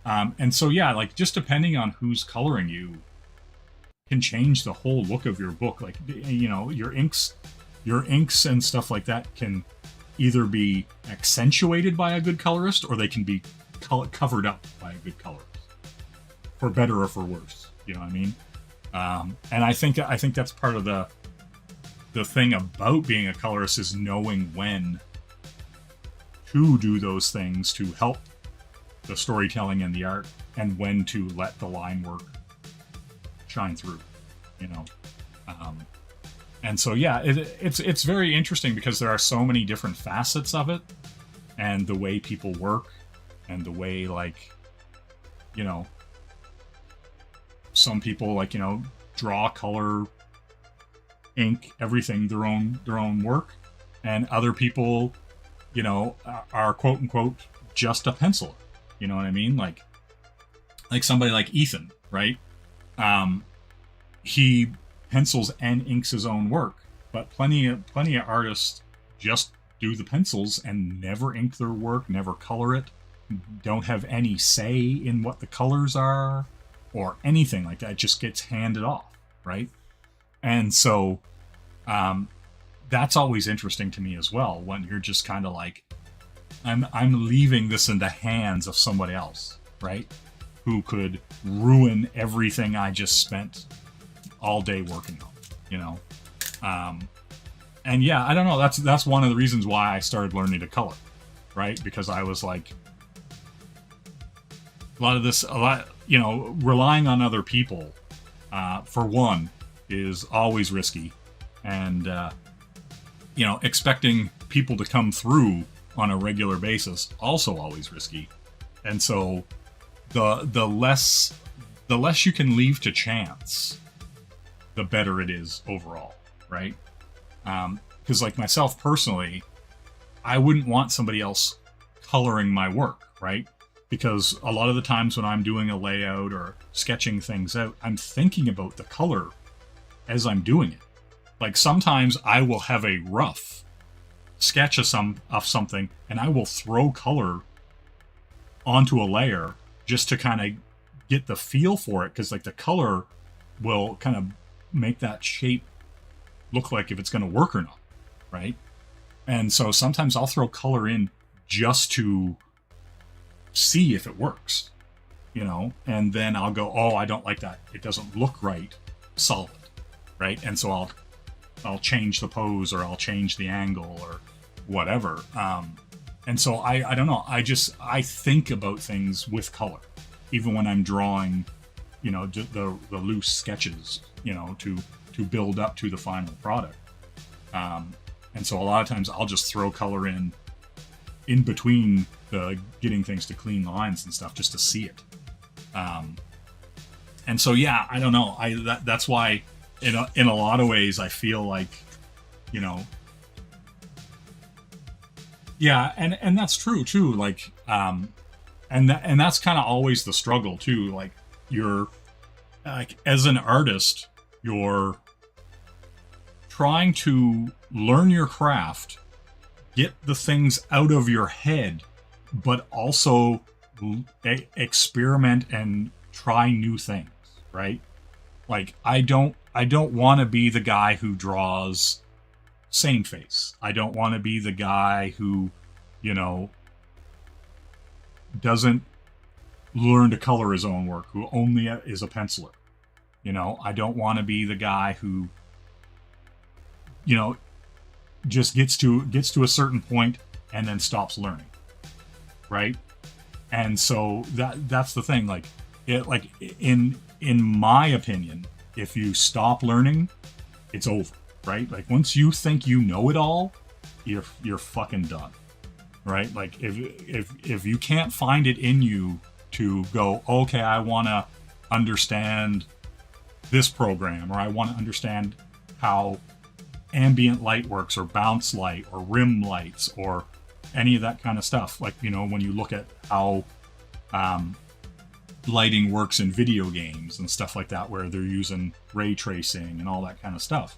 And so yeah, like just depending on who's coloring you can change the whole look of your book. Like, you know, your inks and stuff like that can either be accentuated by a good colorist or they can be covered up by a good colorist, for better or for worse. You know what I mean? And I think that's part of the thing about being a colorist is knowing when to do those things to help the storytelling and the art, and when to let the line work shine through, you know. And so yeah, it's very interesting because there are so many different facets of it, and the way people work, and the way, like, you know, some people, like, you know, draw, color, ink, everything their own work, and other people, you know, are quote unquote just a penciler. You know what I mean? Like somebody like Ethan, right? He pencils and inks his own work, but plenty of artists just do the pencils and never ink their work, never color it, don't have any say in what the colors are or anything like that. It just gets handed off, right? And so that's always interesting to me as well, when you're just kind of like, I'm leaving this in the hands of somebody else, right? Who could ruin everything I just spent all day working on, you know? And yeah, I don't know. That's one of the reasons why I started learning to color, right? Because I was like, a lot, you know, relying on other people, for one, is always risky. And, you know, expecting people to come through on a regular basis, also always risky. And so the less you can leave to chance, the better it is overall, right? Because like myself personally, I wouldn't want somebody else coloring my work, right? Because a lot of the times when I'm doing a layout or sketching things out, I'm thinking about the color as I'm doing it. Like sometimes I will have a rough sketch of something and I will throw color onto a layer just to kind of get the feel for it, because like the color will kind of make that shape look like if it's going to work or not, right? And so sometimes I'll throw color in just to see if it works, you know, and then I'll go, oh, I don't like that, it doesn't look right solid, right? And so I'll change the pose, or I'll change the angle, or whatever. And so I don't know, I think about things with color, even when I'm drawing, you know, the loose sketches, you know, to build up to the final product. And so a lot of times I'll just throw color in between the getting things to clean lines and stuff, just to see it. And so yeah, I don't know, that's why in a lot of ways I feel like, you know, yeah, and that's true too, like and that's kind of always the struggle too. Like, you're like, as an artist, you're trying to learn your craft, get the things out of your head, but also experiment and try new things, right? Like, I don't want to be the guy who draws same face. I don't want to be the guy who, you know, doesn't learn to color his own work, who only is a penciler. You know, I don't want to be the guy who, you know, just gets to a certain point and then stops learning, right? And so that's the thing. Like, in my opinion, if you stop learning, it's over, right? Like, once you think you know it all, you're fucking done, right? Like, if you can't find it in you to go, okay, I want to understand this program, or I want to understand how ambient light works, or bounce light, or rim lights, or any of that kind of stuff. Like, you know, when you look at how lighting works in video games and stuff like that, where they're using ray tracing and all that kind of stuff.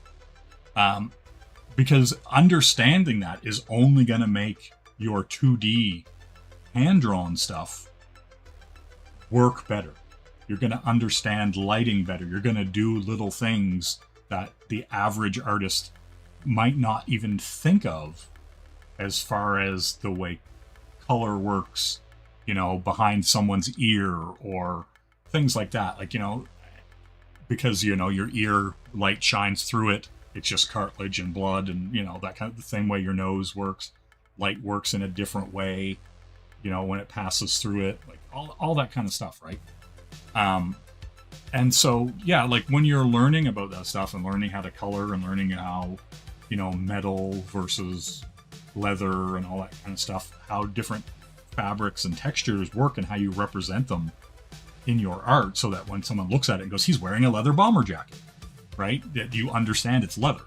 Because understanding that is only going to make your 2D hand-drawn stuff work better. You're going to understand lighting better. You're going to do little things that the average artist might not even think of, as far as the way color works, you know, behind someone's ear or things like that. Like, you know, because, you know, your ear light shines through it. It's just cartilage and blood, and, you know, that kind of the same way your nose works. Light works in a different way, you know, when it passes through it, like all that kind of stuff, right? And so, yeah, like when you're learning about that stuff and learning how to color and learning how, you know, metal versus leather and all that kind of stuff, how different fabrics and textures work and how you represent them in your art, so that when someone looks at it and goes, he's wearing a leather bomber jacket, right? That you understand it's leather.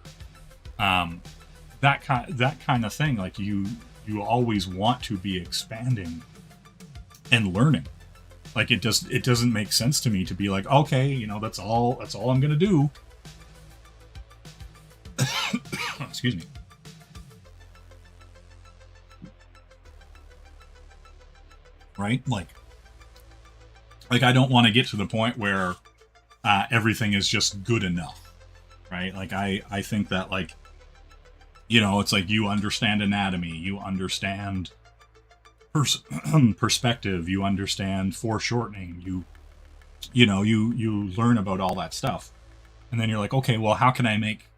That kind of thing. Like you always want to be expanding and learning. Like it doesn't make sense to me to be like, okay, you know, that's all I'm gonna do. Excuse me. Right? Like I don't want to get to the point where everything is just good enough, right? Like I think that, like, you know, it's like you understand anatomy, you understand perspective, you understand foreshortening, you know, you learn about all that stuff, and then you're like, okay, well, how can I make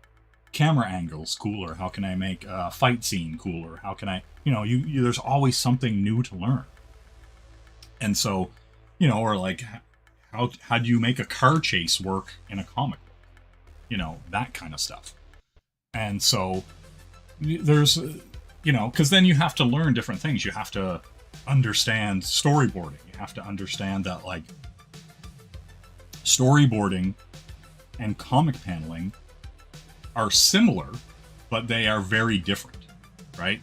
camera angles cooler? How can I make a fight scene cooler? How can I, you know, you there's always something new to learn. And so, you know, or like, how do you make a car chase work in a comic book? You know, that kind of stuff. And so there's, you know, because then you have to learn different things. You have to understand storyboarding. You have to understand that, like, storyboarding and comic paneling are similar, but they are very different, right?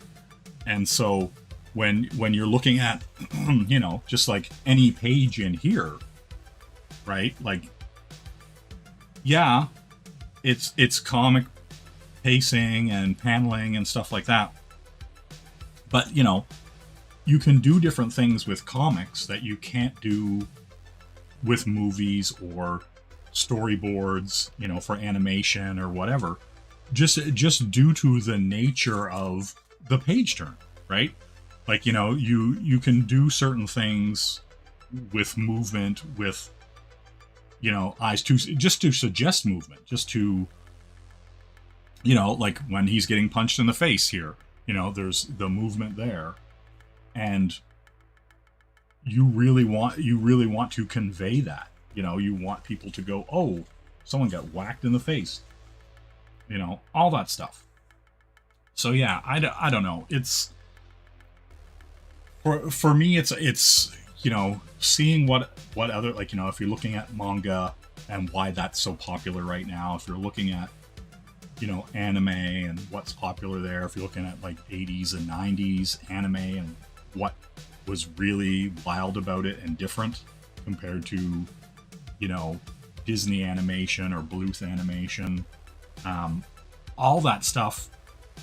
And so when you're looking at, you know, just like any page in here, right? Like, yeah, it's comic pacing and paneling and stuff like that. But, you know, you can do different things with comics that you can't do with movies or storyboards, you know, for animation or whatever, just due to the nature of the page turn, right? Like, you know, you can do certain things with movement, with, you know, eyes to just to suggest movement, just to, you know, like when he's getting punched in the face here, you know, there's the movement there, and you really want to convey that. You know, you want people to go, oh, someone got whacked in the face, you know, all that stuff. So yeah, I don't know. It's for me, it's you know, seeing what other, like, you know, if you're looking at manga and why that's so popular right now, if you're looking at, you know, anime and what's popular there, if you're looking at like 80s and 90s anime and what was really wild about it and different compared to, you know, Disney animation or Bluth animation, all that stuff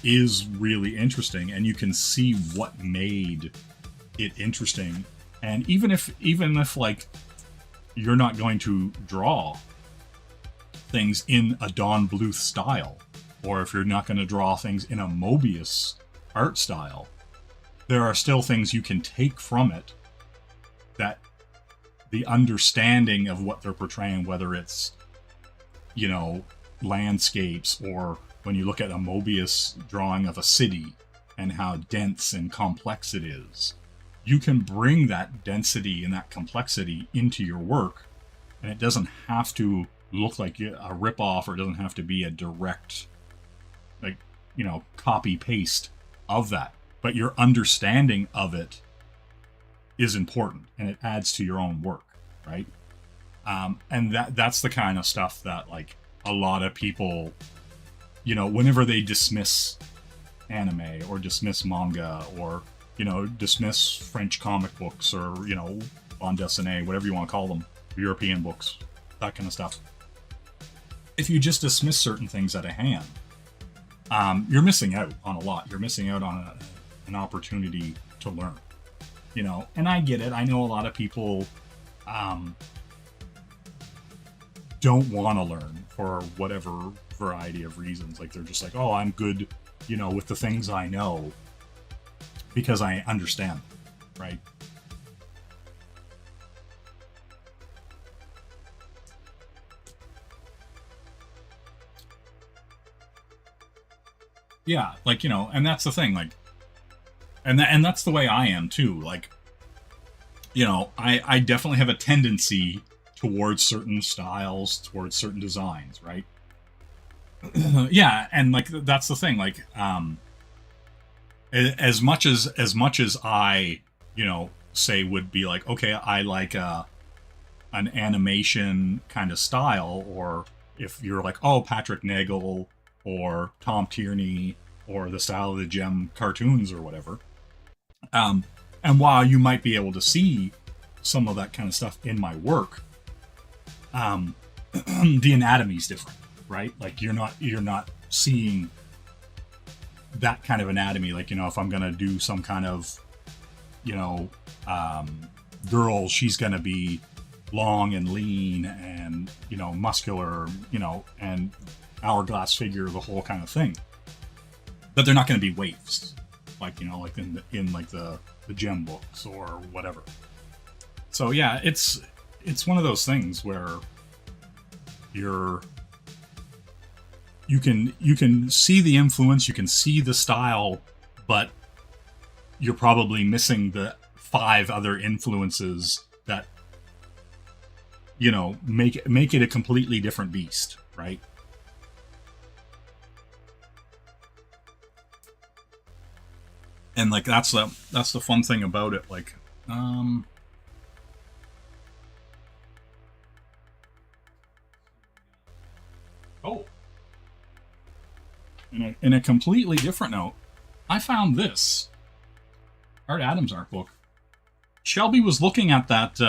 is really interesting, and you can see what made it interesting. And even if like you're not going to draw things in a Don Bluth style, or if you're not going to draw things in a Mobius art style, there are still things you can take from it, that the understanding of what they're portraying, whether it's, you know, landscapes, or when you look at a Mobius drawing of a city and how dense and complex it is, you can bring that density and that complexity into your work, and it doesn't have to look like a ripoff, or it doesn't have to be a direct, like, you know, copy paste of that. But your understanding of it is important, and it adds to your own work, right? And that's the kind of stuff that, like, a lot of people, you know, whenever they dismiss anime or dismiss manga or, you know, dismiss French comic books or, you know, bande dessinée, whatever you want to call them, European books, that kind of stuff. If you just dismiss certain things at a hand, you're missing out on a lot. You're missing out on an opportunity to learn, you know. And I get it. I know a lot of people don't want to learn for whatever variety of reasons. Like they're just like, oh, I'm good, you know, with the things I know because I understand, right? Yeah, like, you know, and that's the thing, like, and that's the way I am too. Like, you know, I definitely have a tendency towards certain styles, towards certain designs, right? Yeah, and like that's the thing, like, as much as I, you know, say would be like, okay, I like an animation kind of style, or if you're like, oh, Patrick Nagel or Tom Tierney or the style of the Gem cartoons or whatever. And while you might be able to see some of that kind of stuff in my work, the anatomy's different, right? Like you're not seeing that kind of anatomy. Like, you know, if I'm gonna do some kind of, you know, girl, she's gonna be long and lean and, you know, muscular, you know, and hourglass figure, the whole kind of thing. But they're not going to be waifs, like, you know, like in like the Gem books or whatever. So yeah, it's one of those things where you can see the influence, you can see the style, but you're probably missing the 5 other influences that, you know, make it a completely different beast, right? And like that's the fun thing about it. Like, oh, in a completely different note, I found this Art Adams art book. Shelby was looking at that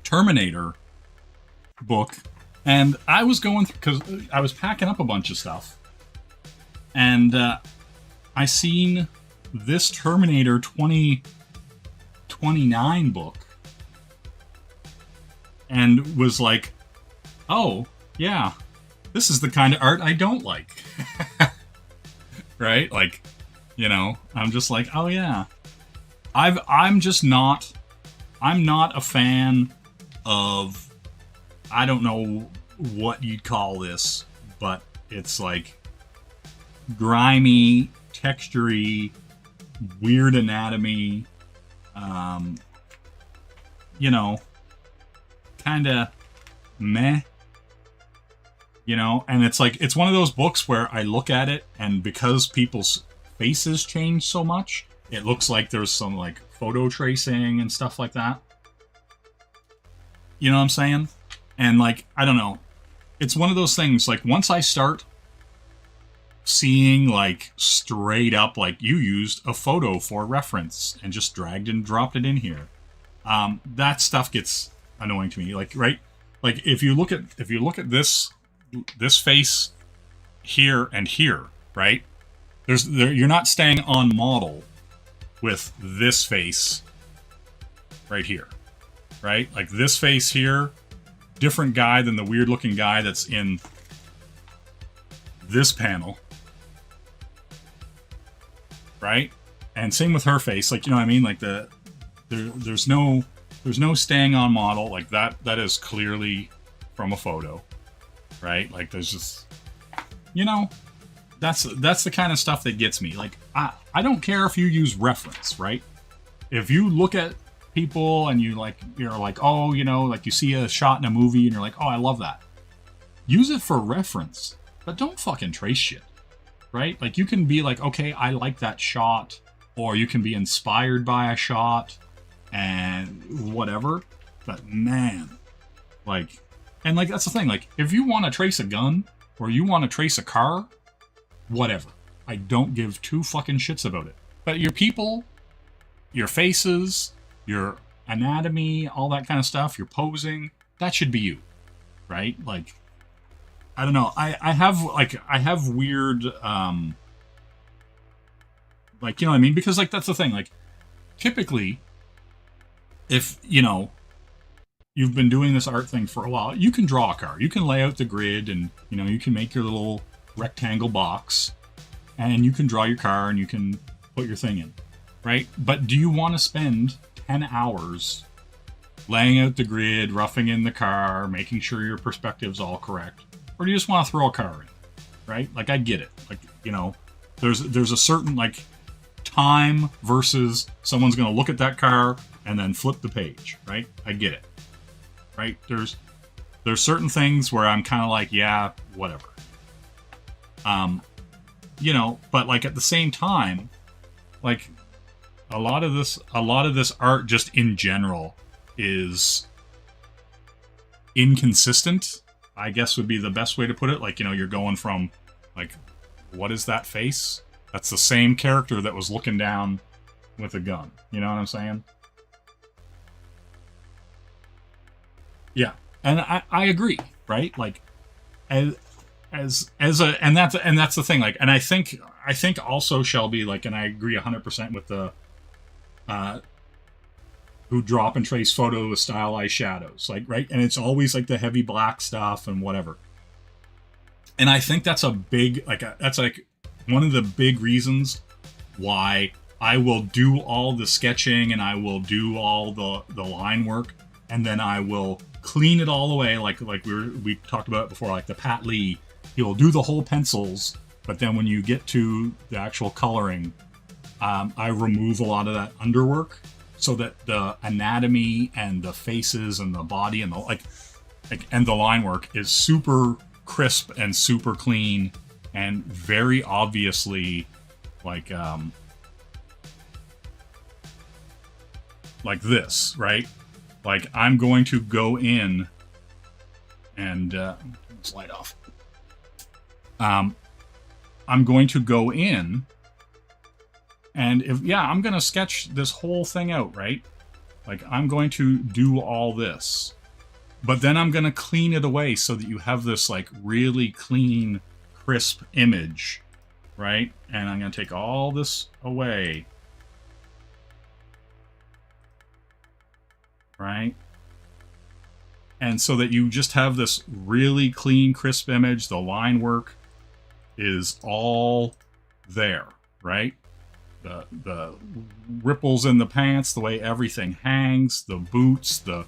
Terminator book, and I was going through, because I was packing up a bunch of stuff, and I seen this Terminator 2029 book and was like, oh, yeah, this is the kind of art I don't like. Right? Like, you know, I'm just like, oh yeah. I'm not a fan of, I don't know what you'd call this, but it's like grimy, textury, weird anatomy, you know, kind of meh, you know. And it's like, it's one of those books where I look at it, and because people's faces change so much, it looks like there's some like photo tracing and stuff like that. You know what I'm saying? And like, I don't know, it's one of those things, like once I start seeing like straight up, like you used a photo for reference and just dragged and dropped it in here, that stuff gets annoying to me. Like, right, like if you look at this face here and here, right, you're not staying on model with this face right here, right? Like this face here, different guy than the weird looking guy that's in this panel, right? And same with her face, like, you know what I mean? Like there's no staying on model, like that is clearly from a photo, right? Like there's just, you know, that's the kind of stuff that gets me. Like I don't care if you use reference, right? If you look at people and you're like, oh, you know, like you see a shot in a movie and you're like, oh, I love that. Use it for reference, but don't fucking trace shit, right? Like you can be like, okay, I like that shot, or you can be inspired by a shot and whatever. But man, like, and like that's the thing. Like if you want to trace a gun or you want to trace a car, whatever, I don't give two fucking shits about it. But your people, your faces, your anatomy, all that kind of stuff, your posing, that should be you, right? Like, I don't know. I have weird, like, you know what I mean? Because, like, that's the thing. Like, typically, if, you know, you've been doing this art thing for a while, you can draw a car. You can lay out the grid and, you know, you can make your little rectangle box and you can draw your car and you can put your thing in, right? But do you want to spend 10 hours laying out the grid, roughing in the car, making sure your perspective's all correct? Or do you just want to throw a car in, right? Like, I get it. Like, you know, there's a certain, like, time versus someone's going to look at that car and then flip the page, right? I get it, right? There's certain things where I'm kind of like, yeah, whatever. You know, but like at the same time, like a lot of this art just in general is inconsistent, I guess would be the best way to put it. Like, you know, you're going from like, what is that face? That's the same character that was looking down with a gun. You know what I'm saying? Yeah. And I agree, right? Like, and that's the thing. Like, and I think also, Shelby, like, and I agree 100% with the who drop and trace photo with stylized shadows, like, right? And it's always like the heavy black stuff and whatever. And I think that's a big, like, that's like one of the big reasons why I will do all the sketching and I will do all the line work, and then I will clean it all away, like we talked about it before, like the Pat Lee. He'll do the whole pencils, but then when you get to the actual coloring, I remove a lot of that underwork so that the anatomy and the faces and the body and the like and the line work is super crisp and super clean and very obviously like this, right? Like, I'm going to go in and slide off. I'm going to go in and I'm going to sketch this whole thing out, right? Like, I'm going to do all this, but then I'm going to clean it away so that you have this like really clean, crisp image, right? And I'm going to take all this away, right? And so that you just have this really clean, crisp image. The line work is all there, right? The ripples in the pants, the way everything hangs, the boots, the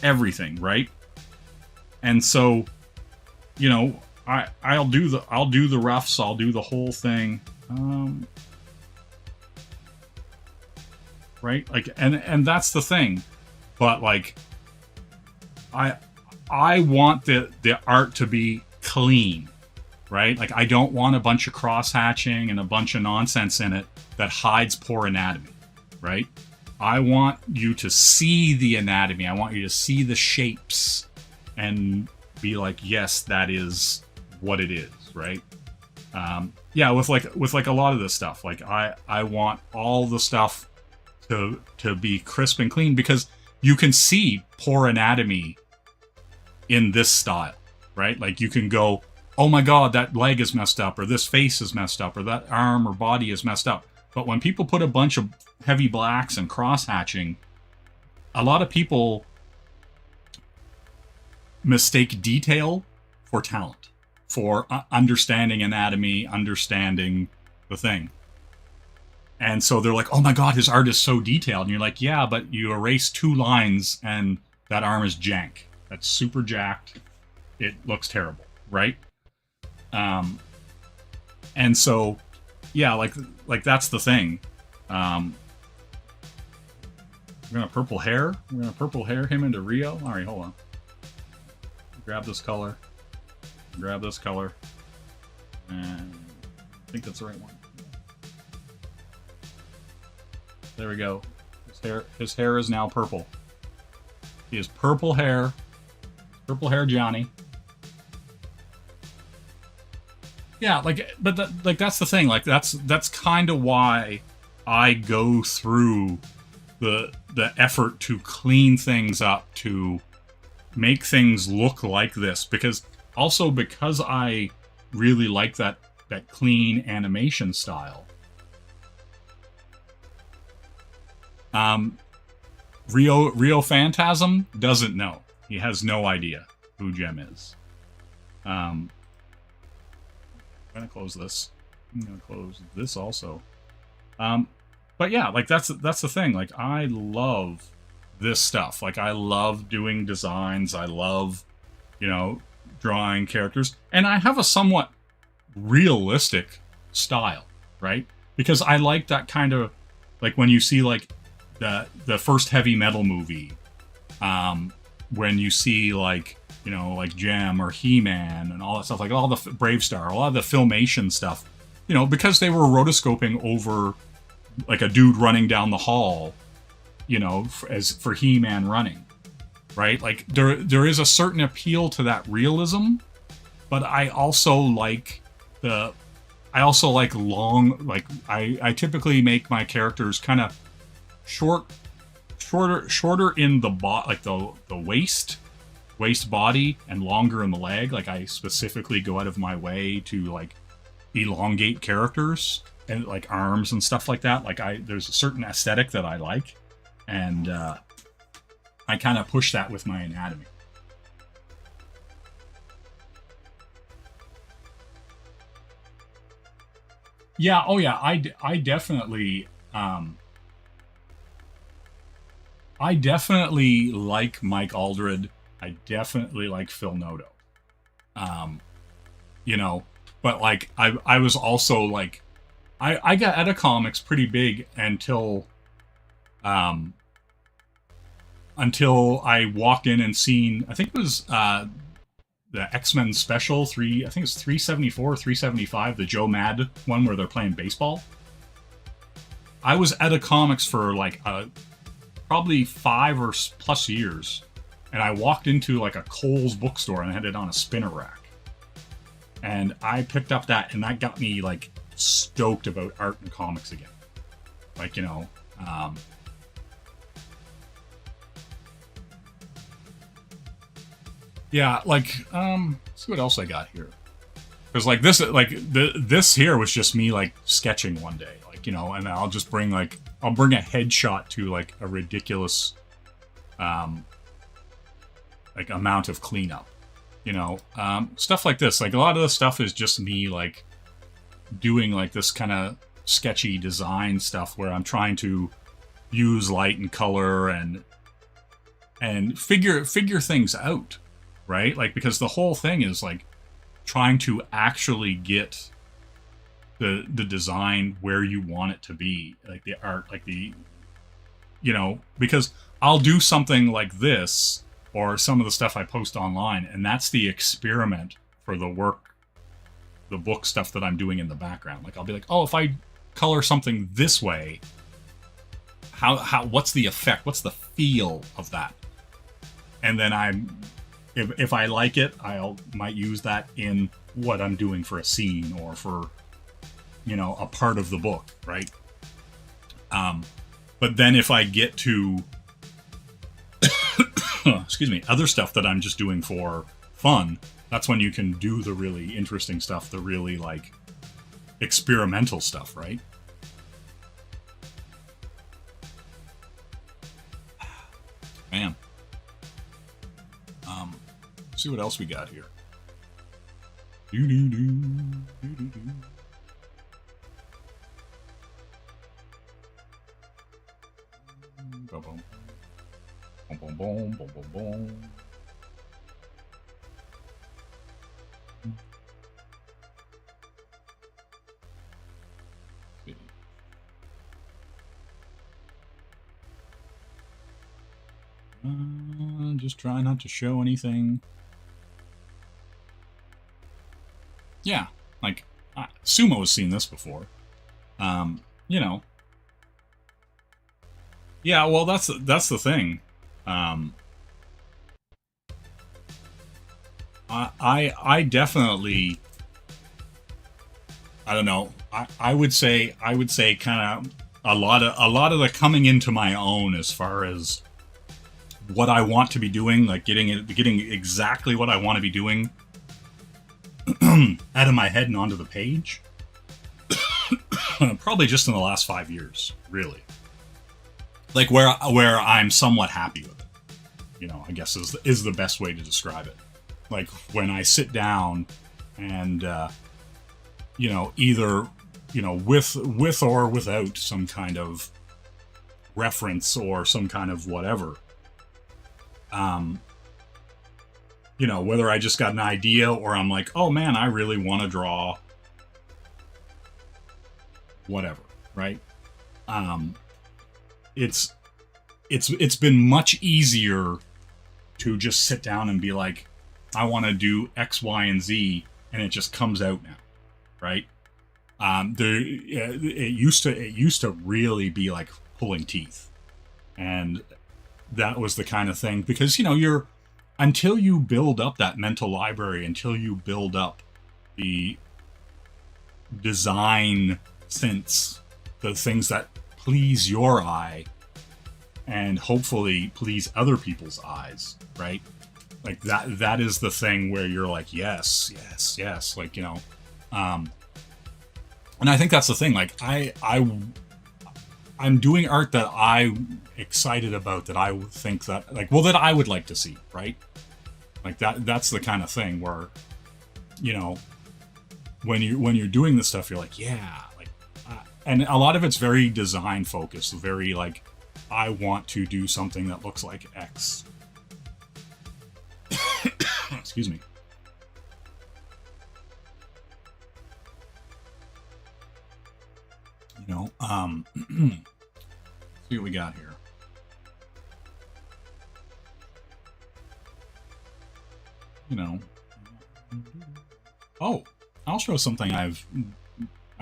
everything, right? And so, you know, I'll do the roughs, I'll do the whole thing. Right? Like, and that's the thing. But like, I want the art to be clean, right? Like, I don't want a bunch of cross-hatching and a bunch of nonsense in it that hides poor anatomy, right? I want you to see the anatomy. I want you to see the shapes and be like, yes, that is what it is, right? Yeah, with like a lot of this stuff, like I want all the stuff to be crisp and clean, because you can see poor anatomy in this style, right? Like, you can go, oh my god, that leg is messed up, or this face is messed up, or that arm or body is messed up. But when people put a bunch of heavy blacks and cross-hatching, a lot of people mistake detail for talent, for understanding anatomy, understanding the thing. And so they're like, oh my god, his art is so detailed. And you're like, yeah, but you erase 2 lines and that arm is jank. That's super jacked. It looks terrible, right? And so, yeah, like that's the thing. We're gonna purple hair. We're gonna purple hair him into Rio. All right, hold on. Grab this color. Grab this color. And I think that's the right one. There we go. His hair is now purple. He has purple hair. Purple hair Johnny. Yeah, like, but like that's the thing. Like that's kind of why I go through the effort to clean things up, to make things look like this, because I really like that clean animation style. Rio Phantasm doesn't know. He has no idea who Jem is. I'm gonna close this. I'm gonna close this also. But yeah, like that's the thing. Like, I love this stuff. Like, I love doing designs. I love, drawing characters, and I have a somewhat realistic style, right? Because I like that kind of, like, when you see like the first heavy metal movie, when you see like like Jem or He-Man and all that stuff, like all the Brave Star, a lot of the Filmation stuff, because they were rotoscoping over like a dude running down the hall, for He-Man running, right? Like there is a certain appeal to that realism, but I also like long, like I typically make my characters kind of shorter in the waist body, and longer in the leg. Like, I specifically go out of my way to like elongate characters and like arms and stuff like that. Like, there's a certain aesthetic that I like, and I kind of push that with my anatomy. Yeah, oh yeah, I definitely like Mike Aldred. I definitely like Phil Noto. But like I was also like I got Edda Comics pretty big until I walked in and seen, I think it was the X-Men special 3, I think it's 374 or 375, the Joe Mad one where they're playing baseball. I was Edda Comics for like probably 5 or plus years, and I walked into like a Kohl's bookstore and I had it on a spinner rack, and I picked up that, and that got me like stoked about art and comics again. Like, yeah, like let's see what else I got here. Because like this here was just me like sketching one day, like, and I'll just bring a headshot to like a ridiculous like amount of cleanup, stuff like this. Like, a lot of the stuff is just me like doing like this kind of sketchy design stuff where I'm trying to use light and color and figure things out, right? Like, because the whole thing is like trying to actually get the design where you want it to be, like the art, like the, because I'll do something like this or some of the stuff I post online, and that's the experiment for the book stuff that I'm doing in the background. Like, I'll be like, oh, if I color something this way, how what's the effect? What's the feel of that? And then if I like it, might use that in what I'm doing for a scene or for, a part of the book, right? But then if I get to, excuse me, other stuff that I'm just doing for fun, that's when you can do the really interesting stuff, the really like experimental stuff, right? Man. Let's see what else we got here. Boom, boom. Boom, boom, boom, boom, boom, boom. Just try not to show anything. Yeah, like, Sumo has seen this before. Yeah, well, that's the thing. I definitely I don't know. I would say kind of a lot of the coming into my own as far as what I want to be doing, like getting exactly what I want to be doing out of my head and onto the page. Probably just in the last 5 years, really. Like where I'm somewhat happy with it. You know, I guess is the best way to describe it. Like when I sit down and you know, either, you know, with or without some kind of reference or some kind of whatever. You know, whether I just got an idea or I'm like, oh man, I really want to draw whatever, right? It's been much easier to just sit down and be like, I want to do X, Y, and Z, and it just comes out now, right? It used to really be like pulling teeth, and that was the kind of thing, because, you know, until you build up that mental library, until you build up the design sense, the things that please your eye and hopefully please other people's eyes, right? Like that is the thing where you're like, yes, like, you know, and I think that's the thing. Like I'm doing art that I'm excited about, that I would think that, like, well, that I would like to see, right? Like that's the kind of thing where, you know, when you're doing this stuff, you're like, yeah, like, and a lot of it's very design focused, very like, I want to do something that looks like X. Excuse me. You know, see what we got here. You know. Oh, I'll show something I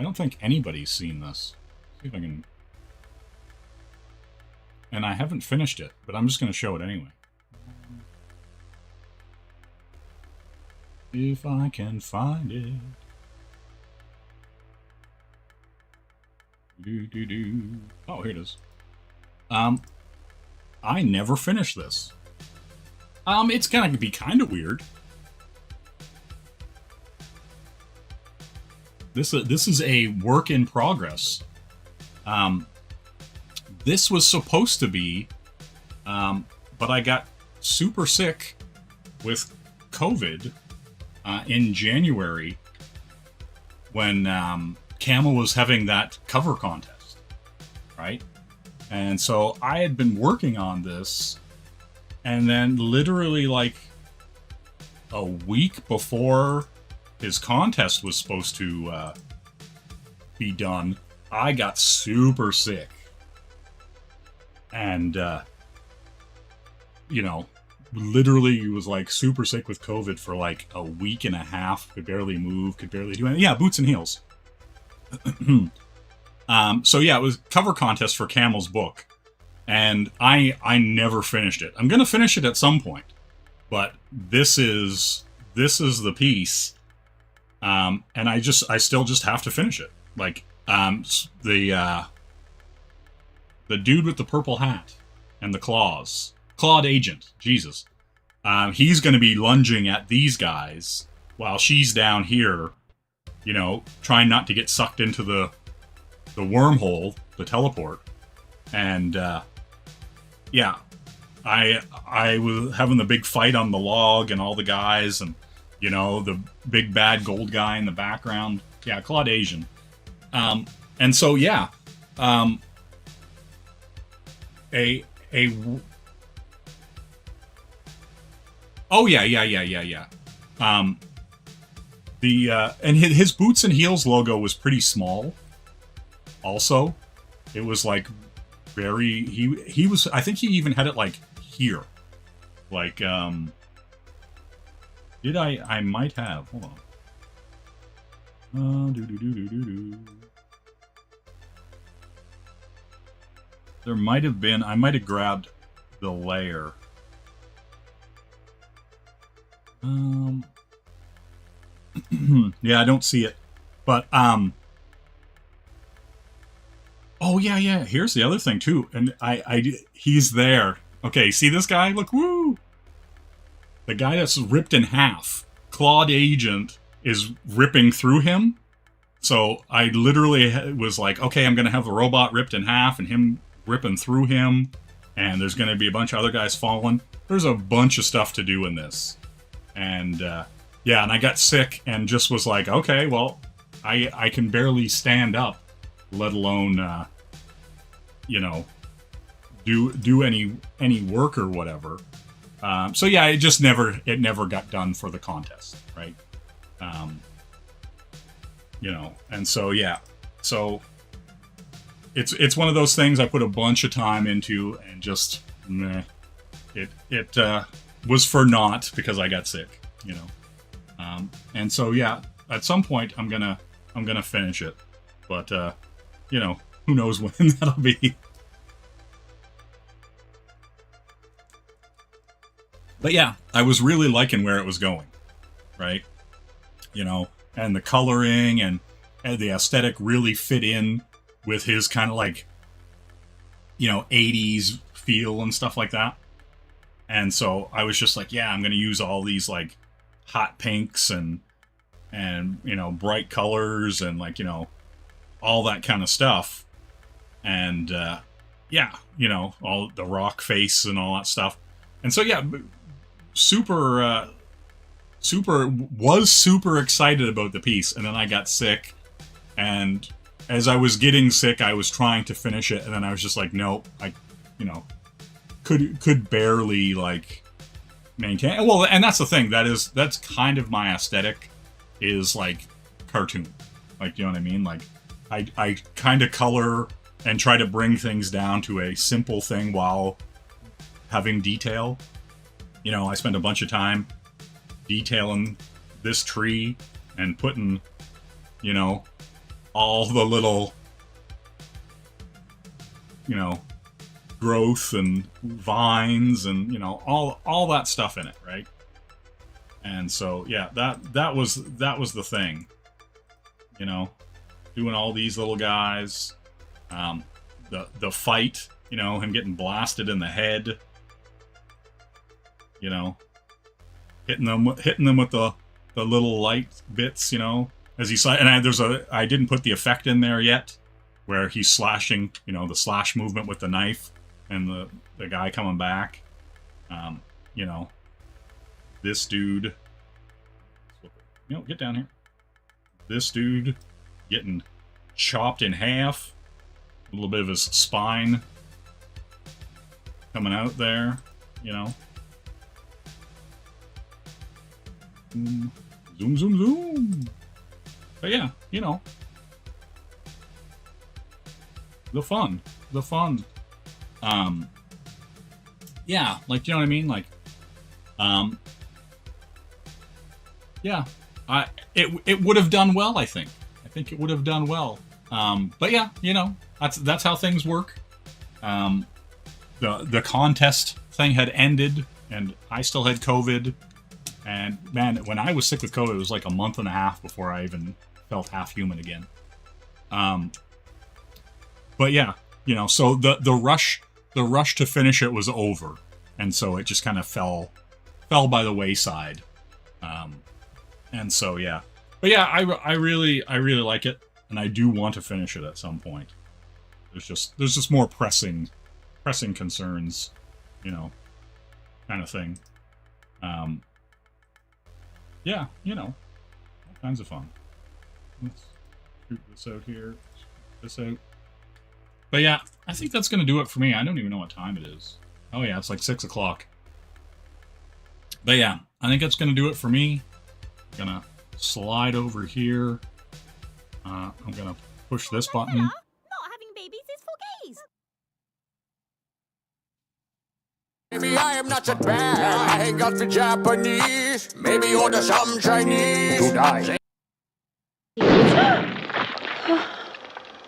don't think anybody's seen this. See if I can. And I haven't finished it, but I'm just going to show it anyway. If I can find it. Oh, here it is. I never finished this. It's gonna be kind of weird. This is a work in progress. This was supposed to be, but I got super sick with COVID in January when Camel was having that cover contest, right? And so I had been working on this, and then literally like a week before his contest was supposed to be done, I got super sick. And, you know, literally was like super sick with COVID for like a week and a half, could barely move, could barely do anything. Yeah, boots and heels. So yeah, it was cover contest for Camel's book, and I never finished it. I'm gonna finish it at some point, but this is the piece, and I still just have to finish it. Like the dude with the purple hat and the claws, Claude Agent, Jesus, he's gonna be lunging at these guys while she's down here, you know, trying not to get sucked into the wormhole, the teleport. And yeah, I was having the big fight on the log and all the guys, and, you know, the big bad gold guy in the background. Yeah, Claude Asian. And so yeah, oh yeah. And his Boots and Heels logo was pretty small. Also, it was like very, he was, I think he even had it like here. Like, I might have, hold on. There might have been, I might have grabbed the layer. Yeah, I don't see it. But oh yeah. Here's the other thing too, and he's there. Okay, see this guy? Look, woo! The guy that's ripped in half. Claude Agent is ripping through him. So I literally was like, okay, I'm gonna have the robot ripped in half and him ripping through him, and there's gonna be a bunch of other guys falling. There's a bunch of stuff to do in this, and yeah, and I got sick and just was like, okay, well, I can barely stand up, let alone you know, do any work or whatever. So yeah, it never got done for the contest, right? You know, and so yeah, so it's one of those things I put a bunch of time into, and just meh, it was for naught because I got sick, you know. And so yeah, at some point I'm gonna finish it, but you know, who knows when that'll be. But yeah, I was really liking where it was going, right? You know, and the coloring and the aesthetic really fit in with his kind of like, you know, 80s feel and stuff like that. And so I was just like, yeah, I'm going to use all these like hot pinks and you know, bright colors and like, you know, all that kind of stuff. And yeah, you know, all the rock face and all that stuff. And so yeah, super excited about the piece, and then I got sick, and as I was getting sick I was trying to finish it, and then I was just like, nope, I, you know, could barely like maintain. Well, and that's the thing, that's kind of my aesthetic, is like cartoon, like, you know what I mean, like I kind of color and try to bring things down to a simple thing while having detail. You know, I spent a bunch of time detailing this tree and putting, you know, all the little, you know, growth and vines and, you know, all that stuff in it, right? And so yeah, that was the thing, you know, doing all these little guys, the fight, you know, him getting blasted in the head, you know, hitting them with the little light bits, you know, as he and I didn't put the effect in there yet, where he's slashing, you know, the slash movement with the knife and the guy coming back. You know, this dude, you know, get down here. This dude getting chopped in half, a little bit of his spine coming out there, you know. Zoom. But yeah, you know, the fun. Yeah, like, you know what I mean? Like, yeah, it would have done well, I think. I think it would have done well. But yeah, you know, that's how things work. The contest thing had ended, and I still had COVID. And man, when I was sick with COVID, it was like a month and a half before I even felt half human again. But yeah, you know, so the rush to finish it was over, and so it just kind of fell by the wayside. And so yeah, but yeah, I really like it, and I do want to finish it at some point. There's just more pressing concerns, you know, kind of thing. Yeah, you know, all kinds of fun. Let's shoot this out here. This out. But yeah, I think that's going to do it for me. I don't even know what time it is. Oh yeah, it's like 6 o'clock. But yeah, I think that's going to do it for me. I'm going to slide over here. I'm going to push this button. Not having babies is for gays. Maybe I am not that bad. I ain't got the Japanese. Maybe order some Chinese. To die.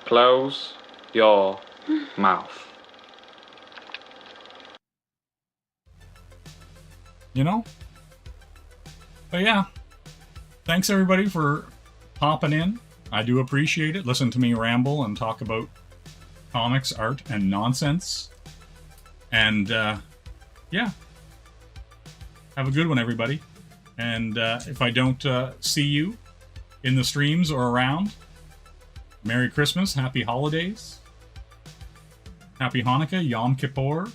Close your mouth. You know? But yeah, thanks everybody for popping in. I do appreciate it. Listen to me ramble and talk about comics, art, and nonsense. And, yeah. Have a good one, everybody. And if I don't see you in the streams or around, Merry Christmas, Happy Holidays, Happy Hanukkah, Yom Kippur,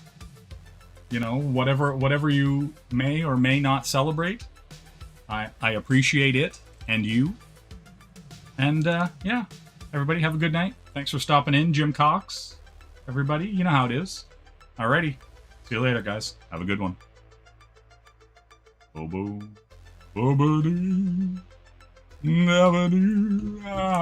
you know, whatever you may or may not celebrate. I appreciate it and you. And, yeah, everybody have a good night. Thanks for stopping in, Jim Cox. Everybody, you know how it is. Alrighty. See you later, guys. Have a good one. Bobo. Bobo-doo. Never do.